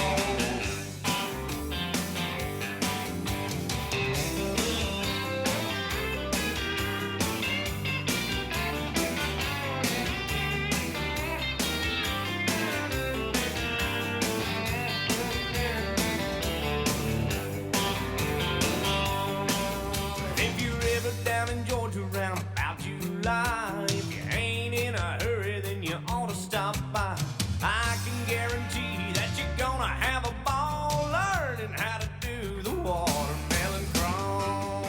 If you're ever down in Georgia around about July, if you ain't in a hurry, then you ought to stop by. I can guarantee that you're gonna have a ball learning how to do the watermelon crawl.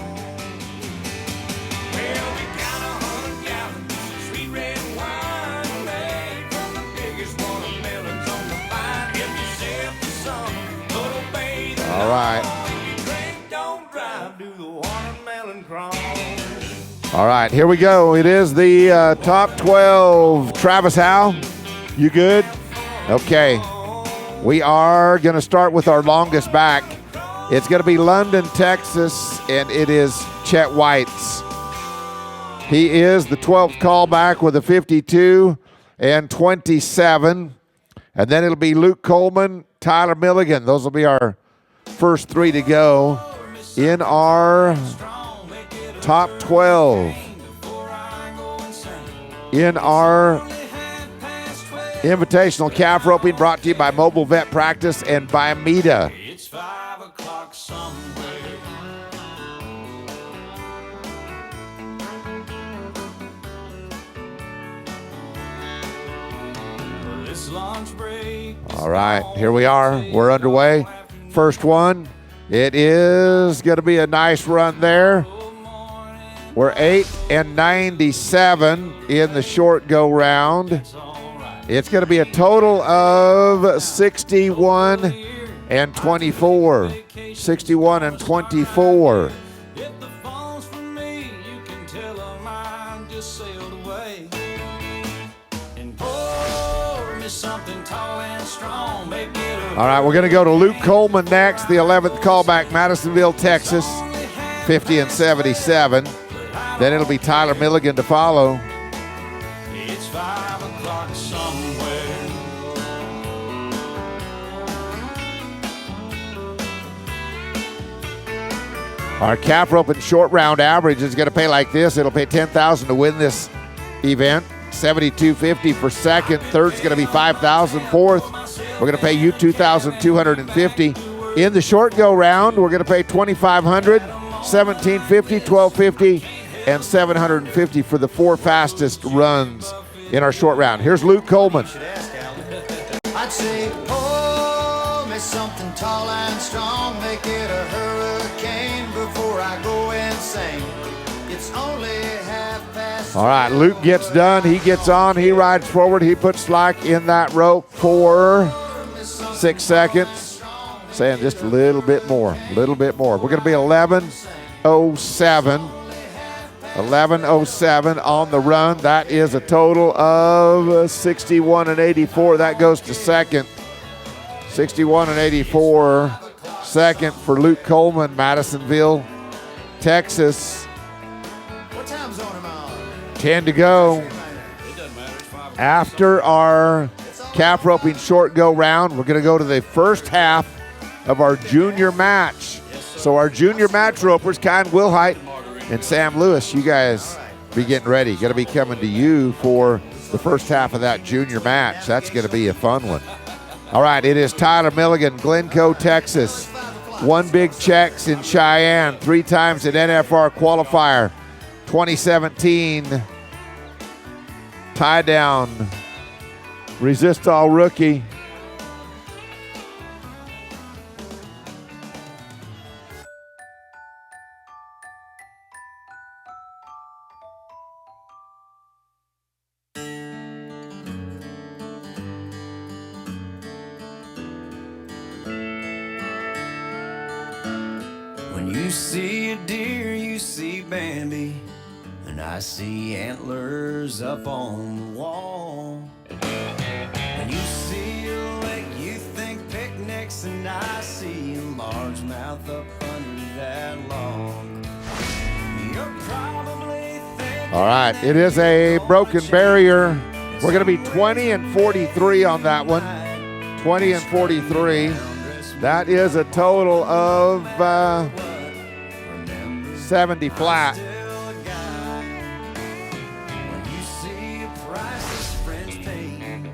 Well, we got 100 gallons of sweet red wine made from the biggest watermelons on the vine. Help yourself to some, but obey the All right. law. If you drink, don't drive, do the watermelon crawl. All right, here we go. It is the top 12. Travis Howe, you good? Okay. We are going to start with our longest back. It's going to be London, Texas, and it is Chet White's. He is the 12th callback with a 52 and 27. And then it'll be Luke Coleman, Tyler Milligan. Those will be our first three to go in our top 12 in our Invitational calf roping, brought to you by Mobile Vet Practice and Bimeda. It's 5 o'clock somewhere. This lunch break. All right, here we are. We're underway. First one. It is going to be a nice run there. We're 8 and 97 in the short go round. It's going to be a total of 61 and 24. 61 and 24. If the phone's for me, you can tell her mine just sailed away. And pour me something tall and strong, make it a All right, we're going to go to Luke Coleman next, the 11th callback, Madisonville, Texas, 50 and 77. Then it'll be Tyler Milligan to follow. It's 5 o'clock somewhere. Our calf rope and short round average is going to pay like this. It'll pay $10,000 to win this event, $72.50 for second. Third's going to be $5,000. Fourth, we're going to pay you $2,250. In the short go round, we're going to pay $2,500, $1,750, $1,250, and $750 for the 4 fastest runs in our short round. Here's Luke Coleman. I'd say, pour me something tall and strong, make it a hurricane before I go insane. It's only half past. All right, Luke gets done. He gets on. He rides forward. He puts slack in that rope for 6 seconds. Saying just a little bit more, a little bit more. We're going to be 11:07. 11:07 on the run. That is a total of 61 and 84. That goes to second. 61 and 84. Second for Luke Coleman, Madisonville, Texas. What time zone am I on? 10 to go. After our calf roping short go round, we're going to go to the first half of our junior match. So our junior match ropers, Kyle Wilhite and Sam Lewis, you guys be getting ready. Going to be coming to you for the first half of that junior match. That's going to be a fun one. All right, it is Tyler Milligan, Glencoe, Texas. 1 big checks in Cheyenne, 3 times an NFR qualifier. 2017 tie down resist all rookie. When you see a deer, you see Bambi, and I see antlers up on the wall. When you see a lake, you think picnics, and I see a largemouth up under that log. You're probably thinking, All right, it is a broken barrier. We're going to be 20 and 43 on that one. 20 and 43. That is a total of 70 flat. when you see a priceless French painting,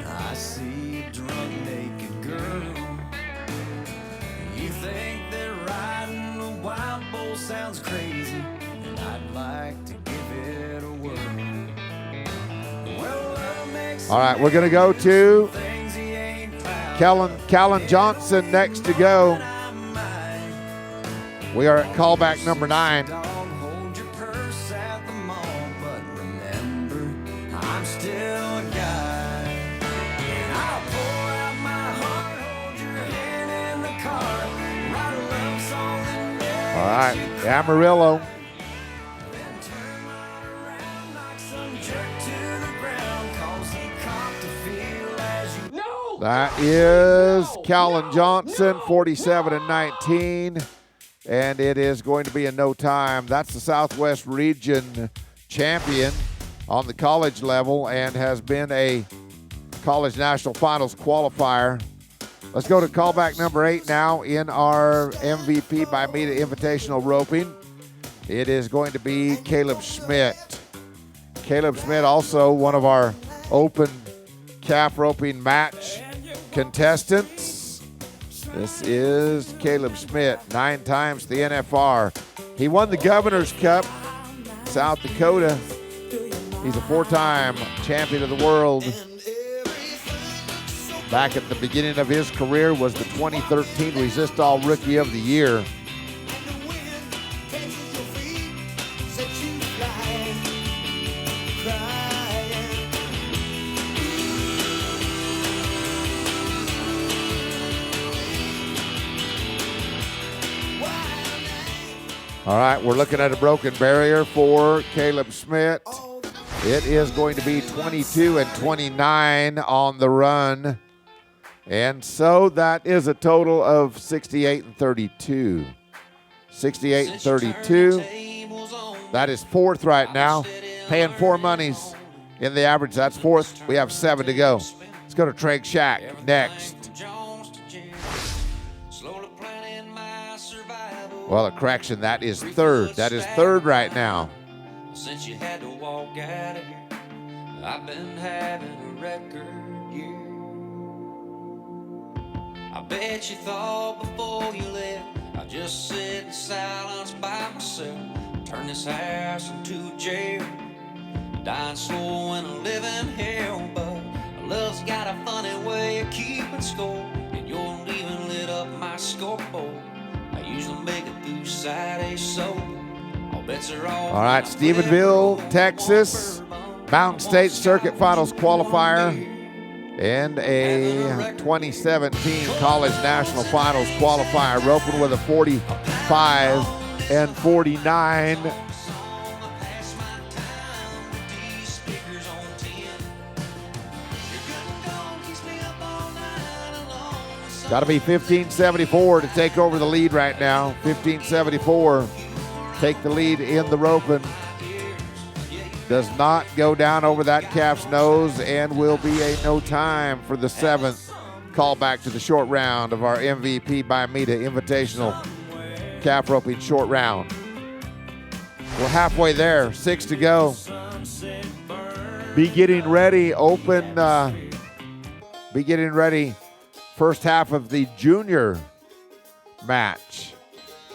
I see a drunk naked girl. You think that riding a wild bull sounds crazy, and I'd like to give it a whirl. Well, love makes All right, we're going to go to things he ain't proud Callan Johnson next to go. We are at callback number 9. Dog, hold your purse at the mall, but remember, I'm still a guy. And I'll pour out my heart, hold your hand in the car, write a love song that makes All right, you cry. Amarillo. Then turn right around, knock some jerk to the ground, 'cause he copped a feel as you know. That is Callan Johnson, 47 and 19. And it is going to be in no time. That's the Southwest Region champion on the college level and has been a college national finals qualifier. Let's go to callback number 8 now in our MVP Bimeda Invitational roping. It is going to be Caleb Schmidt. Caleb Schmidt, also one of our open calf roping match contestants. This is Caleb Schmidt, 9 times the NFR. He won the Governor's Cup, South Dakota. He's a 4-time champion of the world. Back at the beginning of his career was the 2013 Resist All Rookie of the Year. All right, we're looking at a broken barrier for Caleb Schmidt. It is going to be 22 and 29 on the run. And so that is a total of 68 and 32. 68 and 32. That is 4th right now. Paying 4 monies in the average. That's 4th. We have 7 to go. Let's go to Treg Shack next. Well, a correction, that is 3rd. That is 3rd right now. Since you had to walk out of here, I've been having a record year. I bet you thought before you left I'd just sit in silence by myself, turn this house into a jail, dying slow in a living hell. But love's got a funny way of keeping score, and you're leaving lit up my scoreboard. I usually make it through Saturday sober. All bets are off. All right, Stephenville, Texas, Mountain State Circuit Finals qualifier, and a 2017 College National Finals qualifier, roping with a 45 and 49. Got to be 1574 to take over the lead right now. 1574, take the lead in the roping. Does not go down over that calf's nose and will be a no time for the 7th callback to the short round of our MVP Bimeda Invitational calf roping short round. We're halfway there, 6 to go. Be getting ready, be getting ready. First half of the junior match.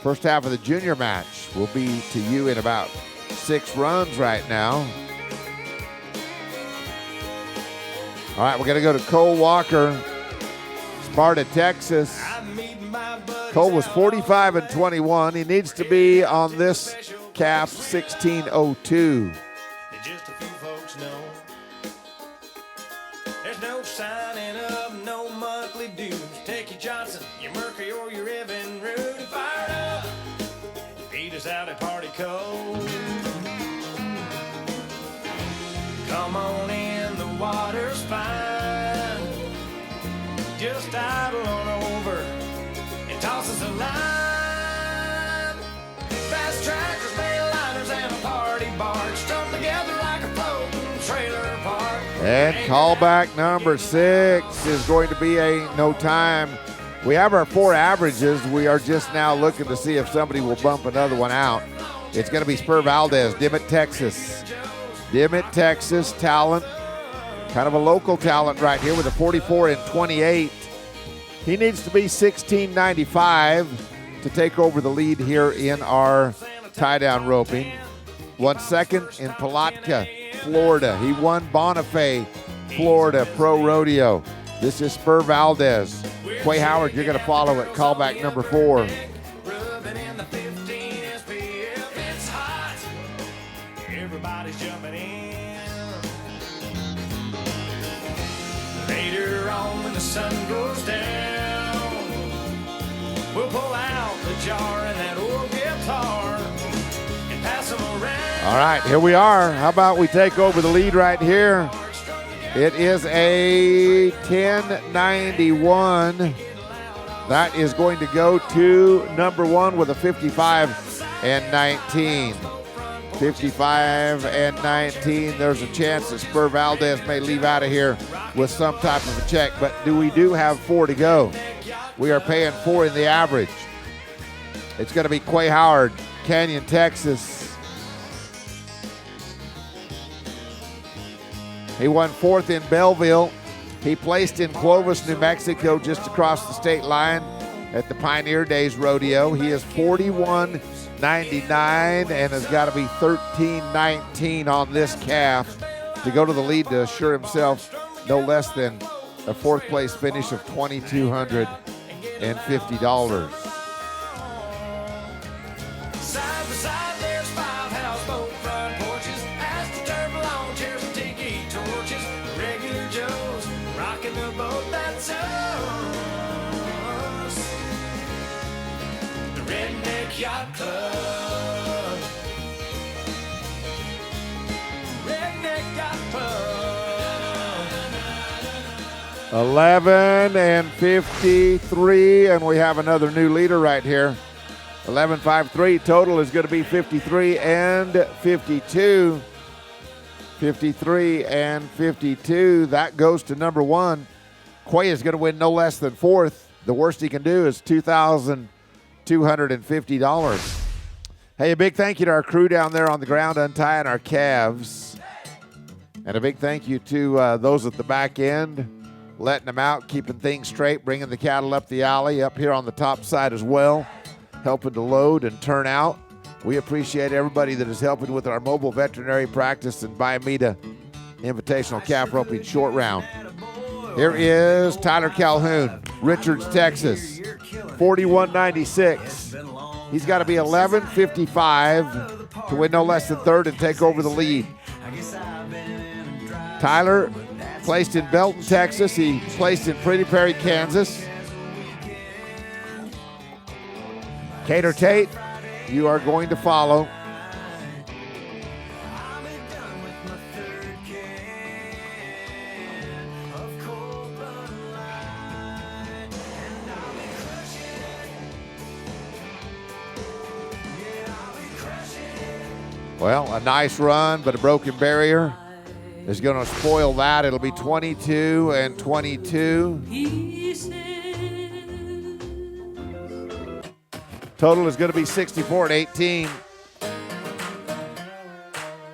First half of the junior match will be to you in about 6 runs right now. All right, we're going to go to Cole Walker, Sparta, Texas. Cole was 45 and 21. He needs to be on this calf 1602. Just a few folks know there's no signing up, no monthly dues. Take your Johnson, your Mercury, or your Evan Root. Fired up, beat us out at Party Cove. Come on in, the water's fine. Just idle on over and toss us a line. Fast tractors, mail liners, and a party barge strung together like a floating trailer park. And callback number 6 is going to be a no time. We have our 4 averages. We are just now looking to see if somebody will bump another one out. It's going to be Spur Valdez, Dimmitt, Texas. Dimmitt, Texas talent, kind of a local talent right here with a 44 and 28. He needs to be 1695 to take over the lead here in our tie-down roping. 1 second in Palatka, Florida. He won Bonifay, Florida Pro Rodeo. This is Spur Valdez. Quay Howard, you're going to follow at callback number 4. Everybody's jumping in. Later on when the sun goes down, we'll pull out the jar and that old guitar and pass them around. All right, here we are. How about we take over the lead right here? It is a 1091. That is going to go to number 1 with a 55 and 19. 55 and 19. There's a chance that Spur Valdez may leave out of here with some type of a check, but we do have 4 to go. We are paying 4 in the average. It's going to be Quay Howard, Canyon, Texas. He won 4th in Belleville. He placed in Clovis, New Mexico, just across the state line at the Pioneer Days Rodeo. He is 41.99 and has got to be 13.19 on this calf to go to the lead to assure himself no less than a 4th place finish of $2,250. Side by side, there's 5 houseboat front porches, astroturf lawn chairs and tiki torches. Regular Joes rocking the boat, that's us. The Redneck Yacht Club. Redneck Yacht Club. 11:53, and we have another new leader right here. 11:53 total is going to be 53 and 52. 53 and 52. That goes to number 1. Quay is going to win no less than 4th. The worst he can do is $2,250. Hey, a big thank you to our crew down there on the ground untying our calves. And a big thank you to those at the back end, letting them out, keeping things straight, bringing the cattle up the alley, up here on the top side as well, helping to load and turn out. We appreciate everybody that is helping with our mobile veterinary practice and Bimeda Invitational Calf Roping Short Round. Here is Tyler Calhoun, Richards, Texas, 41.96. He's got to be 11.55 to win no less than 3rd and take over the lead. Tyler placed in Belton, Texas. He placed in Pretty Prairie, Kansas. Cater Tate, you are going to follow. Well, a nice run, but a broken barrier is going to spoil that. It'll be 22 and 22. Total is going to be 64 and 18.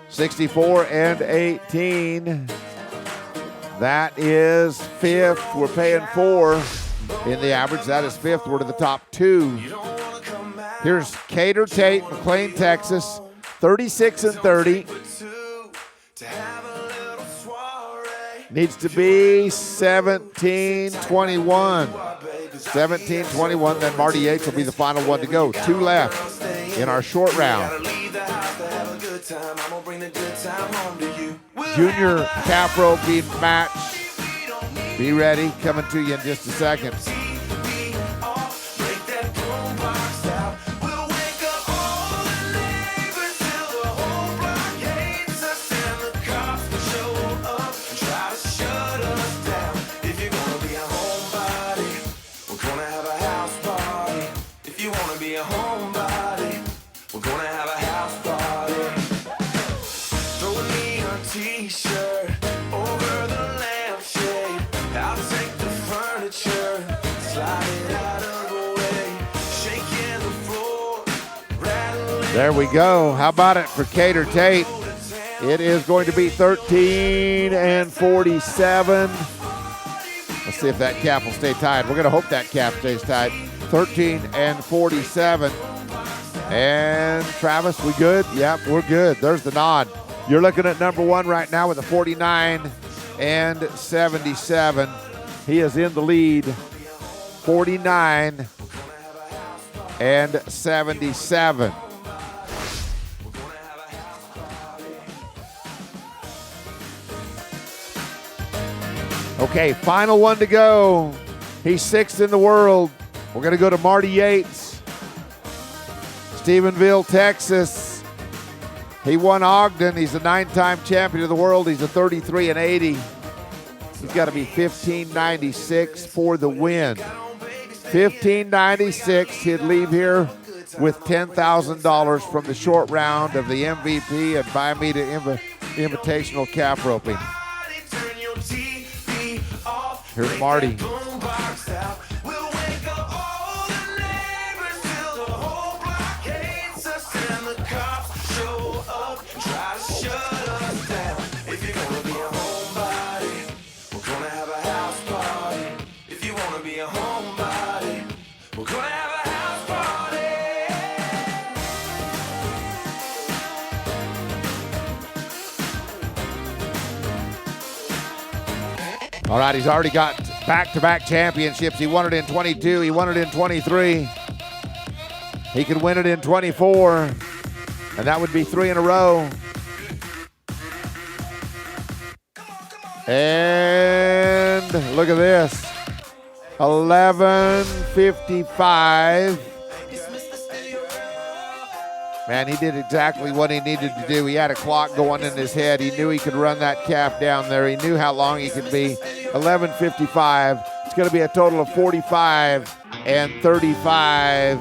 64 and 18. That is 5th. We're paying 4 in the average. That is 5th. We're to the top 2. Here's Cater Tate, McLean, Texas, 36 and 30. Needs to be 17-21. 17-21, then Marty Yates will be the final one to go. 2 left in our short round. Junior calf roping match. Be ready, coming to you in just a second. There we go. How about it for Cater Tate? It is going to be 13 and 47. Let's see if that calf will stay tied. We're going to hope that calf stays tied. 13 and 47. And Travis, we good? Yep, we're good. There's the nod. You're looking at number 1 right now with a 49 and 77. He is in the lead. 49 and 77. Okay, final one to go. He's 6th in the world. We're going to go to Marty Yates, Stephenville, Texas. He won Ogden. He's a 9-time champion of the world. He's a 33 and 80. He's got to be 15.96 for the win. 15.96. He'd leave here with $10,000 from the short round of the MVP and Bimeda Invitational Calf Roping. Here's Marty. All right, he's already got back-to-back championships. He won it in 22. He won it in 23. He could win it in 24, and that would be 3 in a row. And look at this, 11:55. Man, he did exactly what he needed to do. He had a clock going in his head. He knew he could run that calf down there. He knew how long he could be. 11:55. It's going to be a total of 45 and 35.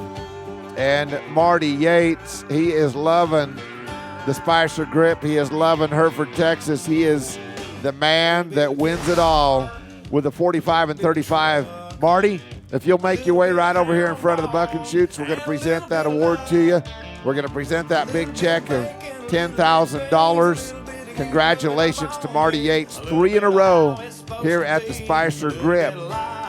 And Marty Yates, he is loving the Spicer Gripp. He is loving Hereford, Texas. He is the man that wins it all with a 45 and 35. Marty, if you'll make your way right over here in front of the Buck and Shoots, we're going to present that award to you. We're going to present that big check of $10,000. Congratulations to Marty Yates, 3 in a row here at the Spicer Gripp.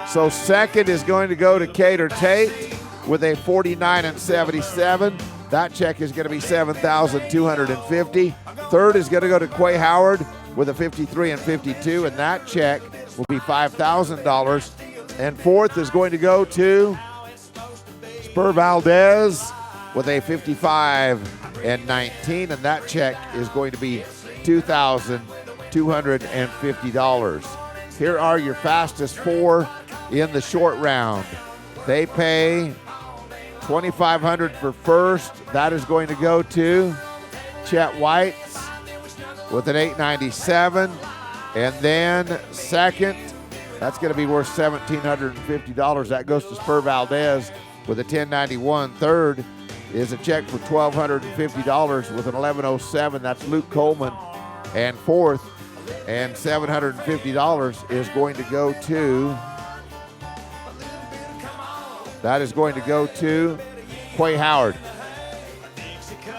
So second is going to go to Cater Tate with a 49 and 77. That check is going to be $7,250. Third is going to go to Quay Howard with a 53 and 52, and that check will be $5,000. And fourth is going to go to Spur Valdez with a 55 and 19, and that check is going to be $2,250. Here are your fastest 4 in the short round. They pay $2,500 for first. That is going to go to Chet White's with an 897. And then second, that's going to be worth $1,750. That goes to Spur Valdez with a 1091. Third is a check for $1,250 with an 1107. That's Luke Coleman. And fourth, and $750 is going to go to, that is going to go to Quay Howard.